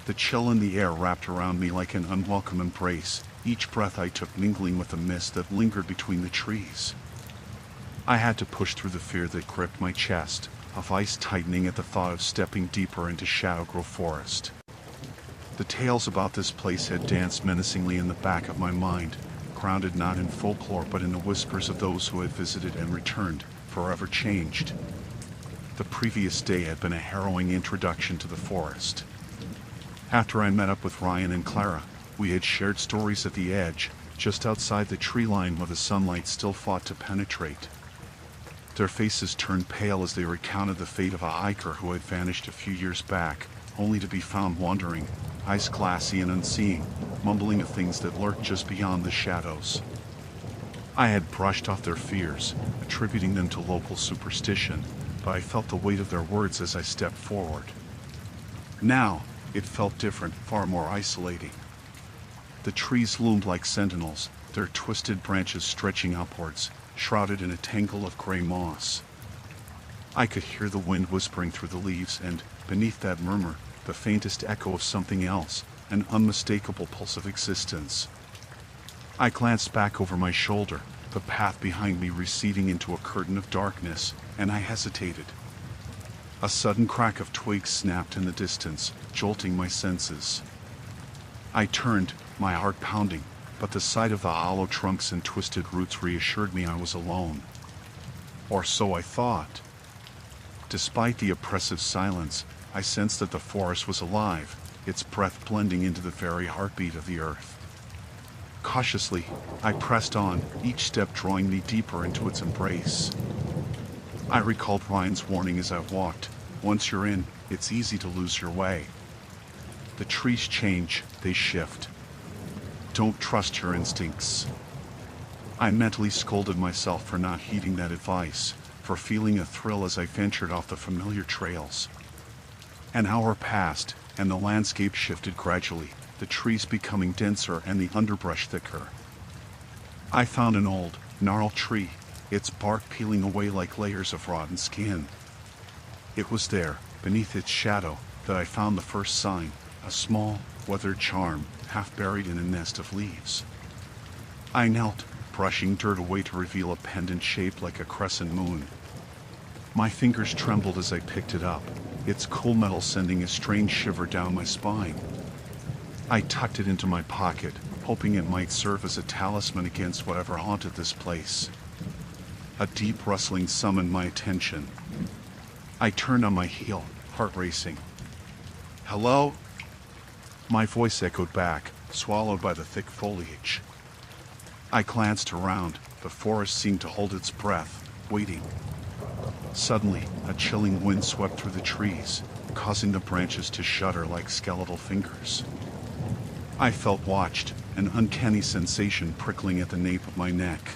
The chill in the air wrapped around me like an unwelcome embrace, each breath I took mingling with the mist that lingered between the trees. I had to push through the fear that gripped my chest, a vice tightening at the thought of stepping deeper into Shadow Grove Forest. The tales about this place had danced menacingly in the back of my mind, grounded not in folklore but in the whispers of those who had visited and returned, forever changed. The previous day had been a harrowing introduction to the forest. After I met up with Ryan and Clara, we had shared stories at the edge, just outside the tree line where the sunlight still fought to penetrate. Their faces turned pale as they recounted the fate of a hiker who had vanished a few years back, only to be found wandering, eyes glassy and unseeing, mumbling of things that lurked just beyond the shadows. I had brushed off their fears, attributing them to local superstition, but I felt the weight of their words as I stepped forward. Now, it felt different, far more isolating. The trees loomed like sentinels, their twisted branches stretching upwards, shrouded in a tangle of gray moss. I could hear the wind whispering through the leaves, and, beneath that murmur, the faintest echo of something else, an unmistakable pulse of existence. I glanced back over my shoulder, the path behind me receding into a curtain of darkness, and I hesitated. A sudden crack of twigs snapped in the distance, jolting my senses. I turned, my heart pounding, but the sight of the hollow trunks and twisted roots reassured me I was alone. Or so I thought. Despite the oppressive silence, I sensed that the forest was alive, its breath blending into the very heartbeat of the earth. Cautiously, I pressed on, each step drawing me deeper into its embrace. I recalled Ryan's warning as I walked. Once you're in, it's easy to lose your way. The trees change, they shift. Don't trust your instincts. I mentally scolded myself for not heeding that advice, for feeling a thrill as I ventured off the familiar trails. An hour passed, and the landscape shifted gradually, the trees becoming denser and the underbrush thicker. I found an old, gnarled tree, its bark peeling away like layers of rotten skin. It was there, beneath its shadow, that I found the first sign, a small, weathered charm, half buried in a nest of leaves. I knelt, brushing dirt away to reveal a pendant shaped like a crescent moon. My fingers trembled as I picked it up, its cool metal sending a strange shiver down my spine. I tucked it into my pocket, hoping it might serve as a talisman against whatever haunted this place. A deep rustling summoned my attention. I turned on my heel, heart racing. "Hello?" My voice echoed back, swallowed by the thick foliage. I glanced around. The forest seemed to hold its breath, waiting. Suddenly, a chilling wind swept through the trees, causing the branches to shudder like skeletal fingers. I felt watched, an uncanny sensation prickling at the nape of my neck.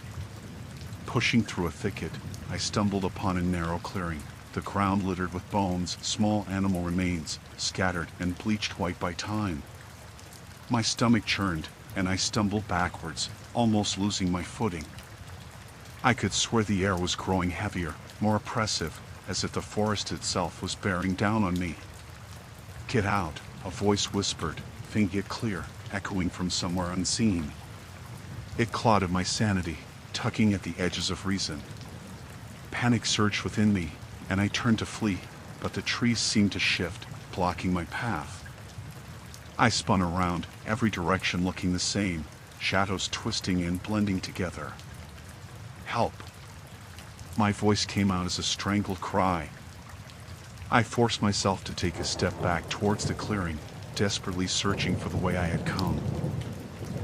Pushing through a thicket, I stumbled upon a narrow clearing, the ground littered with bones, small animal remains, scattered and bleached white by time. My stomach churned, and I stumbled backwards, almost losing my footing. I could swear the air was growing heavier, more oppressive, as if the forest itself was bearing down on me. "Get out," a voice whispered, faint yet clear, echoing from somewhere unseen. It clawed at my sanity, tugging at the edges of reason. Panic surged within me, and I turned to flee, but the trees seemed to shift, blocking my path. I spun around, every direction looking the same, shadows twisting and blending together. "Help!" My voice came out as a strangled cry. I forced myself to take a step back towards the clearing, desperately searching for the way I had come.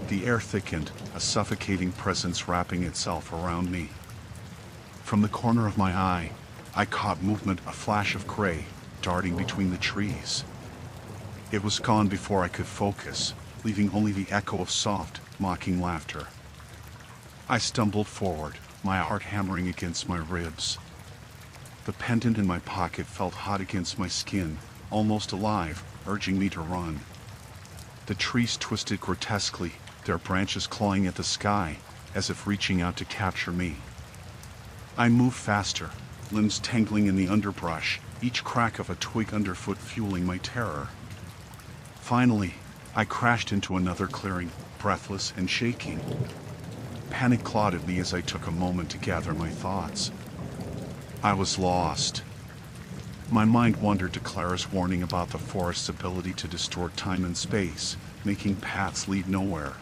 The air thickened, a suffocating presence wrapping itself around me. From the corner of my eye, I caught movement, a flash of gray, darting between the trees. It was gone before I could focus, leaving only the echo of soft, mocking laughter. I stumbled forward, my heart hammering against my ribs. The pendant in my pocket felt hot against my skin, almost alive, urging me to run. The trees twisted grotesquely, their branches clawing at the sky, as if reaching out to capture me. I moved faster, limbs tangling in the underbrush, each crack of a twig underfoot fueling my terror. Finally, I crashed into another clearing, breathless and shaking. Panic clawed at me as I took a moment to gather my thoughts. I was lost. My mind wandered to Clara's warning about the forest's ability to distort time and space, making paths lead nowhere.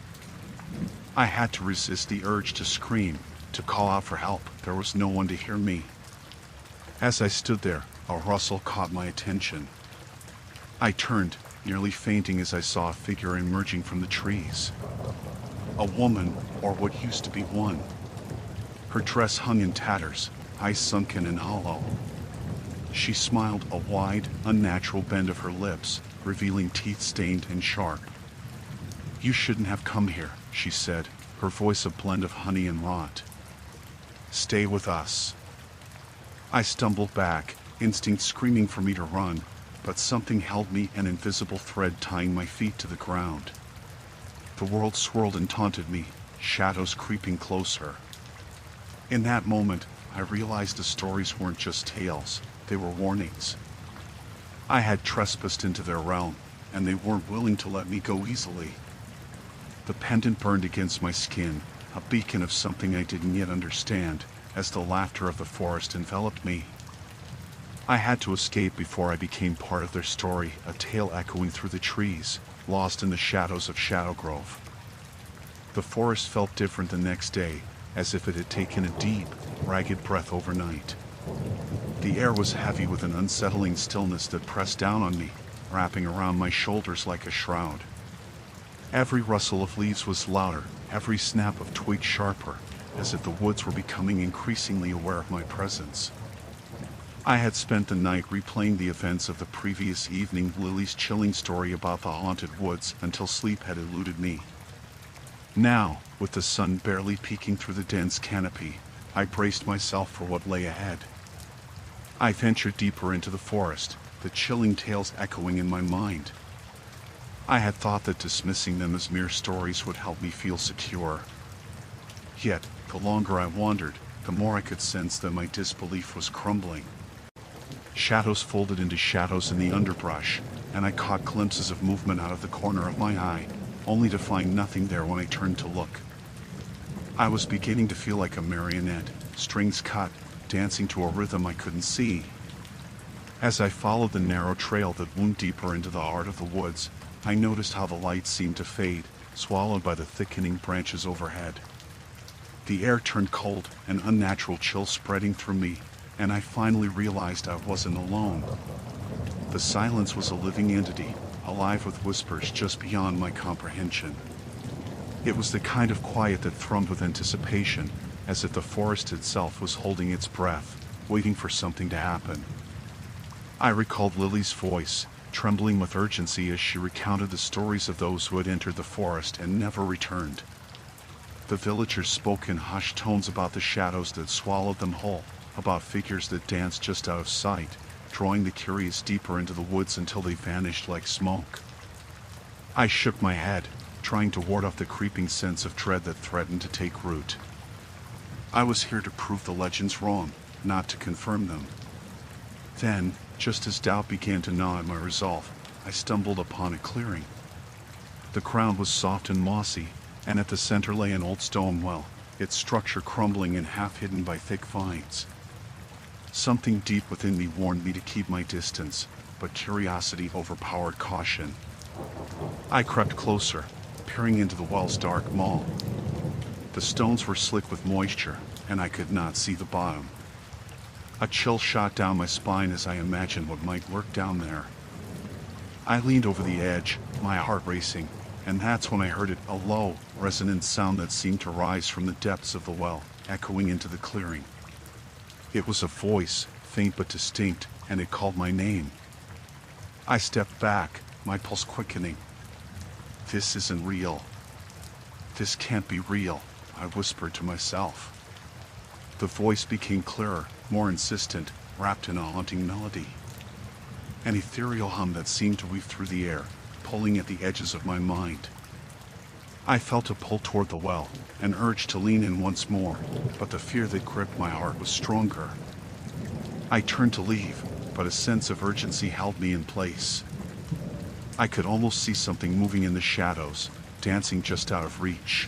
I had to resist the urge to scream, to call out for help. There was no one to hear me. As I stood there, A rustle caught my attention. I turned, nearly fainting as I saw a figure emerging from the trees. A woman, or what used to be one. Her dress hung in tatters, eyes sunken and hollow. She smiled, a wide, unnatural bend of her lips, revealing teeth stained and sharp. "You shouldn't have come here," she said, her voice a blend of honey and rot. "Stay with us." I stumbled back, instinct screaming for me to run, but something held me, an invisible thread tying my feet to the ground. The world swirled and taunted me, shadows creeping closer. In that moment, I realized the stories weren't just tales, they were warnings. I had trespassed into their realm, and they weren't willing to let me go easily. The pendant burned against my skin, a beacon of something I didn't yet understand, as the laughter of the forest enveloped me. I had to escape before I became part of their story, a tale echoing through the trees, lost in the shadows of Shadow Grove. The forest felt different the next day, as if it had taken a deep, ragged breath overnight. The air was heavy with an unsettling stillness that pressed down on me, wrapping around my shoulders like a shroud. Every rustle of leaves was louder, every snap of twig sharper, as if the woods were becoming increasingly aware of my presence. I had spent the night replaying the events of the previous evening, Lily's chilling story about the haunted woods, until sleep had eluded me. Now, with the sun barely peeking through the dense canopy, I braced myself for what lay ahead. I ventured deeper into the forest, the chilling tales echoing in my mind. I had thought that dismissing them as mere stories would help me feel secure. Yet, the longer I wandered, the more I could sense that my disbelief was crumbling. Shadows folded into shadows in the underbrush, and I caught glimpses of movement out of the corner of my eye, only to find nothing there when I turned to look. I was beginning to feel like a marionette, strings cut, dancing to a rhythm I couldn't see. As I followed the narrow trail that wound deeper into the heart of the woods, I noticed how the light seemed to fade, swallowed by the thickening branches overhead. The air turned cold, an unnatural chill spreading through me, and I finally realized I wasn't alone. The silence was a living entity, alive with whispers just beyond my comprehension. It was the kind of quiet that thrummed with anticipation, as if the forest itself was holding its breath, waiting for something to happen. I recalled Lily's voice, trembling with urgency as she recounted the stories of those who had entered the forest and never returned. The villagers spoke in hushed tones about the shadows that swallowed them whole, about figures that danced just out of sight, drawing the curious deeper into the woods until they vanished like smoke. I shook my head, trying to ward off the creeping sense of dread that threatened to take root. I was here to prove the legends wrong, not to confirm them. Then, just as doubt began to gnaw at my resolve, I stumbled upon a clearing. The ground was soft and mossy, and at the center lay an old stone well, its structure crumbling and half hidden by thick vines. Something deep within me warned me to keep my distance, but curiosity overpowered caution. I crept closer, peering into the well's dark maw. The stones were slick with moisture, and I could not see the bottom. A chill shot down my spine as I imagined what might lurk down there. I leaned over the edge, my heart racing, and that's when I heard it, a low, resonant sound that seemed to rise from the depths of the well, echoing into the clearing. It was a voice, faint but distinct, and it called my name. I stepped back, my pulse quickening. "This isn't real. This can't be real," I whispered to myself. The voice became clearer, more insistent, wrapped in a haunting melody. An ethereal hum that seemed to weave through the air, pulling at the edges of my mind. I felt a pull toward the well, an urge to lean in once more, but the fear that gripped my heart was stronger. I turned to leave, but a sense of urgency held me in place. I could almost see something moving in the shadows, dancing just out of reach.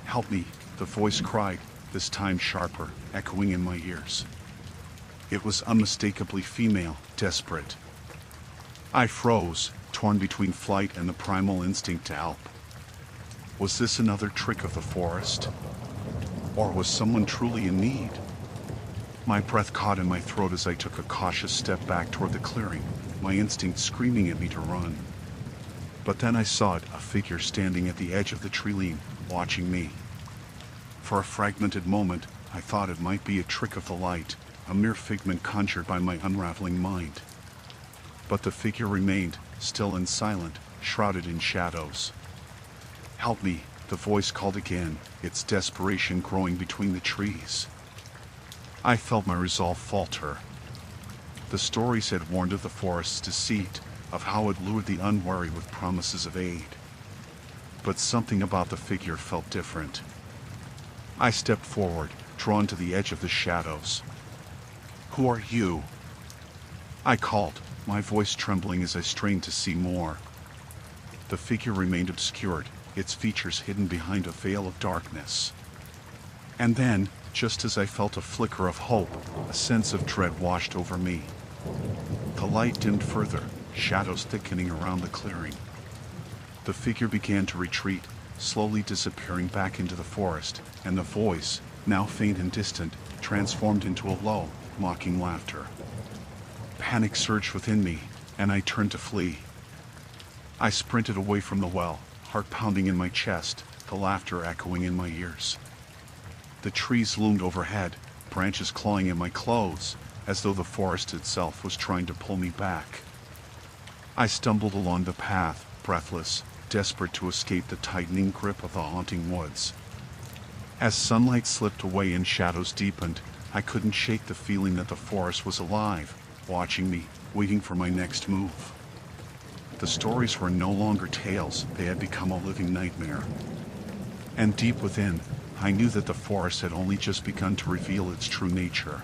"Help me," the voice cried, this time sharper, echoing in my ears. It was unmistakably female, desperate. I froze, torn between flight and the primal instinct to help. Was this another trick of the forest? Or was someone truly in need? My breath caught in my throat as I took a cautious step back toward the clearing, my instinct screaming at me to run. But then I saw it, a figure standing at the edge of the tree line, watching me. For a fragmented moment, I thought it might be a trick of the light, a mere figment conjured by my unraveling mind. But the figure remained, still and silent, shrouded in shadows. "Help me," the voice called again, its desperation growing between the trees. I felt my resolve falter. The stories had warned of the forest's deceit, of how it lured the unwary with promises of aid. But something about the figure felt different. I stepped forward, drawn to the edge of the shadows. "Who are you?" I called, my voice trembling as I strained to see more. The figure remained obscured, its features hidden behind a veil of darkness. And then, just as I felt a flicker of hope, a sense of dread washed over me. The light dimmed further, shadows thickening around the clearing. The figure began to retreat, slowly disappearing back into the forest, and the voice, now faint and distant, transformed into a low, mocking laughter. Panic surged within me, and I turned to flee. I sprinted away from the well, heart pounding in my chest, the laughter echoing in my ears. The trees loomed overhead, branches clawing at my clothes, as though the forest itself was trying to pull me back. I stumbled along the path, breathless, desperate to escape the tightening grip of the haunting woods. As sunlight slipped away and shadows deepened, I couldn't shake the feeling that the forest was alive, watching me, waiting for my next move. The stories were no longer tales, they had become a living nightmare. And deep within, I knew that the forest had only just begun to reveal its true nature.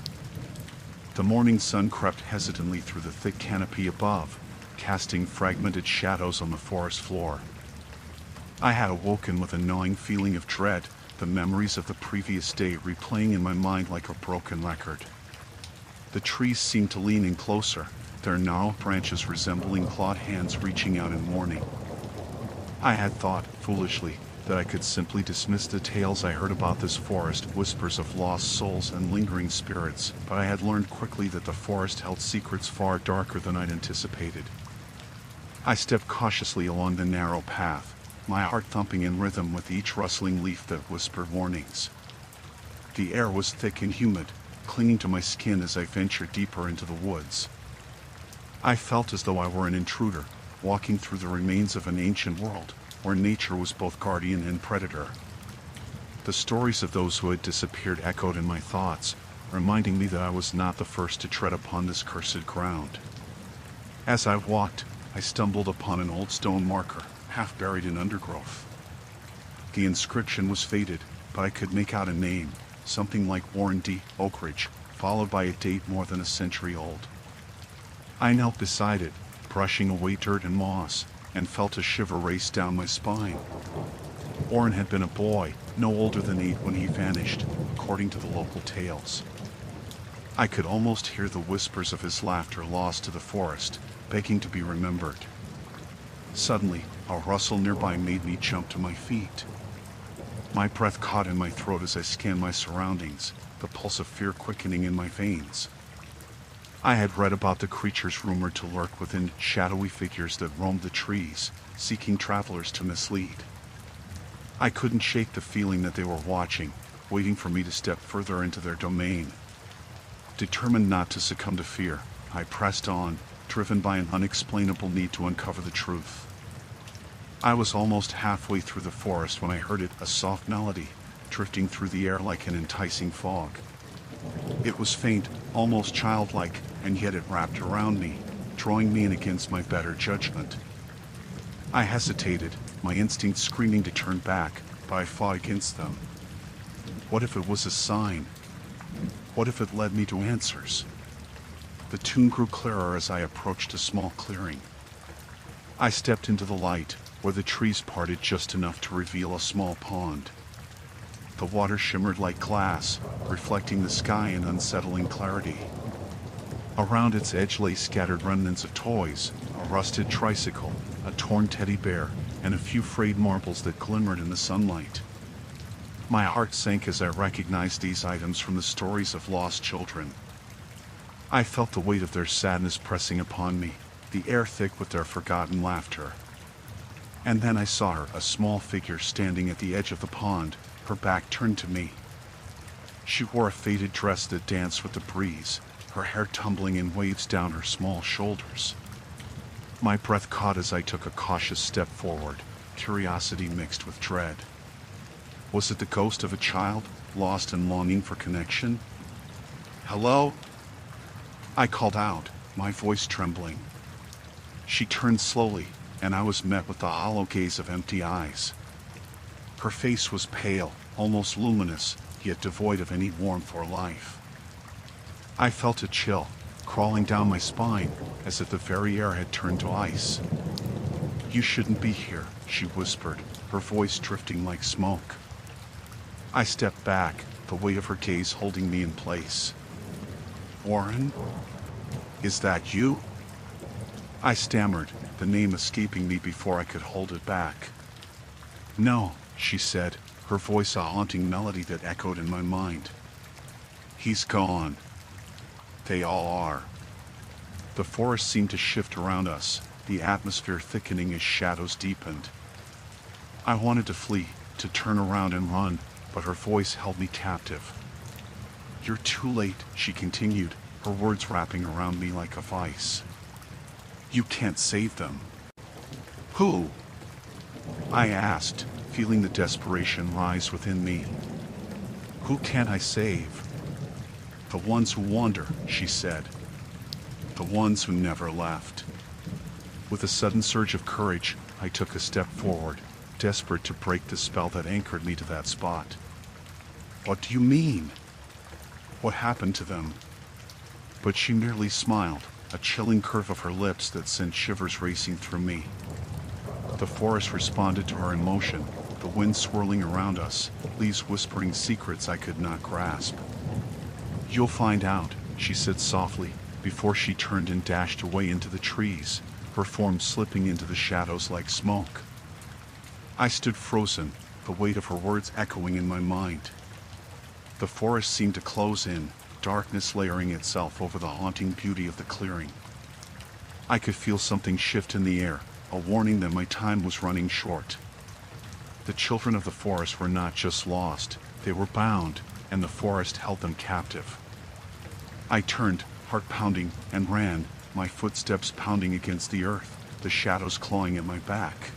The morning sun crept hesitantly through the thick canopy above, casting fragmented shadows on the forest floor. I had awoken with a gnawing feeling of dread, the memories of the previous day replaying in my mind like a broken record. The trees seemed to lean in closer, their gnarled branches resembling clawed hands reaching out in warning. I had thought, foolishly, that I could simply dismiss the tales I heard about this forest, whispers of lost souls and lingering spirits, but I had learned quickly that the forest held secrets far darker than I'd anticipated. I stepped cautiously along the narrow path, my heart thumping in rhythm with each rustling leaf that whispered warnings. The air was thick and humid, clinging to my skin as I ventured deeper into the woods. I felt as though I were an intruder, walking through the remains of an ancient world, where nature was both guardian and predator. The stories of those who had disappeared echoed in my thoughts, reminding me that I was not the first to tread upon this cursed ground. As I walked, I stumbled upon an old stone marker, half buried in undergrowth. The inscription was faded, but I could make out a name, something like Warren D. Oakridge, followed by a date more than a century old. I knelt beside it, brushing away dirt and moss, and felt a shiver race down my spine. Warren had been a boy, no older than 8 when he vanished, according to the local tales. I could almost hear the whispers of his laughter lost to the forest, begging to be remembered. Suddenly, a rustle nearby made me jump to my feet. My breath caught in my throat as I scanned my surroundings, the pulse of fear quickening in my veins. I had read about the creatures rumored to lurk within shadowy figures that roamed the trees, seeking travelers to mislead. I couldn't shake the feeling that they were watching, waiting for me to step further into their domain. Determined not to succumb to fear, I pressed on, driven by an unexplainable need to uncover the truth. I was almost halfway through the forest when I heard it, a soft melody, drifting through the air like an enticing fog. It was faint, almost childlike, and yet it wrapped around me, drawing me in against my better judgment. I hesitated, my instincts screaming to turn back, but I fought against them. What if it was a sign? What if it led me to answers? The tune grew clearer as I approached a small clearing. I stepped into the light, where the trees parted just enough to reveal a small pond. The water shimmered like glass, reflecting the sky in unsettling clarity. Around its edge lay scattered remnants of toys, a rusted tricycle, a torn teddy bear, and a few frayed marbles that glimmered in the sunlight. My heart sank as I recognized these items from the stories of lost children. I felt the weight of their sadness pressing upon me, the air thick with their forgotten laughter. And then I saw her, a small figure standing at the edge of the pond, her back turned to me. She wore a faded dress that danced with the breeze, her hair tumbling in waves down her small shoulders. My breath caught as I took a cautious step forward, curiosity mixed with dread. Was it the ghost of a child, lost and longing for connection? "Hello?" I called out, my voice trembling. She turned slowly, and I was met with the hollow gaze of empty eyes. Her face was pale, almost luminous, yet devoid of any warmth or life. I felt a chill crawling down my spine, as if the very air had turned to ice. "You shouldn't be here," she whispered, her voice drifting like smoke. I stepped back, the weight of her gaze holding me in place. "Warren? Is that you?" I stammered, the name escaping me before I could hold it back. "No," she said, her voice a haunting melody that echoed in my mind. "He's gone. They all are." The forest seemed to shift around us, the atmosphere thickening as shadows deepened. I wanted to flee, to turn around and run, but her voice held me captive. "You're too late," she continued, her words wrapping around me like a vice. "You can't save them." "Who?" I asked, feeling the desperation rise within me. "Who can't I save?" "The ones who wander," she said. "The ones who never left." With a sudden surge of courage, I took a step forward, desperate to break the spell that anchored me to that spot. "What do you mean? What happened to them?" But she merely smiled, a chilling curve of her lips that sent shivers racing through me. The forest responded to her emotion, the wind swirling around us, leaves whispering secrets I could not grasp. "You'll find out," she said softly, before she turned and dashed away into the trees, her form slipping into the shadows like smoke. I stood frozen, the weight of her words echoing in my mind. The forest seemed to close in, darkness layering itself over the haunting beauty of the clearing. I could feel something shift in the air, a warning that my time was running short. The children of the forest were not just lost, they were bound, and the forest held them captive. I turned, heart pounding, and ran, my footsteps pounding against the earth, the shadows clawing at my back.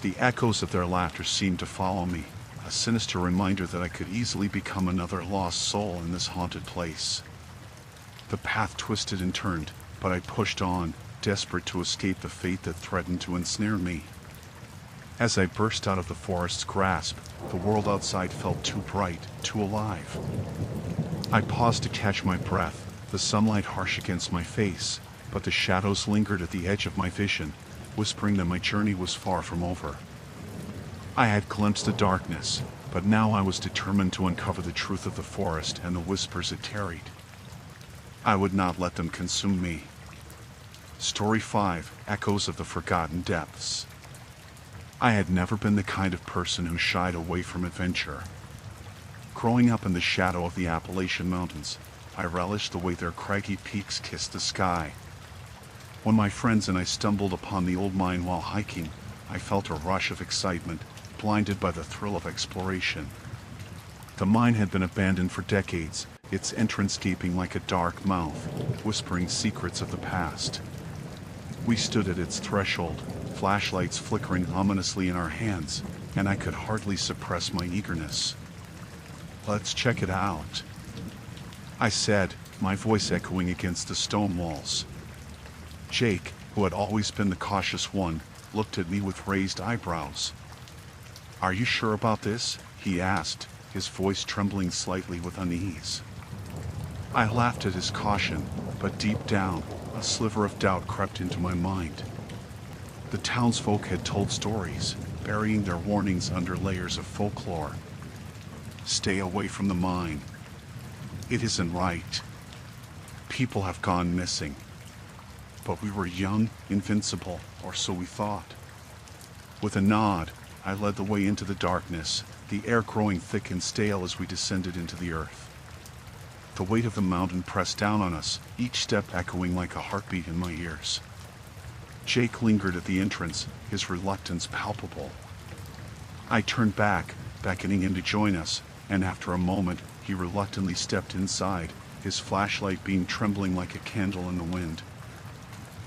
The echoes of their laughter seemed to follow me, a sinister reminder that I could easily become another lost soul in this haunted place. The path twisted and turned, but I pushed on, desperate to escape the fate that threatened to ensnare me. As I burst out of the forest's grasp, the world outside felt too bright, too alive. I paused to catch my breath, the sunlight harsh against my face, but the shadows lingered at the edge of my vision, whispering that my journey was far from over. I had glimpsed the darkness, but now I was determined to uncover the truth of the forest and the whispers it carried. I would not let them consume me. Story 5: Echoes of the Forgotten Depths. I had never been the kind of person who shied away from adventure. Growing up in the shadow of the Appalachian Mountains, I relished the way their craggy peaks kissed the sky. When my friends and I stumbled upon the old mine while hiking, I felt a rush of excitement, blinded by the thrill of exploration. The mine had been abandoned for decades, its entrance gaping like a dark mouth, whispering secrets of the past. We stood at its threshold, flashlights flickering ominously in our hands, and I could hardly suppress my eagerness. "Let's check it out," I said, my voice echoing against the stone walls. Jake, who had always been the cautious one, looked at me with raised eyebrows. "Are you sure about this?" he asked, his voice trembling slightly with unease. I laughed at his caution, but deep down, a sliver of doubt crept into my mind. The townsfolk had told stories, burying their warnings under layers of folklore. "Stay away from the mine. It isn't right. People have gone missing." But we were young, invincible, or so we thought. With a nod, I led the way into the darkness, the air growing thick and stale as we descended into the earth. The weight of the mountain pressed down on us, each step echoing like a heartbeat in my ears. Jake lingered at the entrance, his reluctance palpable. I turned back, beckoning him to join us, and after a moment, he reluctantly stepped inside, his flashlight beam trembling like a candle in the wind.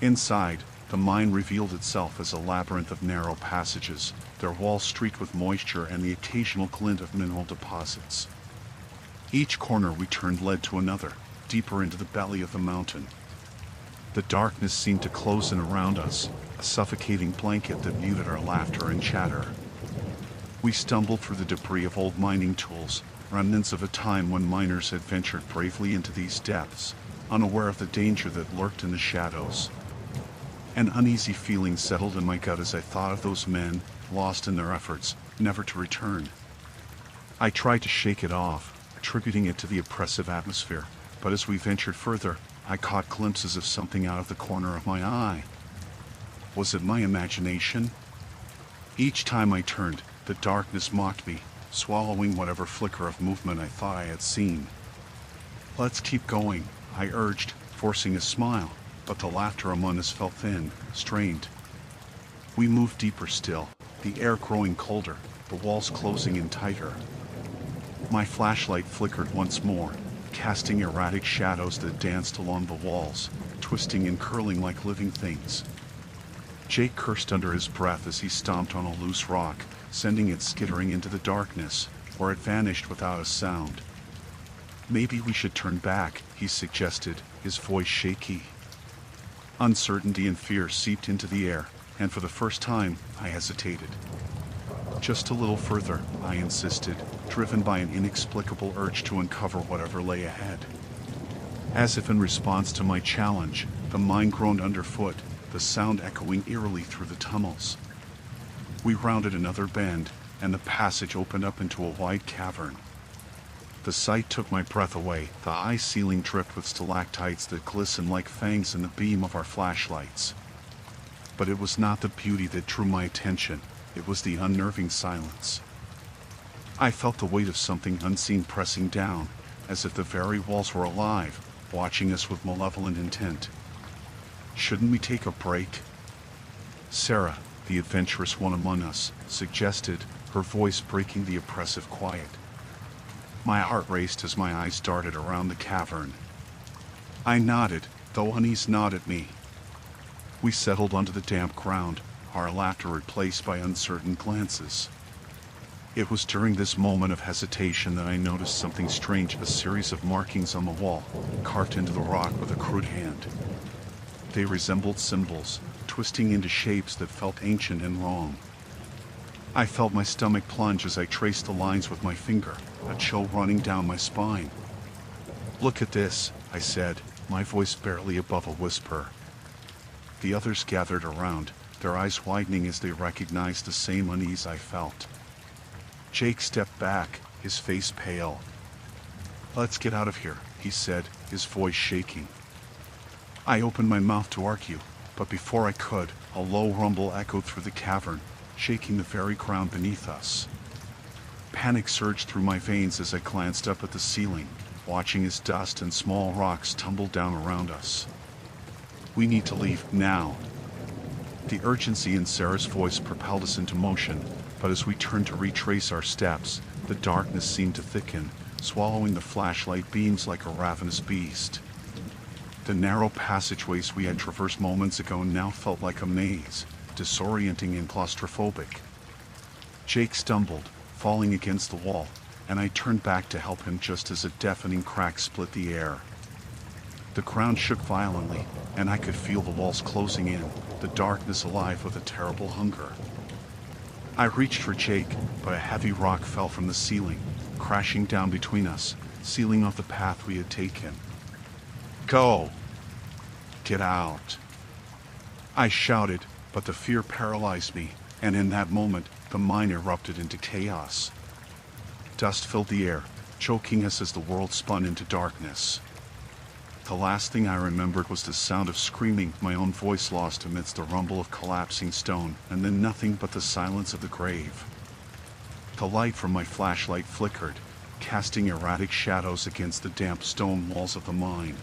Inside, the mine revealed itself as a labyrinth of narrow passages, their walls streaked with moisture and the occasional glint of mineral deposits. Each corner we turned led to another, deeper into the belly of the mountain. The darkness seemed to close in around us, a suffocating blanket that muted our laughter and chatter. We stumbled through the debris of old mining tools, remnants of a time when miners had ventured bravely into these depths, unaware of the danger that lurked in the shadows. An uneasy feeling settled in my gut as I thought of those men, lost in their efforts, never to return. I tried to shake it off, attributing it to the oppressive atmosphere, but as we ventured further, I caught glimpses of something out of the corner of my eye. Was it my imagination? Each time I turned, the darkness mocked me, swallowing whatever flicker of movement I thought I had seen. "Let's keep going," I urged, forcing a smile, but the laughter among us felt thin, strained. We moved deeper still, the air growing colder, the walls closing in tighter. My flashlight flickered once more, casting erratic shadows that danced along the walls, twisting and curling like living things. Jake cursed under his breath as he stomped on a loose rock, sending it skittering into the darkness, where it vanished without a sound. "Maybe we should turn back," he suggested, his voice shaky. Uncertainty and fear seeped into the air, and for the first time, I hesitated. "Just a little further," I insisted, driven by an inexplicable urge to uncover whatever lay ahead. As if in response to my challenge, the mine groaned underfoot, the sound echoing eerily through the tunnels. We rounded another bend, and the passage opened up into a wide cavern. The sight took my breath away, the eye ceiling dripped with stalactites that glistened like fangs in the beam of our flashlights. But it was not the beauty that drew my attention, it was the unnerving silence. I felt the weight of something unseen pressing down, as if the very walls were alive, watching us with malevolent intent. "Shouldn't we take a break?" Sarah, the adventurous one among us, suggested, her voice breaking the oppressive quiet. My heart raced as my eyes darted around the cavern. I nodded, though unease gnawed at me. We settled onto the damp ground, our laughter replaced by uncertain glances. It was during this moment of hesitation that I noticed something strange, a series of markings on the wall, carved into the rock with a crude hand. They resembled symbols, twisting into shapes that felt ancient and wrong. I felt my stomach plunge as I traced the lines with my finger, a chill running down my spine. "Look at this," I said, my voice barely above a whisper. The others gathered around, their eyes widening as they recognized the same unease I felt. Jake stepped back, his face pale. "Let's get out of here," he said, his voice shaking. I opened my mouth to argue, but before I could, a low rumble echoed through the cavern, shaking the very ground beneath us. Panic surged through my veins as I glanced up at the ceiling, watching as dust and small rocks tumbled down around us. "We need to leave, now." The urgency in Sarah's voice propelled us into motion, but as we turned to retrace our steps, the darkness seemed to thicken, swallowing the flashlight beams like a ravenous beast. The narrow passageways we had traversed moments ago now felt like a maze, disorienting and claustrophobic. Jake stumbled, falling against the wall, and I turned back to help him just as a deafening crack split the air. The ground shook violently, and I could feel the walls closing in, the darkness alive with a terrible hunger. I reached for Jake, but a heavy rock fell from the ceiling, crashing down between us, sealing off the path we had taken. "Go! Get out!" I shouted, but the fear paralyzed me, and in that moment, the mine erupted into chaos. Dust filled the air, choking us as the world spun into darkness. The last thing I remembered was the sound of screaming, my own voice lost amidst the rumble of collapsing stone, and then nothing but the silence of the grave. The light from my flashlight flickered, casting erratic shadows against the damp stone walls of the mine.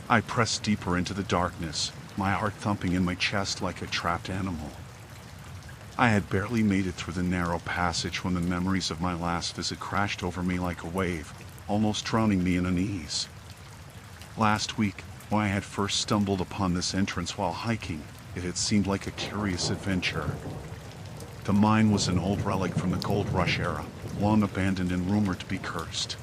I pressed deeper into the darkness, my heart thumping in my chest like a trapped animal. I had barely made it through the narrow passage when the memories of my last visit crashed over me like a wave, almost drowning me in unease. Last week, when I had first stumbled upon this entrance while hiking, it had seemed like a curious adventure. The mine was an old relic from the gold rush era, long abandoned and rumored to be cursed.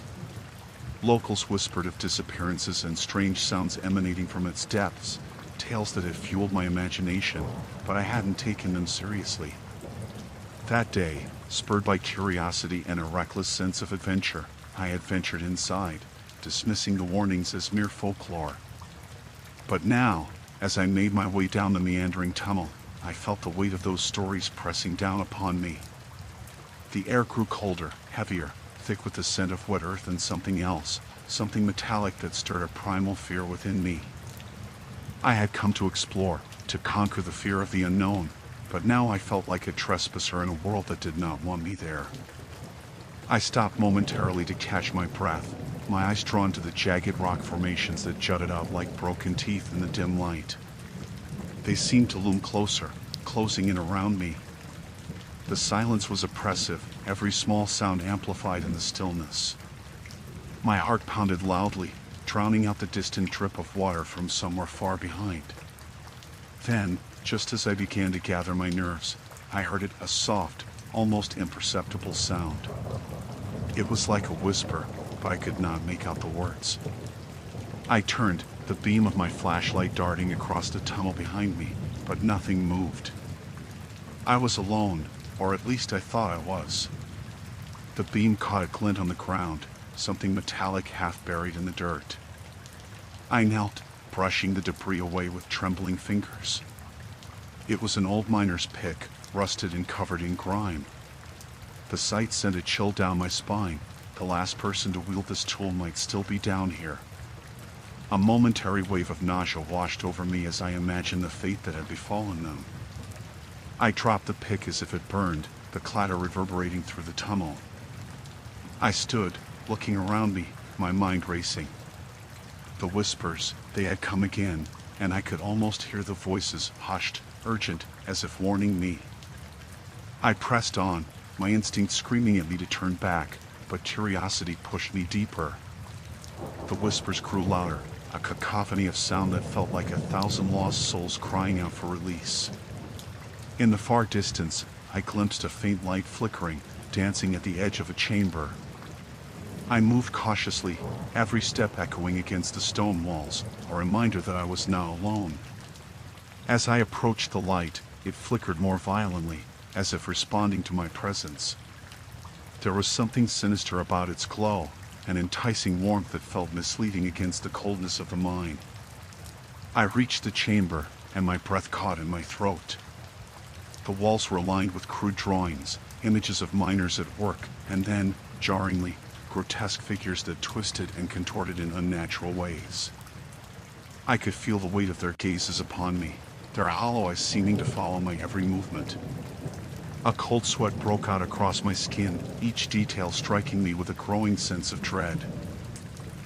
Locals whispered of disappearances and strange sounds emanating from its depths, tales that had fueled my imagination, but I hadn't taken them seriously. That day, spurred by curiosity and a reckless sense of adventure, I had ventured inside, dismissing the warnings as mere folklore. But now, as I made my way down the meandering tunnel, I felt the weight of those stories pressing down upon me. The air grew colder, heavier, thick with the scent of wet earth and something else, something metallic that stirred a primal fear within me. I had come to explore, to conquer the fear of the unknown, but now I felt like a trespasser in a world that did not want me there. I stopped momentarily to catch my breath, my eyes drawn to the jagged rock formations that jutted out like broken teeth in the dim light. They seemed to loom closer, closing in around me. The silence was oppressive, every small sound amplified in the stillness. My heart pounded loudly, drowning out the distant drip of water from somewhere far behind. Then, just as I began to gather my nerves, I heard it, a soft, almost imperceptible sound. It was like a whisper, but I could not make out the words. I turned, the beam of my flashlight darting across the tunnel behind me, but nothing moved. I was alone, or at least I thought I was. The beam caught a glint on the ground, something metallic half buried in the dirt. I knelt, brushing the debris away with trembling fingers. It was an old miner's pick, rusted and covered in grime. The sight sent a chill down my spine. The last person to wield this tool might still be down here. A momentary wave of nausea washed over me as I imagined the fate that had befallen them. I dropped the pick as if it burned, the clatter reverberating through the tunnel. I stood, looking around me, my mind racing. The whispers, they had come again, and I could almost hear the voices, hushed, urgent, as if warning me. I pressed on, my instinct screaming at me to turn back, but curiosity pushed me deeper. The whispers grew louder, a cacophony of sound that felt like 1,000 lost souls crying out for release. In the far distance, I glimpsed a faint light flickering, dancing at the edge of a chamber. I moved cautiously, every step echoing against the stone walls, a reminder that I was not alone. As I approached the light, it flickered more violently, as if responding to my presence. There was something sinister about its glow, an enticing warmth that felt misleading against the coldness of the mine. I reached the chamber, and my breath caught in my throat. The walls were lined with crude drawings, images of miners at work, and then, jarringly, grotesque figures that twisted and contorted in unnatural ways. I could feel the weight of their gazes upon me, their hollow eyes seeming to follow my every movement. A cold sweat broke out across my skin, each detail striking me with a growing sense of dread.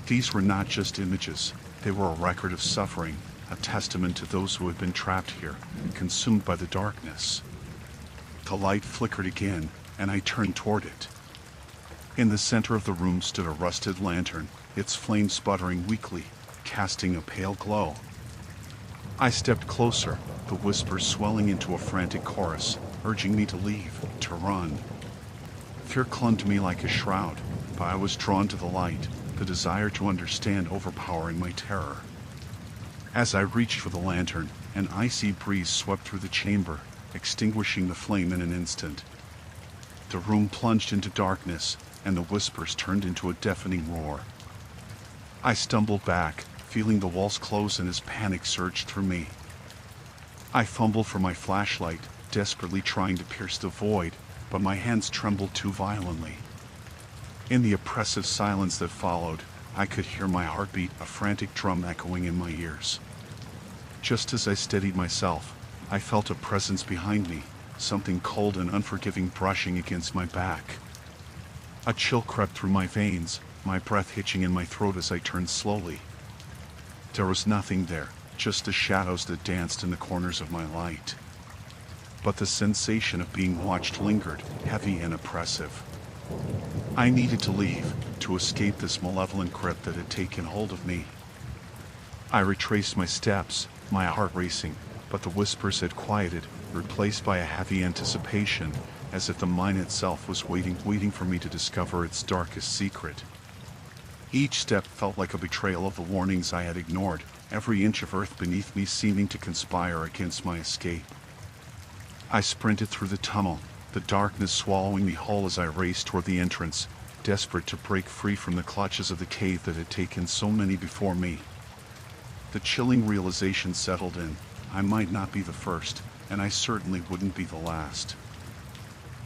These were not just images, they were a record of suffering, a testament to those who had been trapped here, consumed by the darkness. The light flickered again, and I turned toward it. In the center of the room stood a rusted lantern, its flame sputtering weakly, casting a pale glow. I stepped closer, the whispers swelling into a frantic chorus, urging me to leave, to run. Fear clung to me like a shroud, but I was drawn to the light, the desire to understand overpowering my terror. As I reached for the lantern, an icy breeze swept through the chamber, extinguishing the flame in an instant. The room plunged into darkness, and the whispers turned into a deafening roar. I stumbled back, feeling the walls close, and as panic surged through me. I fumbled for my flashlight, desperately trying to pierce the void, but my hands trembled too violently. In the oppressive silence that followed, I could hear my heartbeat, a frantic drum echoing in my ears. Just as I steadied myself, I felt a presence behind me, something cold and unforgiving brushing against my back. A chill crept through my veins, my breath hitching in my throat as I turned slowly. There was nothing there, just the shadows that danced in the corners of my light. But the sensation of being watched lingered, heavy and oppressive. I needed to leave, to escape this malevolent grip that had taken hold of me. I retraced my steps, my heart racing, but the whispers had quieted, replaced by a heavy anticipation, as if the mind itself was waiting for me to discover its darkest secret. Each step felt like a betrayal of the warnings I had ignored, every inch of earth beneath me seeming to conspire against my escape. I sprinted through the tunnel, the darkness swallowing me whole as I raced toward the entrance, desperate to break free from the clutches of the cave that had taken so many before me. The chilling realization settled in. I might not be the first, and I certainly wouldn't be the last.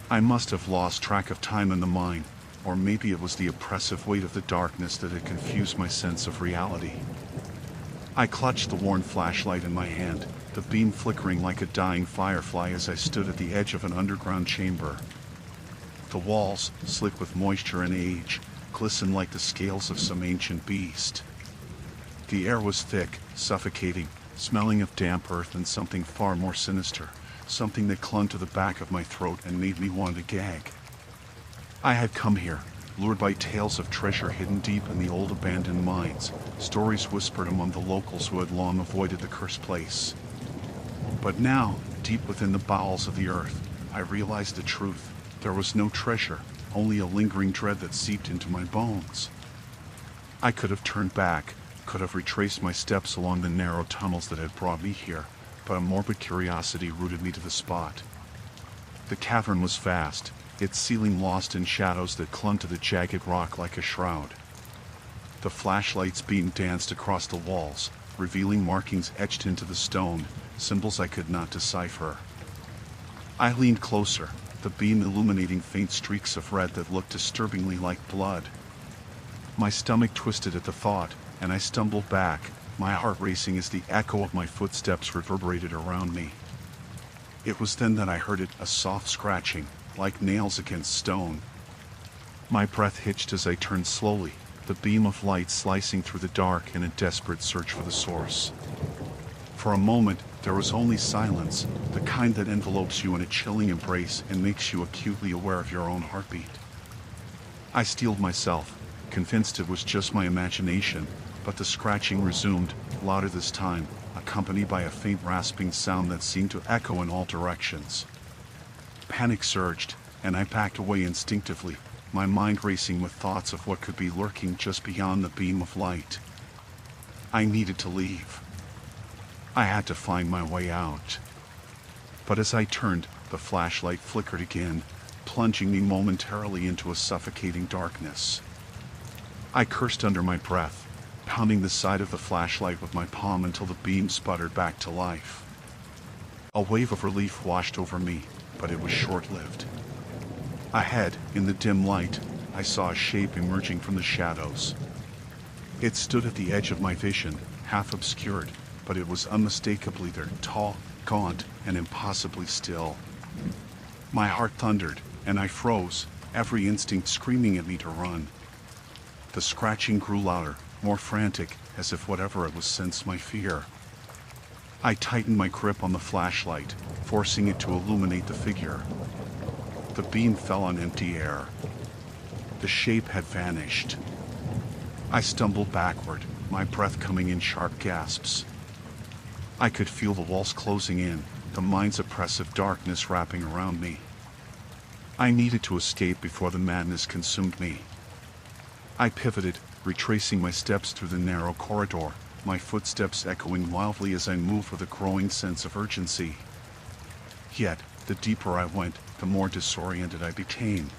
I must have lost track of time in the mine, or maybe it was the oppressive weight of the darkness that had confused my sense of reality. I clutched the worn flashlight in my hand, the beam flickering like a dying firefly as I stood at the edge of an underground chamber. The walls, slick with moisture and age, glistened like the scales of some ancient beast. The air was thick, suffocating, smelling of damp earth and something far more sinister, something that clung to the back of my throat and made me want to gag. I had come here, lured by tales of treasure hidden deep in the old abandoned mines, stories whispered among the locals who had long avoided the cursed place. But now, deep within the bowels of the earth, I realized the truth. There was no treasure, only a lingering dread that seeped into my bones. I could have turned back, could have retraced my steps along the narrow tunnels that had brought me here, but a morbid curiosity rooted me to the spot. The cavern was vast, its ceiling lost in shadows that clung to the jagged rock like a shroud. The flashlight's beam danced across the walls, revealing markings etched into the stone, symbols I could not decipher. I leaned closer, the beam illuminating faint streaks of red that looked disturbingly like blood. My stomach twisted at the thought, and I stumbled back, my heart racing as the echo of my footsteps reverberated around me. It was then that I heard it, a soft scratching, like nails against stone. My breath hitched as I turned slowly, the beam of light slicing through the dark in a desperate search for the source. For a moment, there was only silence, the kind that envelopes you in a chilling embrace and makes you acutely aware of your own heartbeat. I steeled myself, convinced it was just my imagination, but the scratching resumed, louder this time, accompanied by a faint rasping sound that seemed to echo in all directions. Panic surged, and I backed away instinctively, my mind racing with thoughts of what could be lurking just beyond the beam of light. I needed to leave. I had to find my way out. But as I turned, the flashlight flickered again, plunging me momentarily into a suffocating darkness. I cursed under my breath, pounding the side of the flashlight with my palm until the beam sputtered back to life. A wave of relief washed over me, but it was short-lived. Ahead, in the dim light, I saw a shape emerging from the shadows. It stood at the edge of my vision, half obscured, but it was unmistakably there, tall, gaunt, and impossibly still. My heart thundered, and I froze, every instinct screaming at me to run. The scratching grew louder, more frantic, as if whatever it was sensed my fear. I tightened my grip on the flashlight, forcing it to illuminate the figure. The beam fell on empty air. The shape had vanished. I stumbled backward, my breath coming in sharp gasps. I could feel the walls closing in, the mind's oppressive darkness wrapping around me. I needed to escape before the madness consumed me. I pivoted, retracing my steps through the narrow corridor, my footsteps echoing wildly as I moved with a growing sense of urgency. Yet, the deeper I went, the more disoriented I became.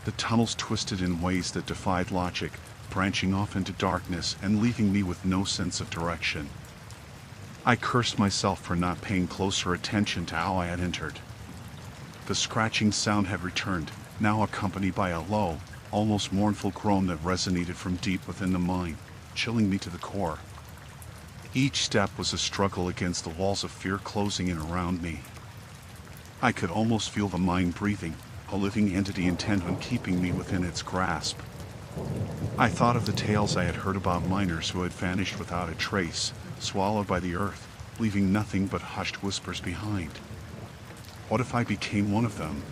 The tunnels twisted in ways that defied logic, branching off into darkness and leaving me with no sense of direction. I cursed myself for not paying closer attention to how I had entered. The scratching sound had returned, now accompanied by a low, almost mournful groan that resonated from deep within the mine, chilling me to the core. Each step was a struggle against the walls of fear closing in around me. I could almost feel the mind breathing, a living entity intent on keeping me within its grasp. I thought of the tales I had heard about miners who had vanished without a trace, swallowed by the earth, leaving nothing but hushed whispers behind. What if I became one of them?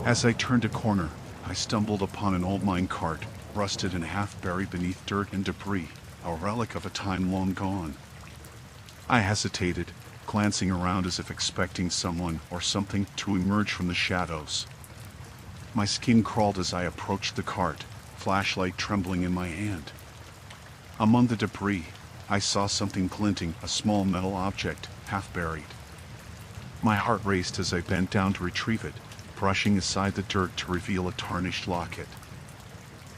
As I turned a corner, I stumbled upon an old mine cart, rusted and half buried beneath dirt and debris, a relic of a time long gone. I hesitated, glancing around as if expecting someone or something to emerge from the shadows. My skin crawled as I approached the cart, flashlight trembling in my hand. Among the debris, I saw something glinting, a small metal object, half buried. My heart raced as I bent down to retrieve it, brushing aside the dirt to reveal a tarnished locket.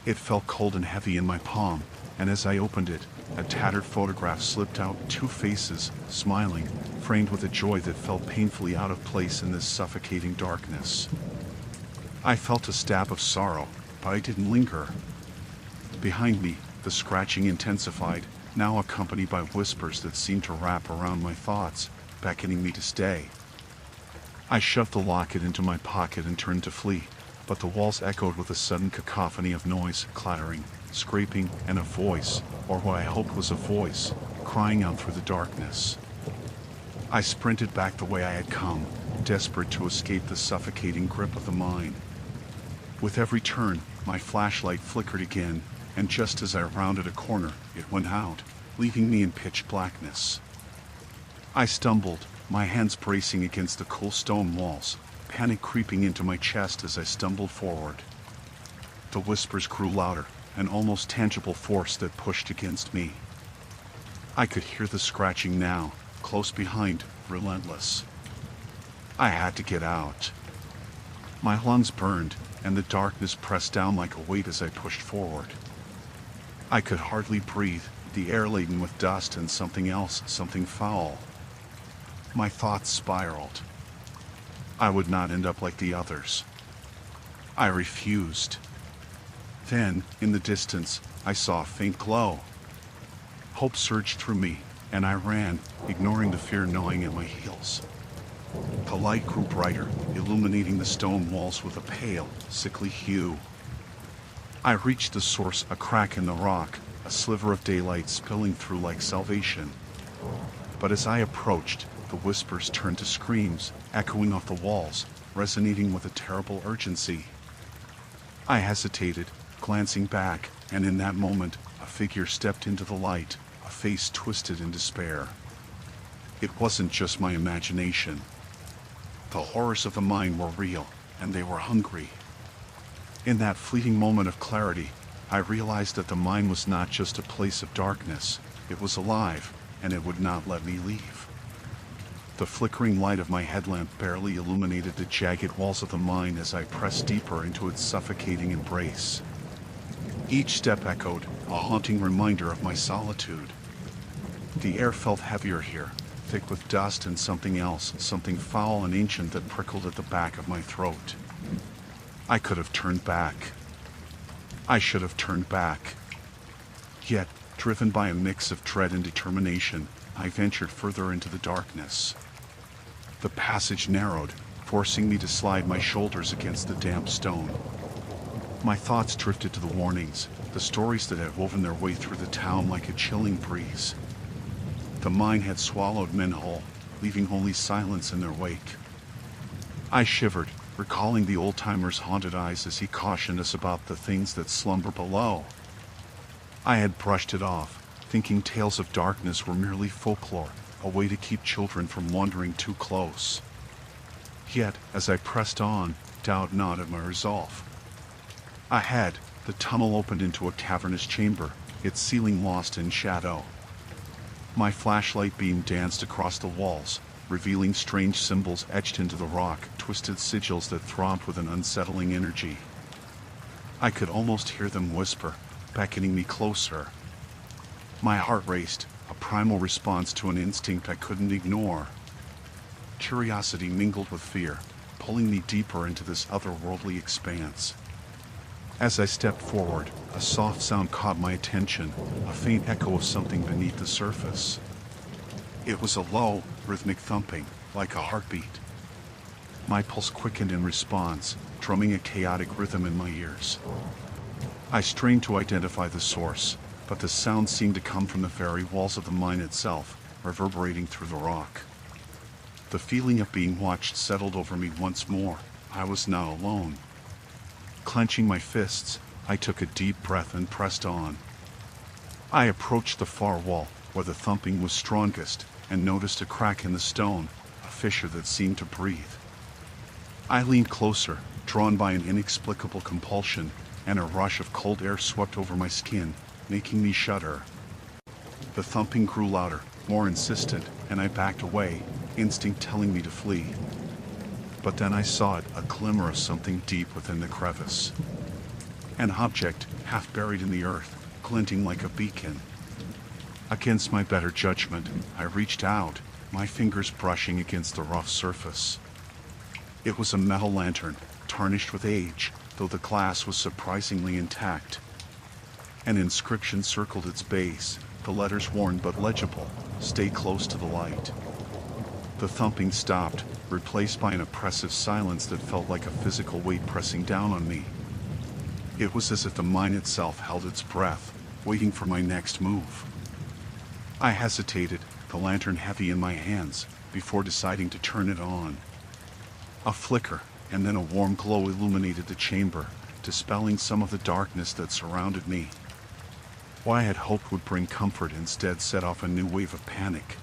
It felt cold and heavy in my palm, and as I opened it, a tattered photograph slipped out, two faces, smiling, framed with a joy that felt painfully out of place in this suffocating darkness. I felt a stab of sorrow, but I didn't linger. Behind me, the scratching intensified, now accompanied by whispers that seemed to wrap around my thoughts, beckoning me to stay. I shoved the locket into my pocket and turned to flee, but the walls echoed with a sudden cacophony of noise, clattering, scraping, and a voice, or what I hoped was a voice, crying out through the darkness. I sprinted back the way I had come, desperate to escape the suffocating grip of the mine. With every turn, my flashlight flickered again, and just as I rounded a corner, it went out, leaving me in pitch blackness. I stumbled, my hands bracing against the cool stone walls, panic creeping into my chest as I stumbled forward. The whispers grew louder, an almost tangible force that pushed against me. I could hear the scratching now, close behind, relentless. I had to get out. My lungs burned, and the darkness pressed down like a weight as I pushed forward. I could hardly breathe, the air laden with dust and something else, something foul. My thoughts spiraled. I would not end up like the others. I refused. Then, in the distance, I saw a faint glow. Hope surged through me, and I ran, ignoring the fear gnawing at my heels. The light grew brighter, illuminating the stone walls with a pale, sickly hue. I reached the source, a crack in the rock, a sliver of daylight spilling through like salvation. But as I approached, the whispers turned to screams, echoing off the walls, resonating with a terrible urgency. I hesitated, glancing back, and in that moment, a figure stepped into the light, a face twisted in despair. It wasn't just my imagination. The horrors of the mine were real, and they were hungry. In that fleeting moment of clarity, I realized that the mine was not just a place of darkness, it was alive, and it would not let me leave. The flickering light of my headlamp barely illuminated the jagged walls of the mine as I pressed deeper into its suffocating embrace. Each step echoed, a haunting reminder of my solitude. The air felt heavier here, thick with dust and something else, something foul and ancient that prickled at the back of my throat. I could have turned back. I should have turned back. Yet, driven by a mix of dread and determination, I ventured further into the darkness. The passage narrowed, forcing me to slide my shoulders against the damp stone. My thoughts drifted to the warnings, the stories that had woven their way through the town like a chilling breeze. The mine had swallowed men whole, leaving only silence in their wake. I shivered, recalling the old-timer's haunted eyes as he cautioned us about the things that slumber below. I had brushed it off, thinking tales of darkness were merely folklore, a way to keep children from wandering too close. Yet, as I pressed on, doubt gnawed at my resolve. Ahead, the tunnel opened into a cavernous chamber, its ceiling lost in shadow. My flashlight beam danced across the walls, revealing strange symbols etched into the rock, twisted sigils that throbbed with an unsettling energy. I could almost hear them whisper, beckoning me closer. My heart raced, a primal response to an instinct I couldn't ignore. Curiosity mingled with fear, pulling me deeper into this otherworldly expanse. As I stepped forward, a soft sound caught my attention, a faint echo of something beneath the surface. It was a low, rhythmic thumping, like a heartbeat. My pulse quickened in response, drumming a chaotic rhythm in my ears. I strained to identify the source, but the sound seemed to come from the very walls of the mine itself, reverberating through the rock. The feeling of being watched settled over me once more. I was not alone. Clenching my fists, I took a deep breath and pressed on. I approached the far wall, where the thumping was strongest, and noticed a crack in the stone, a fissure that seemed to breathe. I leaned closer, drawn by an inexplicable compulsion, and a rush of cold air swept over my skin, making me shudder. The thumping grew louder, more insistent, and I backed away, instinct telling me to flee. But then I saw it, a glimmer of something deep within the crevice. An object, half buried in the earth, glinting like a beacon. Against my better judgment, I reached out, my fingers brushing against the rough surface. It was a metal lantern, tarnished with age, though the glass was surprisingly intact. An inscription circled its base, the letters worn but legible, "Stay close to the light." The thumping stopped, replaced by an oppressive silence that felt like a physical weight pressing down on me. It was as if the mine itself held its breath, waiting for my next move. I hesitated, the lantern heavy in my hands, before deciding to turn it on. A flicker, and then a warm glow illuminated the chamber, dispelling some of the darkness that surrounded me. What I had hoped would bring comfort instead set off a new wave of panic.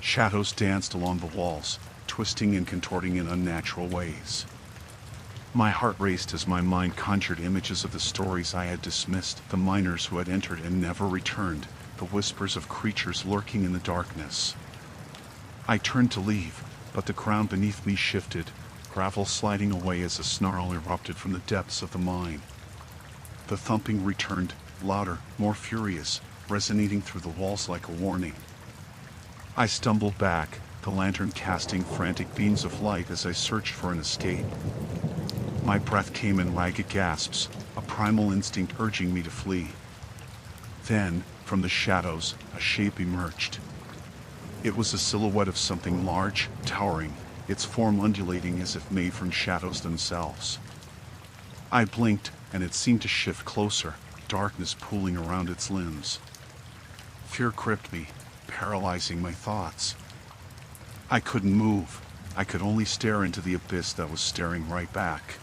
Shadows danced along the walls, twisting and contorting in unnatural ways. My heart raced as my mind conjured images of the stories I had dismissed, the miners who had entered and never returned, the whispers of creatures lurking in the darkness. I turned to leave, but the ground beneath me shifted, gravel sliding away as a snarl erupted from the depths of the mine. The thumping returned, louder, more furious, resonating through the walls like a warning. I stumbled back, the lantern casting frantic beams of light as I searched for an escape. My breath came in ragged gasps, a primal instinct urging me to flee. Then, from the shadows, a shape emerged. It was a silhouette of something large, towering, its form undulating as if made from shadows themselves. I blinked, and it seemed to shift closer, darkness pooling around its limbs. Fear gripped me, paralyzing my thoughts. I couldn't move. I could only stare into the abyss that was staring right back.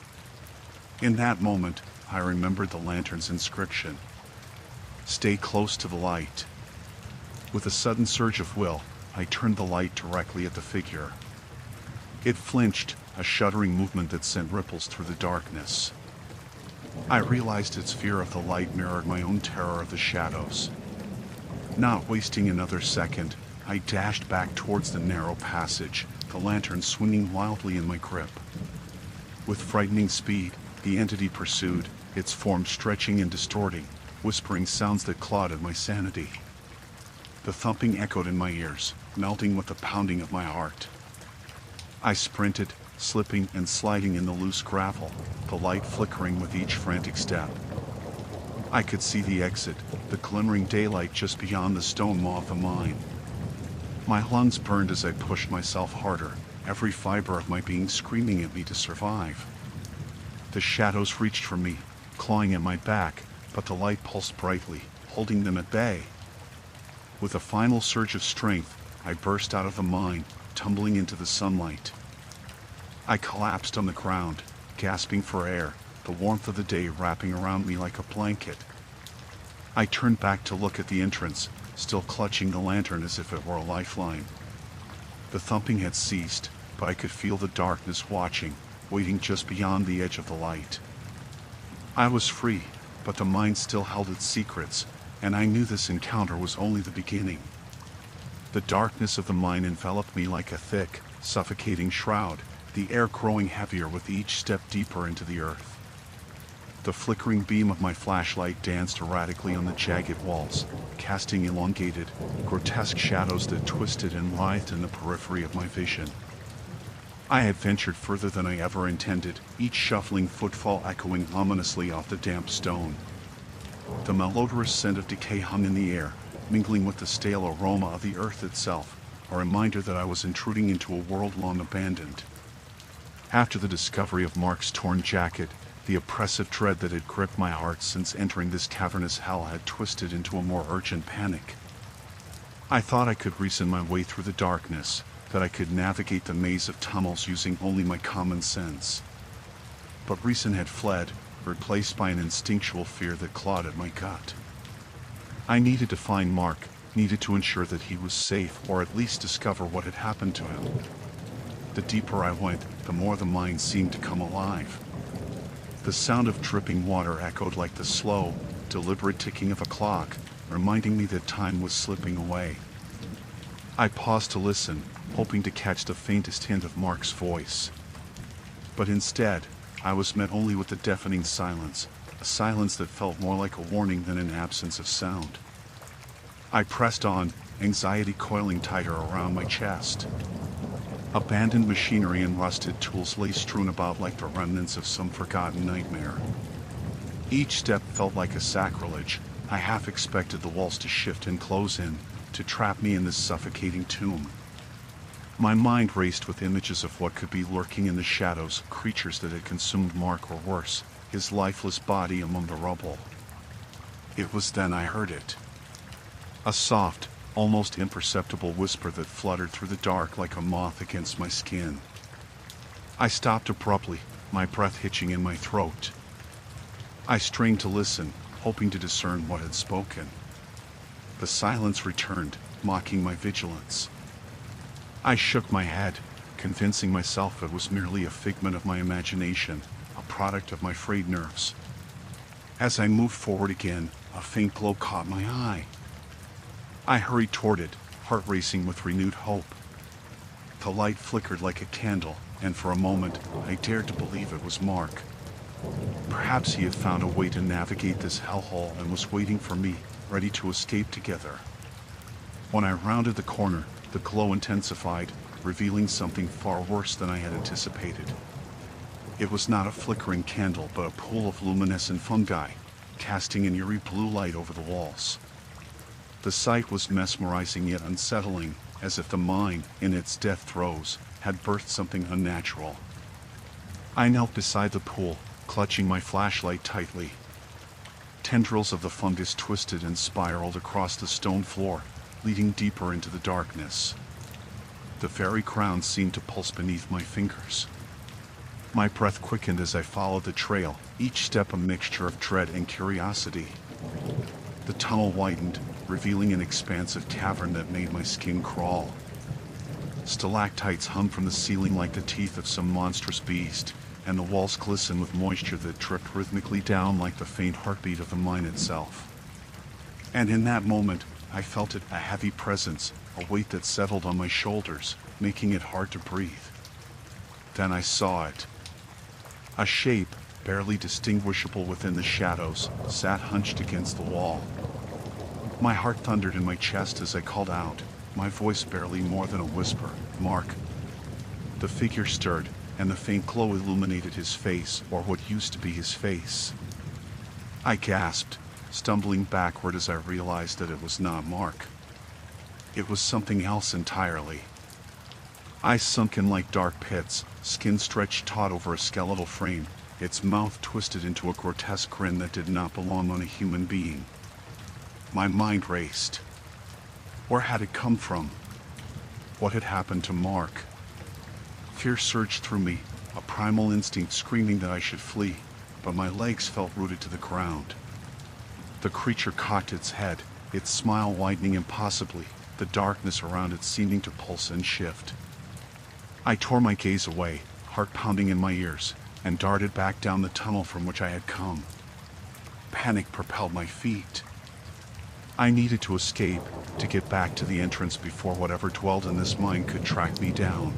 In that moment, I remembered the lantern's inscription. "Stay close to the light." With a sudden surge of will, I turned the light directly at the figure. It flinched, a shuddering movement that sent ripples through the darkness. I realized its fear of the light mirrored my own terror of the shadows. Not wasting another second, I dashed back towards the narrow passage, the lantern swinging wildly in my grip. With frightening speed, the entity pursued, its form stretching and distorting, whispering sounds that clawed at my sanity. The thumping echoed in my ears, melting with the pounding of my heart. I sprinted, slipping and sliding in the loose gravel, the light flickering with each frantic step. I could see the exit, the glimmering daylight just beyond the stone maw of the mine. My lungs burned as I pushed myself harder, every fiber of my being screaming at me to survive. The shadows reached for me, clawing at my back, but the light pulsed brightly, holding them at bay. With a final surge of strength, I burst out of the mine, tumbling into the sunlight. I collapsed on the ground, gasping for air, the warmth of the day wrapping around me like a blanket. I turned back to look at the entrance, still clutching the lantern as if it were a lifeline. The thumping had ceased, but I could feel the darkness watching, waiting just beyond the edge of the light. I was free, but the mine still held its secrets, and I knew this encounter was only the beginning. The darkness of the mine enveloped me like a thick, suffocating shroud, the air growing heavier with each step deeper into the earth. The flickering beam of my flashlight danced erratically on the jagged walls, casting elongated, grotesque shadows that twisted and writhed in the periphery of my vision. I had ventured further than I ever intended, each shuffling footfall echoing ominously off the damp stone. The malodorous scent of decay hung in the air, mingling with the stale aroma of the earth itself, a reminder that I was intruding into a world long abandoned. After the discovery of Mark's torn jacket, the oppressive dread that had gripped my heart since entering this cavernous hell had twisted into a more urgent panic. I thought I could reason my way through the darkness, that I could navigate the maze of tunnels using only my common sense. But reason had fled, replaced by an instinctual fear that clawed at my gut. I needed to find Mark, needed to ensure that he was safe, or at least discover what had happened to him. The deeper I went, the more the mind seemed to come alive. The sound of dripping water echoed like the slow, deliberate ticking of a clock, reminding me that time was slipping away. I paused to listen, hoping to catch the faintest hint of Mark's voice. But instead, I was met only with the deafening silence, a silence that felt more like a warning than an absence of sound. I pressed on, anxiety coiling tighter around my chest. Abandoned machinery and rusted tools lay strewn about like the remnants of some forgotten nightmare. Each step felt like a sacrilege. I half expected the walls to shift and close in, to trap me in this suffocating tomb. My mind raced with images of what could be lurking in the shadows, creatures that had consumed Mark, or worse, his lifeless body among the rubble. It was then I heard it. A soft, almost imperceptible whisper that fluttered through the dark like a moth against my skin. I stopped abruptly, my breath hitching in my throat. I strained to listen, hoping to discern what had spoken. The silence returned, mocking my vigilance. I shook my head, convincing myself it was merely a figment of my imagination, a product of my frayed nerves. As I moved forward again, a faint glow caught my eye. I hurried toward it, heart racing with renewed hope. The light flickered like a candle, and for a moment, I dared to believe it was Mark. Perhaps he had found a way to navigate this hellhole and was waiting for me, ready to escape together. When I rounded the corner, the glow intensified, revealing something far worse than I had anticipated. It was not a flickering candle, but a pool of luminescent fungi, casting an eerie blue light over the walls. The sight was mesmerizing yet unsettling, as if the mind, in its death throes, had birthed something unnatural. I knelt beside the pool, clutching my flashlight tightly. Tendrils of the fungus twisted and spiraled across the stone floor, leading deeper into the darkness. The very ground seemed to pulse beneath my fingers. My breath quickened as I followed the trail, each step a mixture of dread and curiosity. The tunnel widened, revealing an expansive cavern that made my skin crawl. Stalactites hung from the ceiling like the teeth of some monstrous beast, and the walls glistened with moisture that dripped rhythmically down like the faint heartbeat of the mine itself. And in that moment, I felt it, a heavy presence, a weight that settled on my shoulders, making it hard to breathe. Then I saw it. A shape, barely distinguishable within the shadows, sat hunched against the wall. My heart thundered in my chest as I called out, my voice barely more than a whisper, "Mark." The figure stirred, and the faint glow illuminated his face, or what used to be his face. I gasped, stumbling backward as I realized that it was not Mark. It was something else entirely. Eyes sunken like dark pits, skin stretched taut over a skeletal frame, its mouth twisted into a grotesque grin that did not belong on a human being. My mind raced. Where had it come from? What had happened to Mark? Fear surged through me, a primal instinct screaming that I should flee, but my legs felt rooted to the ground. The creature cocked its head, its smile widening impossibly, the darkness around it seeming to pulse and shift. I tore my gaze away, heart pounding in my ears, and darted back down the tunnel from which I had come. Panic propelled my feet. I needed to escape, to get back to the entrance before whatever dwelled in this mine could track me down.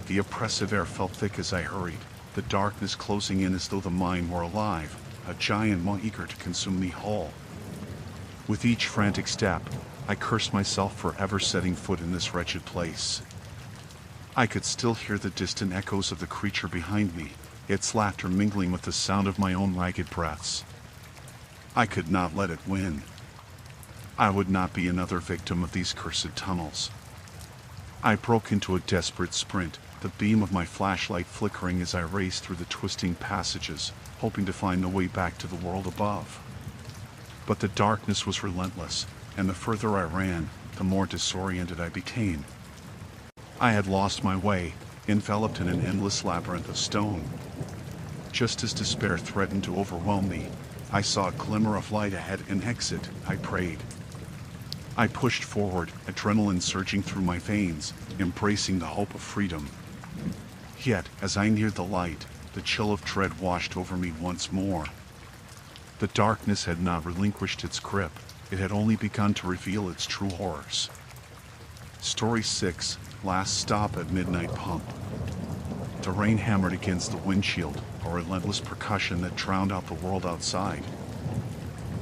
The oppressive air felt thick as I hurried, the darkness closing in as though the mine were alive, a giant maw eager to consume me whole. With each frantic step, I cursed myself for ever setting foot in this wretched place. I could still hear the distant echoes of the creature behind me, its laughter mingling with the sound of my own ragged breaths. I could not let it win. I would not be another victim of these cursed tunnels. I broke into a desperate sprint, the beam of my flashlight flickering as I raced through the twisting passages, hoping to find the way back to the world above. But the darkness was relentless, and the further I ran, the more disoriented I became. I had lost my way, enveloped in an endless labyrinth of stone. Just as despair threatened to overwhelm me, I saw a glimmer of light ahead, an exit. I prayed. I pushed forward, adrenaline surging through my veins, embracing the hope of freedom. Yet, as I neared the light, the chill of dread washed over me once more. The darkness had not relinquished its grip, it had only begun to reveal its true horrors. Story 6, Last Stop at Midnight Pump. The rain hammered against the windshield, a relentless percussion that drowned out the world outside.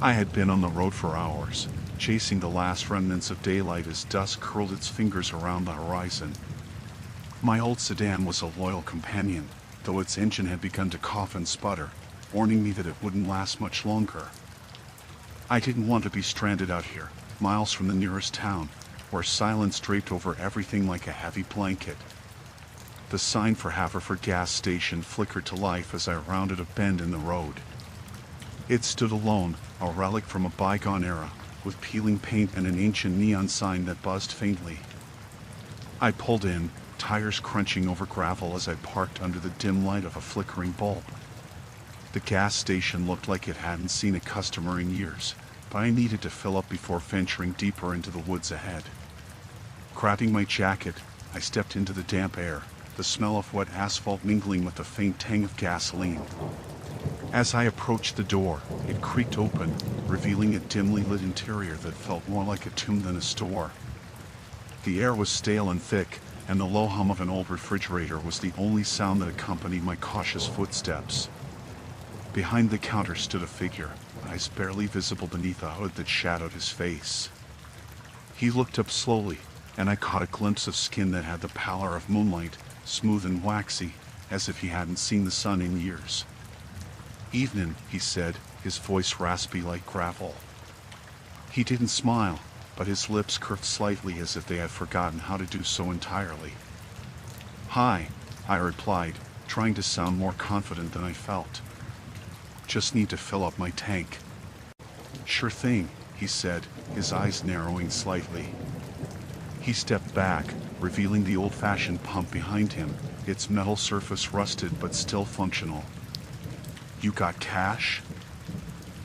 I had been on the road for hours, chasing the last remnants of daylight as dusk curled its fingers around the horizon. My old sedan was a loyal companion, though its engine had begun to cough and sputter, warning me that it wouldn't last much longer. I didn't want to be stranded out here, miles from the nearest town, where silence draped over everything like a heavy blanket. The sign for Haverford gas station flickered to life as I rounded a bend in the road. It stood alone, a relic from a bygone era, with peeling paint and an ancient neon sign that buzzed faintly. I pulled in, tires crunching over gravel as I parked under the dim light of a flickering bulb. The gas station looked like it hadn't seen a customer in years, but I needed to fill up before venturing deeper into the woods ahead. Grabbing my jacket, I stepped into the damp air, the smell of wet asphalt mingling with the faint tang of gasoline. As I approached the door, it creaked open, revealing a dimly lit interior that felt more like a tomb than a store. The air was stale and thick, and the low hum of an old refrigerator was the only sound that accompanied my cautious footsteps. Behind the counter stood a figure, eyes barely visible beneath a hood that shadowed his face. He looked up slowly, and I caught a glimpse of skin that had the pallor of moonlight, smooth and waxy, as if he hadn't seen the sun in years. "Evening," he said, his voice raspy like gravel. He didn't smile, but his lips curved slightly as if they had forgotten how to do so entirely. "Hi," I replied, trying to sound more confident than I felt. "Just need to fill up my tank." "Sure thing," he said, his eyes narrowing slightly. He stepped back, revealing the old-fashioned pump behind him, its metal surface rusted but still functional. "You got cash?"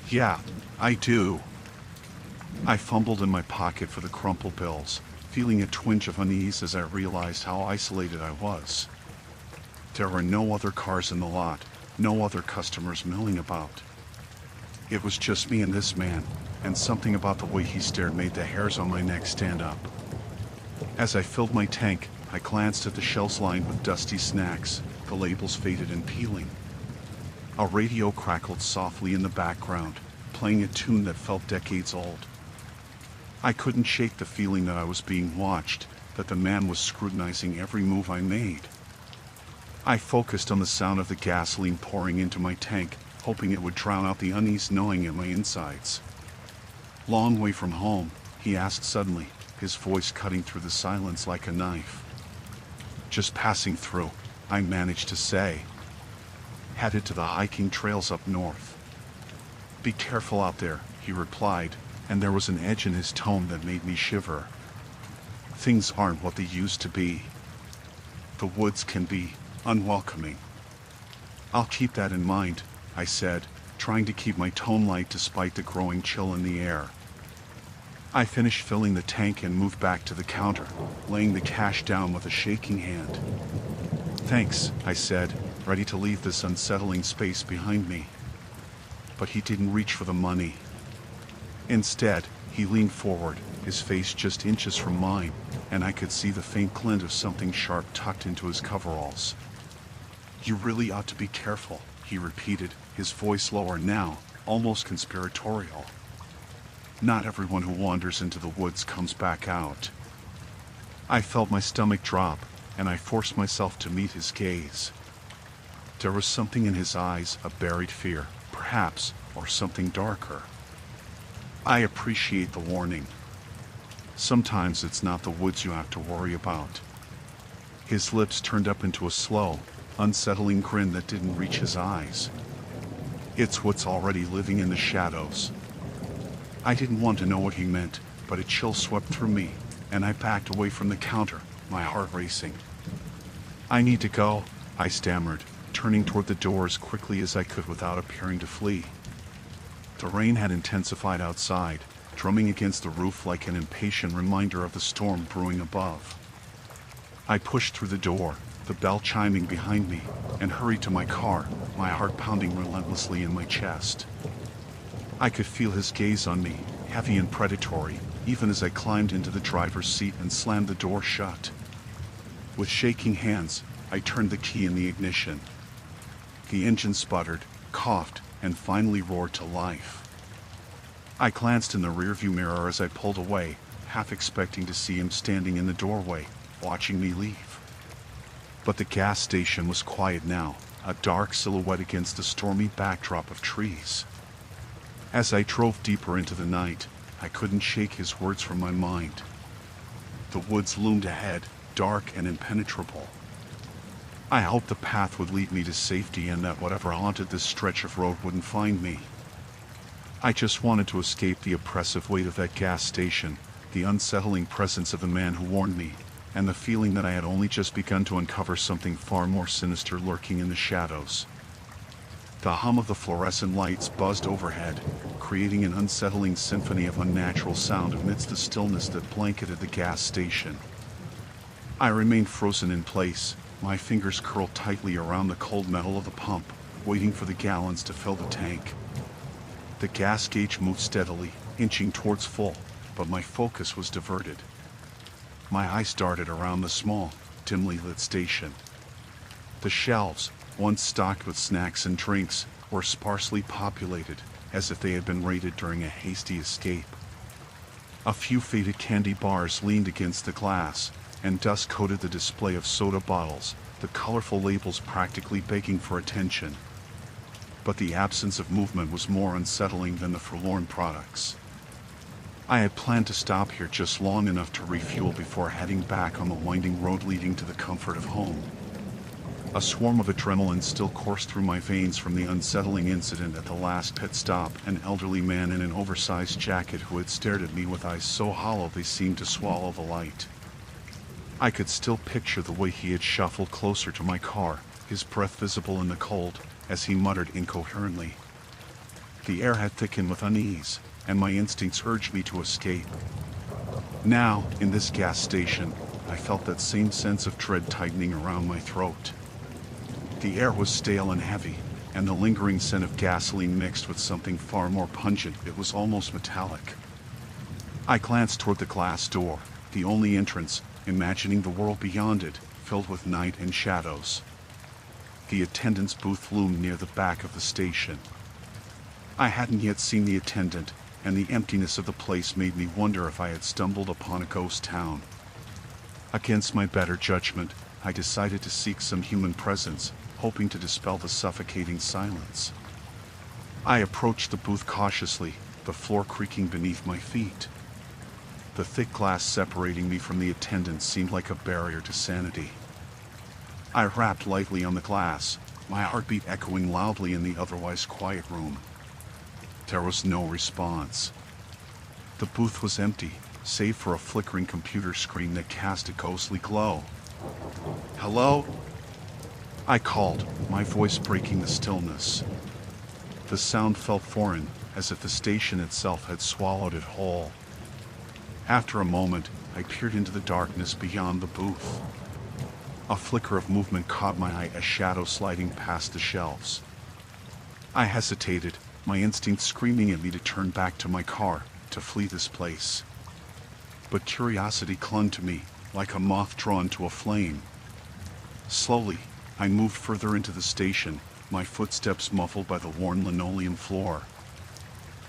"Yeah, I do." I fumbled in my pocket for the crumpled bills, feeling a twinge of unease as I realized how isolated I was. There were no other cars in the lot, no other customers milling about. It was just me and this man, and something about the way he stared made the hairs on my neck stand up. As I filled my tank, I glanced at the shelves lined with dusty snacks, the labels faded and peeling. A radio crackled softly in the background, playing a tune that felt decades old. I couldn't shake the feeling that I was being watched, that the man was scrutinizing every move I made. I focused on the sound of the gasoline pouring into my tank, hoping it would drown out the unease gnawing at my insides. "Long way from home?" he asked suddenly, his voice cutting through the silence like a knife. "Just passing through," I managed to say. "Headed to the hiking trails up north." "Be careful out there," he replied, and there was an edge in his tone that made me shiver. "Things aren't what they used to be. The woods can be unwelcoming." "I'll keep that in mind," I said, trying to keep my tone light despite the growing chill in the air. I finished filling the tank and moved back to the counter, laying the cash down with a shaking hand. "Thanks," I said, ready to leave this unsettling space behind me. But he didn't reach for the money. Instead, he leaned forward, his face just inches from mine, and I could see the faint glint of something sharp tucked into his coveralls. "You really ought to be careful," he repeated, his voice lower now, almost conspiratorial. "Not everyone who wanders into the woods comes back out." I felt my stomach drop, and I forced myself to meet his gaze. There was something in his eyes, a buried fear, perhaps, or something darker. "I appreciate the warning. Sometimes it's not the woods you have to worry about." His lips turned up into a slow, unsettling grin that didn't reach his eyes. It's what's already living in the shadows. I didn't want to know what he meant, but a chill swept through me, and I backed away from the counter, my heart racing. I need to go, I stammered, turning toward the door as quickly as I could without appearing to flee. The rain had intensified outside, drumming against the roof like an impatient reminder of the storm brewing above. I pushed through the door, the bell chiming behind me, and hurried to my car, my heart pounding relentlessly in my chest. I could feel his gaze on me, heavy and predatory, even as I climbed into the driver's seat and slammed the door shut. With shaking hands, I turned the key in the ignition. The engine sputtered, coughed, and finally roared to life. I glanced in the rearview mirror as I pulled away, half expecting to see him standing in the doorway, watching me leave. But the gas station was quiet now, a dark silhouette against the stormy backdrop of trees. As I drove deeper into the night, I couldn't shake his words from my mind. The woods loomed ahead, dark and impenetrable. I hoped the path would lead me to safety and that whatever haunted this stretch of road wouldn't find me. I just wanted to escape the oppressive weight of that gas station, the unsettling presence of the man who warned me, and the feeling that I had only just begun to uncover something far more sinister lurking in the shadows. The hum of the fluorescent lights buzzed overhead, creating an unsettling symphony of unnatural sound amidst the stillness that blanketed the gas station. I remained frozen in place, my fingers curled tightly around the cold metal of the pump, waiting for the gallons to fill the tank. The gas gauge moved steadily, inching towards full, but my focus was diverted. My eyes darted around the small, dimly lit station. The shelves, once stocked with snacks and drinks, were sparsely populated, as if they had been raided during a hasty escape. A few faded candy bars leaned against the glass, and dust coated the display of soda bottles, the colorful labels practically begging for attention. But the absence of movement was more unsettling than the forlorn products. I had planned to stop here just long enough to refuel before heading back on the winding road leading to the comfort of home. A swarm of adrenaline still coursed through my veins from the unsettling incident at the last pit stop, an elderly man in an oversized jacket who had stared at me with eyes so hollow they seemed to swallow the light. I could still picture the way he had shuffled closer to my car, his breath visible in the cold, as he muttered incoherently. The air had thickened with unease, and my instincts urged me to escape. Now, in this gas station, I felt that same sense of dread tightening around my throat. The air was stale and heavy, and the lingering scent of gasoline mixed with something far more pungent. It was almost metallic. I glanced toward the glass door, the only entrance, imagining the world beyond it, filled with night and shadows. The attendant's booth loomed near the back of the station. I hadn't yet seen the attendant, and the emptiness of the place made me wonder if I had stumbled upon a ghost town. Against my better judgment, I decided to seek some human presence, hoping to dispel the suffocating silence. I approached the booth cautiously, the floor creaking beneath my feet. The thick glass separating me from the attendant seemed like a barrier to sanity. I rapped lightly on the glass, my heartbeat echoing loudly in the otherwise quiet room. There was no response. The booth was empty, save for a flickering computer screen that cast a ghostly glow. "Hello?" I called, my voice breaking the stillness. The sound felt foreign, as if the station itself had swallowed it whole. After a moment, I peered into the darkness beyond the booth. A flicker of movement caught my eye, a shadow sliding past the shelves. I hesitated, my instinct screaming at me to turn back to my car, to flee this place. But curiosity clung to me, like a moth drawn to a flame. Slowly, I moved further into the station, my footsteps muffled by the worn linoleum floor.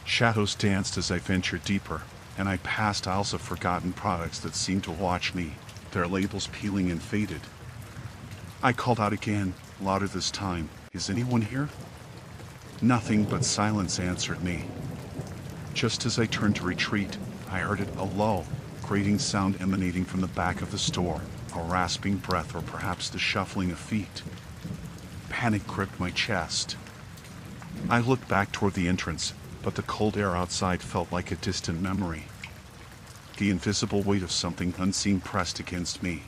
Shadows danced as I ventured deeper, and I passed aisles of forgotten products that seemed to watch me, their labels peeling and faded. I called out again, louder this time, "Is anyone here?" Nothing but silence answered me. Just as I turned to retreat, I heard it, a low, grating sound emanating from the back of the store, a rasping breath, or perhaps the shuffling of feet. Panic gripped my chest. I looked back toward the entrance, but the cold air outside felt like a distant memory. The invisible weight of something unseen pressed against me.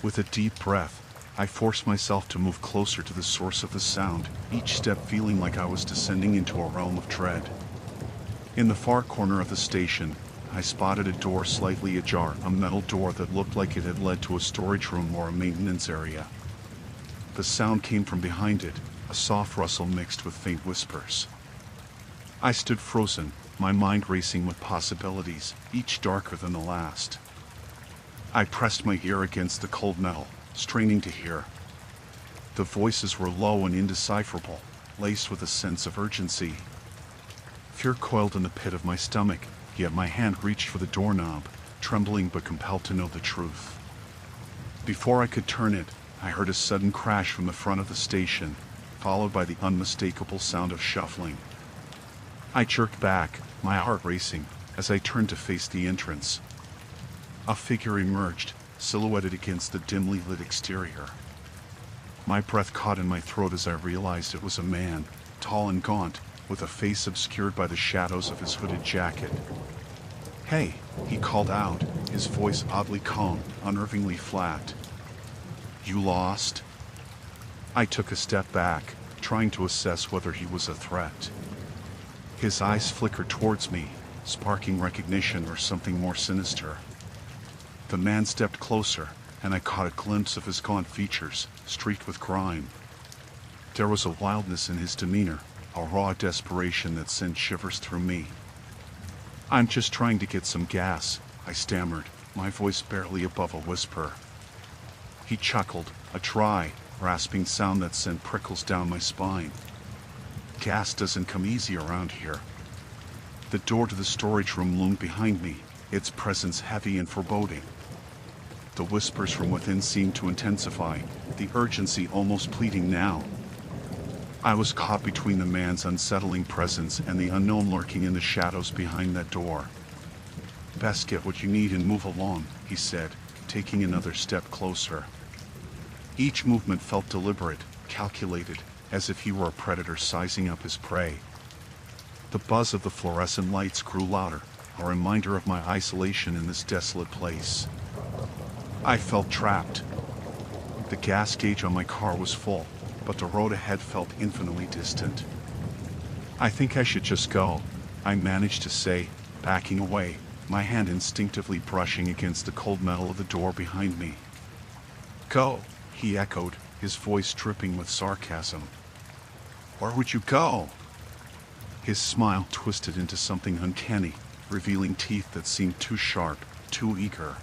With a deep breath, I forced myself to move closer to the source of the sound, each step feeling like I was descending into a realm of dread. In the far corner of the station, I spotted a door slightly ajar, a metal door that looked like it had led to a storage room or a maintenance area. The sound came from behind it, a soft rustle mixed with faint whispers. I stood frozen, my mind racing with possibilities, each darker than the last. I pressed my ear against the cold metal, straining to hear. The voices were low and indecipherable, laced with a sense of urgency. Fear coiled in the pit of my stomach, yet my hand reached for the doorknob, trembling but compelled to know the truth. Before I could turn it, I heard a sudden crash from the front of the station, followed by the unmistakable sound of shuffling. I jerked back, my heart racing, as I turned to face the entrance. A figure emerged, silhouetted against the dimly lit exterior. My breath caught in my throat as I realized it was a man, tall and gaunt, with a face obscured by the shadows of his hooded jacket. "Hey," he called out, his voice oddly calm, unnervingly flat. "You lost?" I took a step back, trying to assess whether he was a threat. His eyes flickered towards me, sparking recognition or something more sinister. The man stepped closer, and I caught a glimpse of his gaunt features, streaked with grime. There was a wildness in his demeanor, a raw desperation that sent shivers through me. "I'm just trying to get some gas," I stammered, my voice barely above a whisper. He chuckled, a dry, rasping sound that sent prickles down my spine. "Gas doesn't come easy around here." The door to the storage room loomed behind me, its presence heavy and foreboding. The whispers from within seemed to intensify, the urgency almost pleading now. I was caught between the man's unsettling presence and the unknown lurking in the shadows behind that door. "Best get what you need and move along," he said, taking another step closer. Each movement felt deliberate, calculated, as if he were a predator sizing up his prey. The buzz of the fluorescent lights grew louder, a reminder of my isolation in this desolate place. I felt trapped. The gas gauge on my car was full, but the road ahead felt infinitely distant. "I think I should just go," I managed to say, backing away, my hand instinctively brushing against the cold metal of the door behind me. "Go," he echoed, his voice dripping with sarcasm. "Where would you go?" His smile twisted into something uncanny, revealing teeth that seemed too sharp, too eager.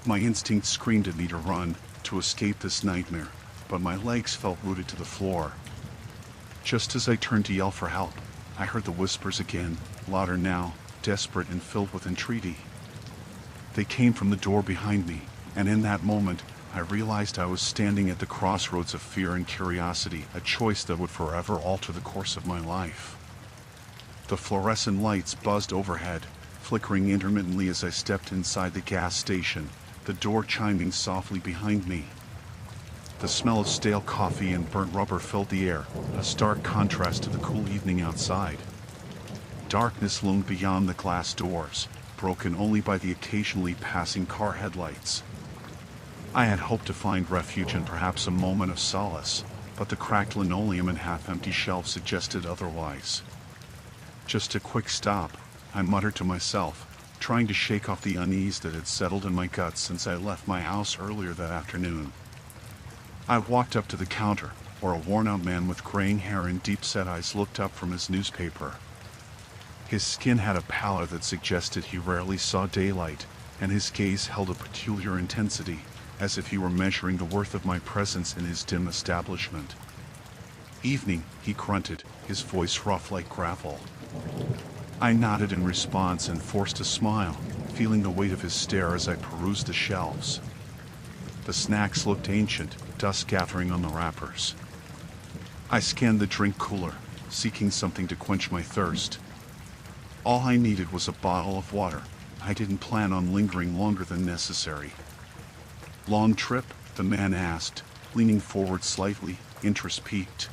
My instinct screamed at me to run, to escape this nightmare, but my legs felt rooted to the floor. Just as I turned to yell for help, I heard the whispers again, louder now, desperate and filled with entreaty. They came from the door behind me, and in that moment, I realized I was standing at the crossroads of fear and curiosity, a choice that would forever alter the course of my life. The fluorescent lights buzzed overhead, flickering intermittently as I stepped inside the gas station, the door chiming softly behind me. The smell of stale coffee and burnt rubber filled the air, a stark contrast to the cool evening outside. Darkness loomed beyond the glass doors, broken only by the occasionally passing car headlights. I had hoped to find refuge and perhaps a moment of solace, but the cracked linoleum and half-empty shelves suggested otherwise. "Just a quick stop," I muttered to myself, trying to shake off the unease that had settled in my guts since I left my house earlier that afternoon. I walked up to the counter, where a worn-out man with graying hair and deep-set eyes looked up from his newspaper. His skin had a pallor that suggested he rarely saw daylight, and his gaze held a peculiar intensity, as if he were measuring the worth of my presence in his dim establishment. "Evening," he grunted, his voice rough like gravel. I nodded in response and forced a smile, feeling the weight of his stare as I perused the shelves. The snacks looked ancient, dust gathering on the wrappers. I scanned the drink cooler, seeking something to quench my thirst. All I needed was a bottle of water. I didn't plan on lingering longer than necessary. Long trip? The man asked, leaning forward slightly, interest piqued.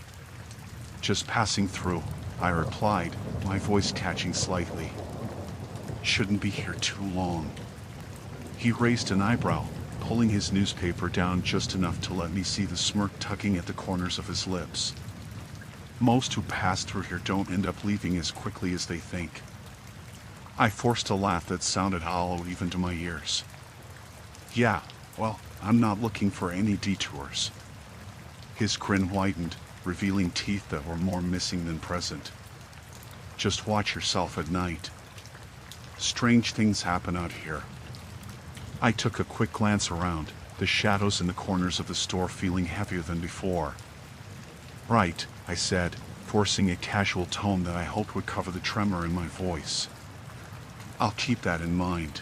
Just passing through, I replied, my voice catching slightly. Shouldn't be here too long. He raised an eyebrow, pulling his newspaper down just enough to let me see the smirk tugging at the corners of his lips. Most who pass through here don't end up leaving as quickly as they think. I forced a laugh that sounded hollow even to my ears. Yeah, well, I'm not looking for any detours. His grin widened, revealing teeth that were more missing than present. Just watch yourself at night. Strange things happen out here. I took a quick glance around, the shadows in the corners of the store feeling heavier than before. Right, I said, forcing a casual tone that I hoped would cover the tremor in my voice. I'll keep that in mind.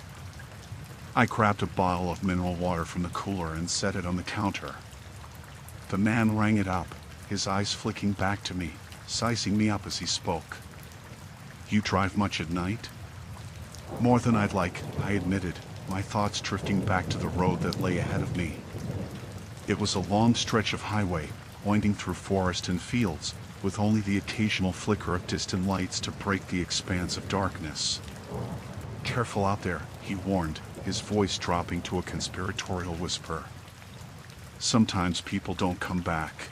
I grabbed a bottle of mineral water from the cooler and set it on the counter. The man rang it up, his eyes flicking back to me, sizing me up as he spoke. You drive much at night? More than I'd like, I admitted, my thoughts drifting back to the road that lay ahead of me. It was a long stretch of highway, winding through forest and fields, with only the occasional flicker of distant lights to break the expanse of darkness. Careful out there, he warned, his voice dropping to a conspiratorial whisper. Sometimes people don't come back.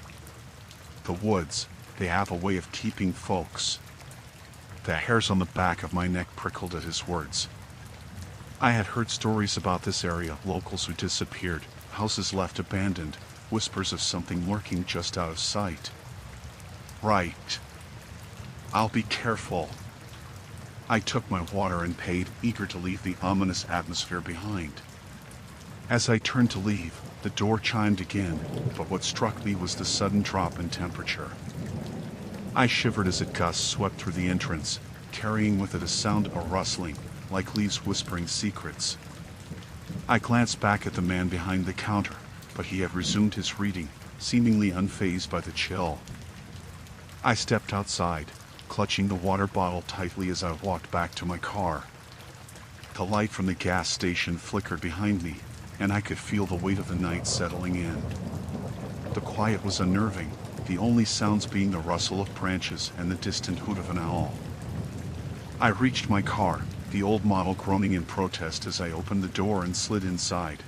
The woods, they have a way of keeping folks. The hairs on the back of my neck prickled at his words. I had heard stories about this area, locals who disappeared, houses left abandoned, whispers of something lurking just out of sight. Right. I'll be careful. I took my water and paid, eager to leave the ominous atmosphere behind. As I turned to leave, the door chimed again, but what struck me was the sudden drop in temperature. I shivered as a gust swept through the entrance, carrying with it a sound of a rustling, like leaves whispering secrets. I glanced back at the man behind the counter, but he had resumed his reading, seemingly unfazed by the chill. I stepped outside, clutching the water bottle tightly as I walked back to my car. The light from the gas station flickered behind me, and I could feel the weight of the night settling in. The quiet was unnerving, the only sounds being the rustle of branches and the distant hoot of an owl. I reached my car, the old model groaning in protest as I opened the door and slid inside.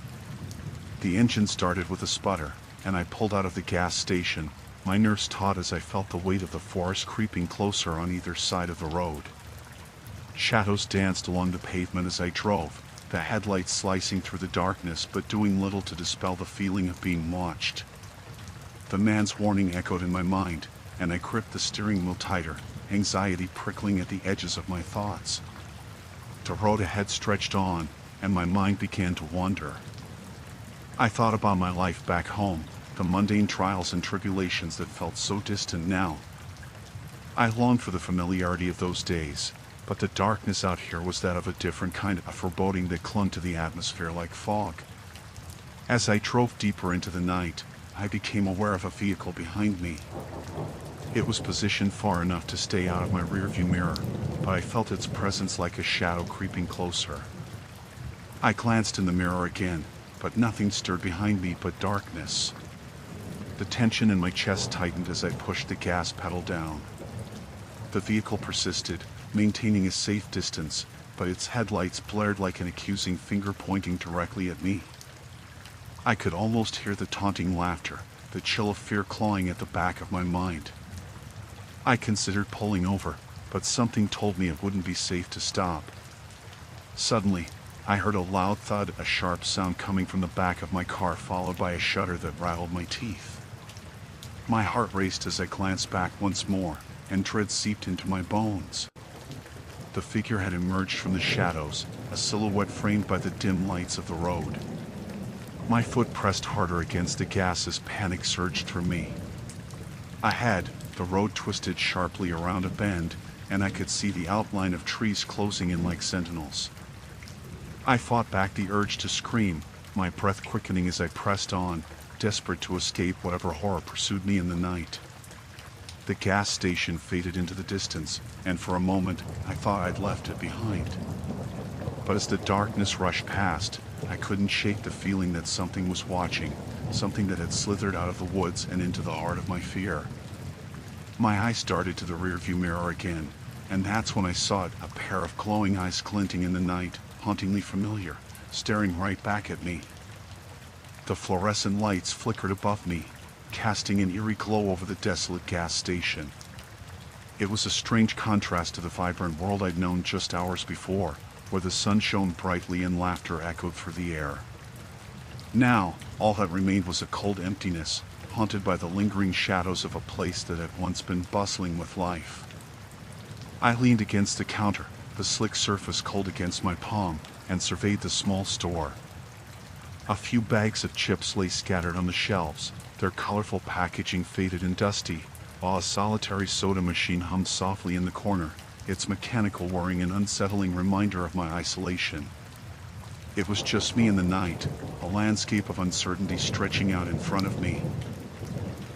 The engine started with a sputter, and I pulled out of the gas station, my nerves taut as I felt the weight of the forest creeping closer on either side of the road. Shadows danced along the pavement as I drove, the headlights slicing through the darkness but doing little to dispel the feeling of being watched. The man's warning echoed in my mind, and I gripped the steering wheel tighter, anxiety prickling at the edges of my thoughts. The road ahead stretched on, and my mind began to wander. I thought about my life back home, the mundane trials and tribulations that felt so distant now. I longed for the familiarity of those days, but the darkness out here was that of a different kind of foreboding that clung to the atmosphere like fog. As I drove deeper into the night, I became aware of a vehicle behind me. It was positioned far enough to stay out of my rearview mirror, but I felt its presence like a shadow creeping closer. I glanced in the mirror again, but nothing stirred behind me but darkness. The tension in my chest tightened as I pushed the gas pedal down. The vehicle persisted, maintaining a safe distance, but its headlights blared like an accusing finger pointing directly at me. I could almost hear the taunting laughter, the chill of fear clawing at the back of my mind. I considered pulling over, but something told me it wouldn't be safe to stop. Suddenly, I heard a loud thud, a sharp sound coming from the back of my car, followed by a shudder that rattled my teeth. My heart raced as I glanced back once more, and dread seeped into my bones. The figure had emerged from the shadows, a silhouette framed by the dim lights of the road. My foot pressed harder against the gas as panic surged through me. Ahead, the road twisted sharply around a bend, and I could see the outline of trees closing in like sentinels. I fought back the urge to scream, my breath quickening as I pressed on, desperate to escape whatever horror pursued me in the night. The gas station faded into the distance, and for a moment I thought I'd left it behind. But as the darkness rushed past, I couldn't shake the feeling that something was watching, something that had slithered out of the woods and into the heart of my fear. My eyes darted to the rearview mirror again, and that's when I saw it, a pair of glowing eyes glinting in the night, hauntingly familiar, staring right back at me. The fluorescent lights flickered above me, casting an eerie glow over the desolate gas station. It was a strange contrast to the vibrant world I'd known just hours before, where the sun shone brightly and laughter echoed through the air. Now, all that remained was a cold emptiness, haunted by the lingering shadows of a place that had once been bustling with life. I leaned against the counter, the slick surface cold against my palm, and surveyed the small store. A few bags of chips lay scattered on the shelves, their colorful packaging faded and dusty, while a solitary soda machine hummed softly in the corner, its mechanical whirring an unsettling reminder of my isolation. It was just me in the night, a landscape of uncertainty stretching out in front of me.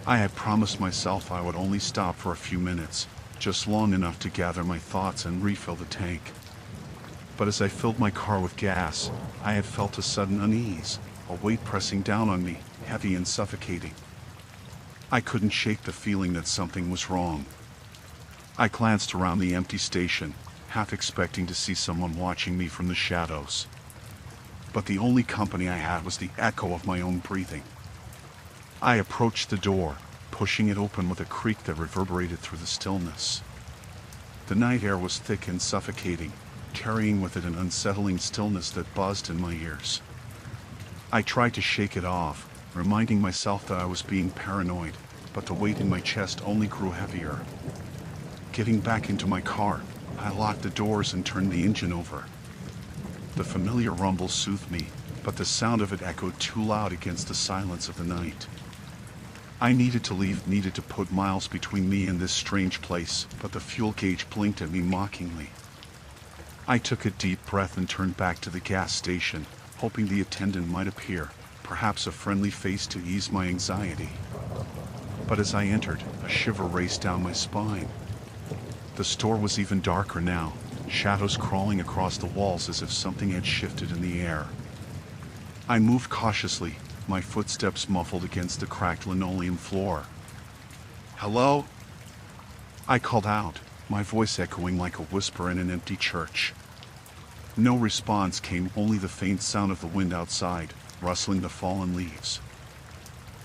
I had promised myself I would only stop for a few minutes, just long enough to gather my thoughts and refill the tank. But as I filled my car with gas, I had felt a sudden unease, a weight pressing down on me, heavy and suffocating. I couldn't shake the feeling that something was wrong. I glanced around the empty station, half expecting to see someone watching me from the shadows. But the only company I had was the echo of my own breathing. I approached the door, pushing it open with a creak that reverberated through the stillness. The night air was thick and suffocating, carrying with it an unsettling stillness that buzzed in my ears. I tried to shake it off, reminding myself that I was being paranoid, but the weight in my chest only grew heavier. Getting back into my car, I locked the doors and turned the engine over. The familiar rumble soothed me, but the sound of it echoed too loud against the silence of the night. I needed to leave, needed to put miles between me and this strange place, but the fuel gauge blinked at me mockingly. I took a deep breath and turned back to the gas station, hoping the attendant might appear, perhaps a friendly face to ease my anxiety. But as I entered, a shiver raced down my spine. The store was even darker now, shadows crawling across the walls as if something had shifted in the air. I moved cautiously, my footsteps muffled against the cracked linoleum floor. "Hello?" I called out, my voice echoing like a whisper in an empty church. No response came, only the faint sound of the wind outside, rustling the fallen leaves.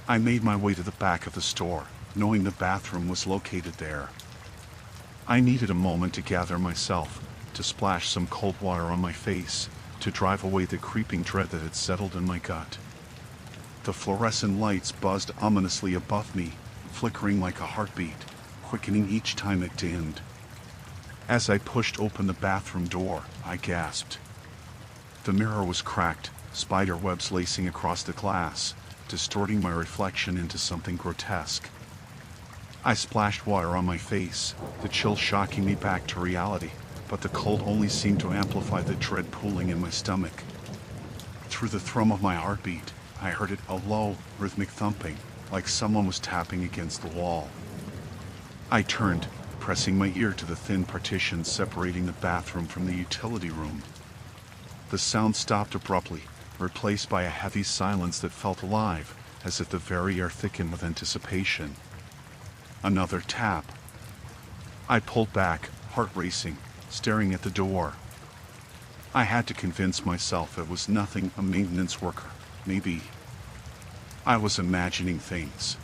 I made my way to the back of the store, knowing the bathroom was located there. I needed a moment to gather myself, to splash some cold water on my face, to drive away the creeping dread that had settled in my gut. The fluorescent lights buzzed ominously above me, flickering like a heartbeat, quickening each time it dimmed. As I pushed open the bathroom door, I gasped. The mirror was cracked, spider webs lacing across the glass, distorting my reflection into something grotesque. I splashed water on my face, the chill shocking me back to reality, but the cold only seemed to amplify the dread pooling in my stomach. Through the thrum of my heartbeat, I heard it, a low, rhythmic thumping, like someone was tapping against the wall. I turned, pressing my ear to the thin partitions separating the bathroom from the utility room. The sound stopped abruptly, replaced by a heavy silence that felt alive, as if the very air thickened with anticipation. Another tap. I pulled back, heart racing, staring at the door. I had to convince myself it was nothing, a maintenance worker, maybe. I was imagining things.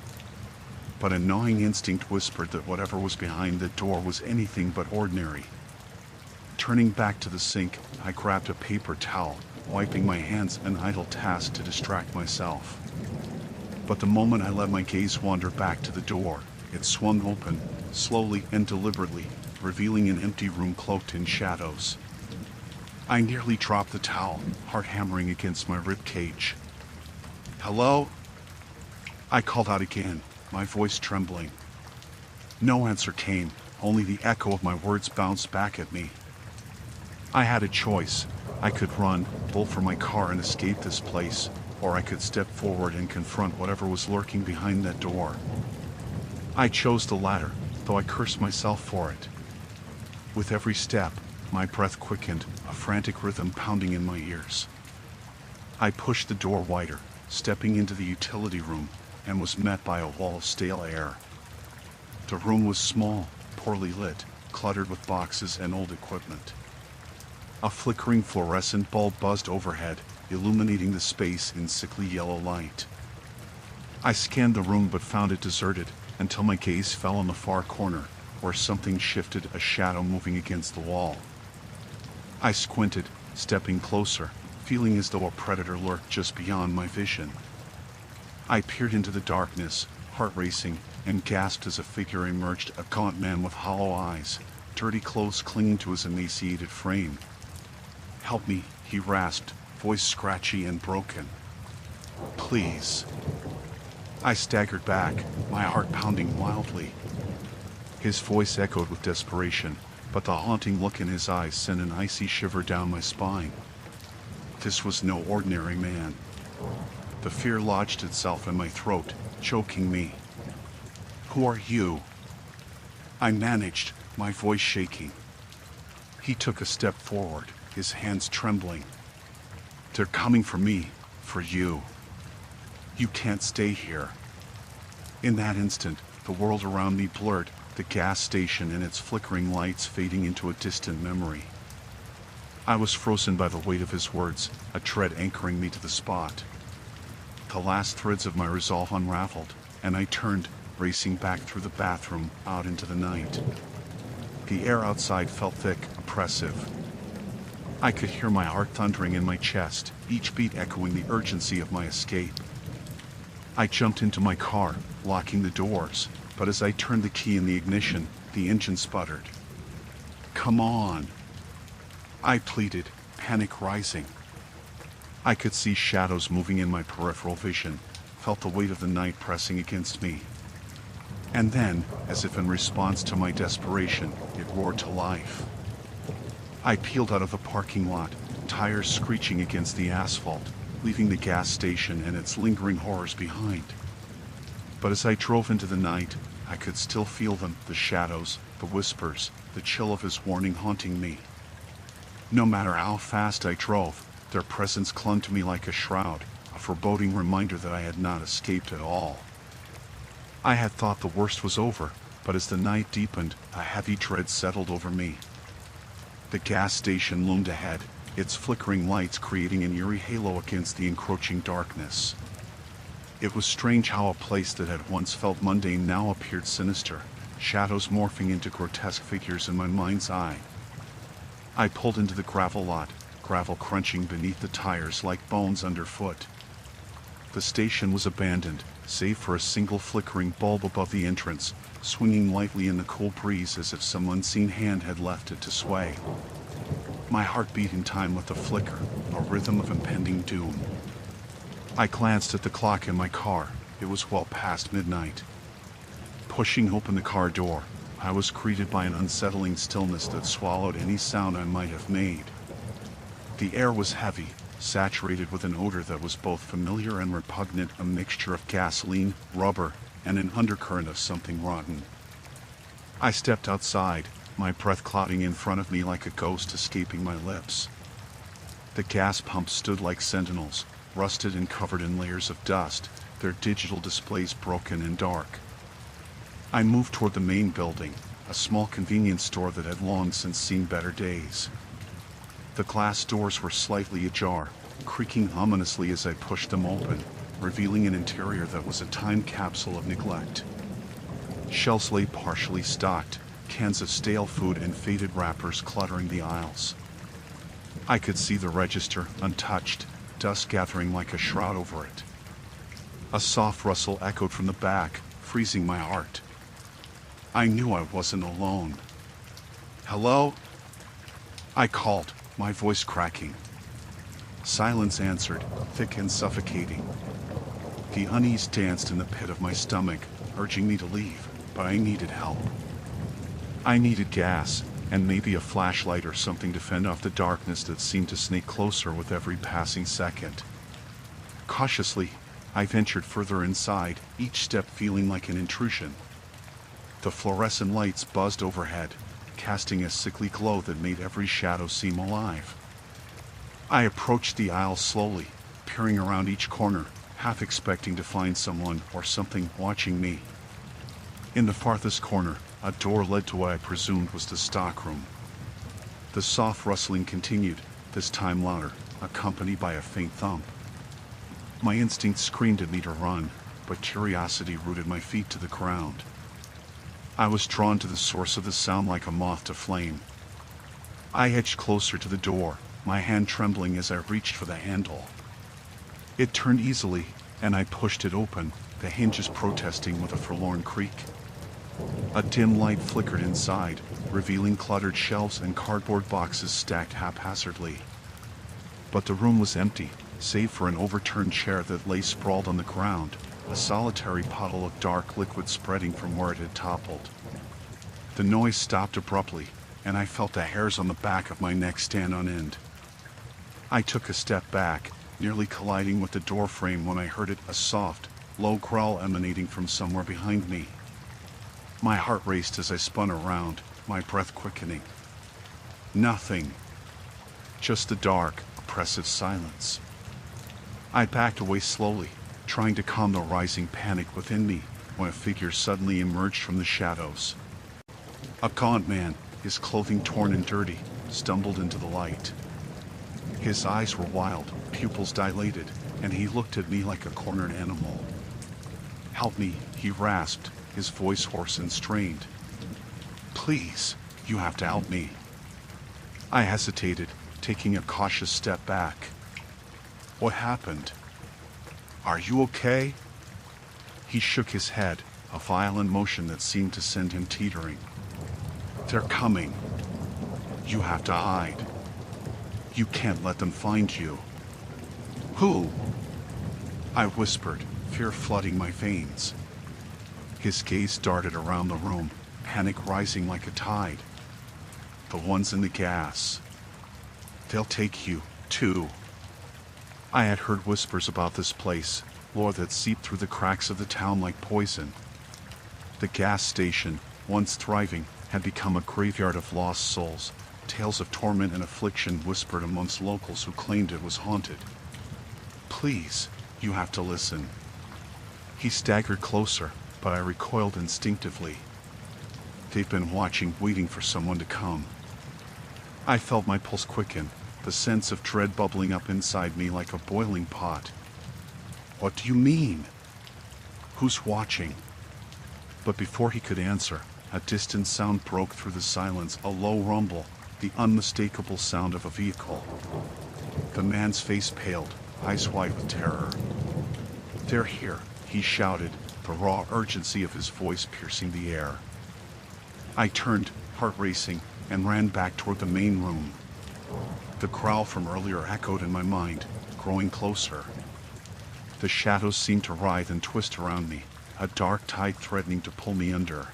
But a gnawing instinct whispered that whatever was behind the door was anything but ordinary. Turning back to the sink, I grabbed a paper towel, wiping my hands, an idle task to distract myself. But the moment I let my gaze wander back to the door, it swung open, slowly and deliberately, revealing an empty room cloaked in shadows. I nearly dropped the towel, heart hammering against my ribcage. "Hello?" I called out again, my voice trembling. No answer came, only the echo of my words bounced back at me. I had a choice. I could run, bolt for my car and escape this place, or I could step forward and confront whatever was lurking behind that door. I chose the latter, though I cursed myself for it. With every step, My breath quickened, a frantic rhythm pounding in my ears. I pushed the door wider, stepping into the utility room, and was met by a wall of stale air. The room was small, poorly lit, cluttered with boxes and old equipment. A flickering fluorescent bulb buzzed overhead, illuminating the space in sickly yellow light. I scanned the room but found it deserted, until my gaze fell on the far corner, where something shifted, a shadow moving against the wall. I squinted, stepping closer, feeling as though a predator lurked just beyond my vision. I peered into the darkness, heart racing, and gasped as a figure emerged, a gaunt man with hollow eyes, dirty clothes clinging to his emaciated frame. "Help me," he rasped, voice scratchy and broken. "Please." I staggered back, my heart pounding wildly. His voice echoed with desperation, but the haunting look in his eyes sent an icy shiver down my spine. This was no ordinary man. The fear lodged itself in my throat, choking me. "Who are you?" I managed, my voice shaking. He took a step forward, his hands trembling. "They're coming for me, for you. You can't stay here." In that instant, the world around me blurred, the gas station and its flickering lights fading into a distant memory. I was frozen by the weight of his words, a tread anchoring me to the spot. The last threads of my resolve unraveled, and I turned, racing back through the bathroom, out into the night. The air outside felt thick, oppressive. I could hear my heart thundering in my chest, each beat echoing the urgency of my escape. I jumped into my car, locking the doors, but as I turned the key in the ignition, the engine sputtered. "Come on," I pleaded, panic rising. I could see shadows moving in my peripheral vision, felt the weight of the night pressing against me. And then, as if in response to my desperation, it roared to life. I peeled out of the parking lot, tires screeching against the asphalt, leaving the gas station and its lingering horrors behind. But as I drove into the night, I could still feel them, the shadows, the whispers, the chill of his warning haunting me. No matter how fast I drove, their presence clung to me like a shroud, a foreboding reminder that I had not escaped at all. I had thought the worst was over, but as the night deepened, a heavy dread settled over me. The gas station loomed ahead, its flickering lights creating an eerie halo against the encroaching darkness. It was strange how a place that had once felt mundane now appeared sinister, shadows morphing into grotesque figures in my mind's eye. I pulled into the gravel lot, gravel crunching beneath the tires like bones underfoot. The station was abandoned, save for a single flickering bulb above the entrance, swinging lightly in the cool breeze as if some unseen hand had left it to sway. My heart beat in time with the flicker, a rhythm of impending doom. I glanced at the clock in my car. It was well past midnight. Pushing open the car door, I was greeted by an unsettling stillness that swallowed any sound I might have made. The air was heavy, saturated with an odor that was both familiar and repugnant, a mixture of gasoline, rubber, and an undercurrent of something rotten. I stepped outside, my breath clouding in front of me like a ghost escaping my lips. The gas pumps stood like sentinels, rusted and covered in layers of dust, their digital displays broken and dark. I moved toward the main building, a small convenience store that had long since seen better days. The glass doors were slightly ajar, creaking ominously as I pushed them open, revealing an interior that was a time capsule of neglect. Shelves lay partially stocked, cans of stale food and faded wrappers cluttering the aisles. I could see the register, untouched, dust gathering like a shroud over it. A soft rustle echoed from the back, freezing my heart. I knew I wasn't alone. "Hello?" I called, my voice cracking. Silence answered, thick and suffocating. The unease danced in the pit of my stomach, urging me to leave, but I needed help. I needed gas, and maybe a flashlight or something to fend off the darkness that seemed to sneak closer with every passing second. Cautiously, I ventured further inside, each step feeling like an intrusion. The fluorescent lights buzzed overhead, casting a sickly glow that made every shadow seem alive. I approached the aisle slowly, peering around each corner, half expecting to find someone or something watching me. In the farthest corner, a door led to what I presumed was the stockroom. The soft rustling continued, this time louder, accompanied by a faint thump. My instinct screamed at me to run, but curiosity rooted my feet to the ground. I was drawn to the source of the sound like a moth to flame. I edged closer to the door, my hand trembling as I reached for the handle. It turned easily, and I pushed it open, the hinges protesting with a forlorn creak. A dim light flickered inside, revealing cluttered shelves and cardboard boxes stacked haphazardly. But the room was empty, save for an overturned chair that lay sprawled on the ground, a solitary puddle of dark liquid spreading from where it had toppled. The noise stopped abruptly, and I felt the hairs on the back of my neck stand on end. I took a step back, nearly colliding with the door frame when I heard it, a soft, low growl emanating from somewhere behind me. My heart raced as I spun around, my breath quickening. Nothing. Just the dark, oppressive silence. I backed away slowly, trying to calm the rising panic within me, when a figure suddenly emerged from the shadows. A gaunt man, his clothing torn and dirty, stumbled into the light. His eyes were wild, pupils dilated, and he looked at me like a cornered animal. "Help me," he rasped, his voice hoarse and strained. "Please, you have to help me." I hesitated, taking a cautious step back. "What happened? Are you okay?" He shook his head, a violent motion that seemed to send him teetering. "They're coming. You have to hide. You can't let them find you." "Who?" I whispered, fear flooding my veins. His gaze darted around the room, panic rising like a tide. "The ones in the gas. They'll take you, too." I had heard whispers about this place, lore that seeped through the cracks of the town like poison. The gas station, once thriving, had become a graveyard of lost souls, tales of torment and affliction whispered amongst locals who claimed it was haunted. "Please, you have to listen." He staggered closer, but I recoiled instinctively. They've been watching, waiting for someone to come. I felt my pulse quicken, the sense of dread bubbling up inside me like a boiling pot. "What do you mean? Who's watching?" But before he could answer, a distant sound broke through the silence, a low rumble, the unmistakable sound of a vehicle. The man's face paled, eyes wide with terror. "They're here," he shouted, the raw urgency of his voice piercing the air. I turned, heart racing, and ran back toward the main room. The growl from earlier echoed in my mind, growing closer. The shadows seemed to writhe and twist around me, a dark tide threatening to pull me under.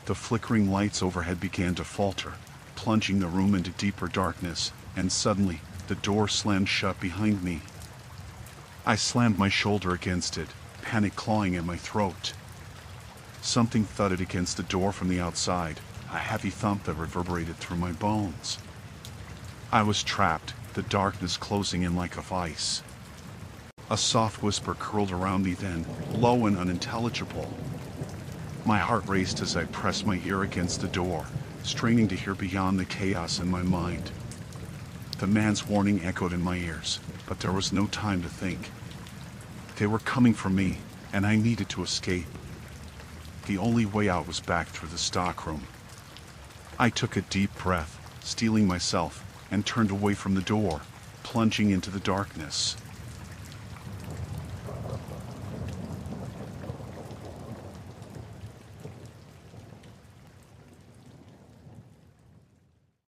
The flickering lights overhead began to falter, plunging the room into deeper darkness, and suddenly, the door slammed shut behind me. I slammed my shoulder against it, panic clawing at my throat. Something thudded against the door from the outside, a heavy thump that reverberated through my bones. I was trapped, the darkness closing in like a vice. A soft whisper curled around me then, low and unintelligible. My heart raced as I pressed my ear against the door, straining to hear beyond the chaos in my mind. The man's warning echoed in my ears, but there was no time to think. They were coming for me, and I needed to escape. The only way out was back through the stockroom. I took a deep breath, steeling myself, and turned away from the door, plunging into the darkness.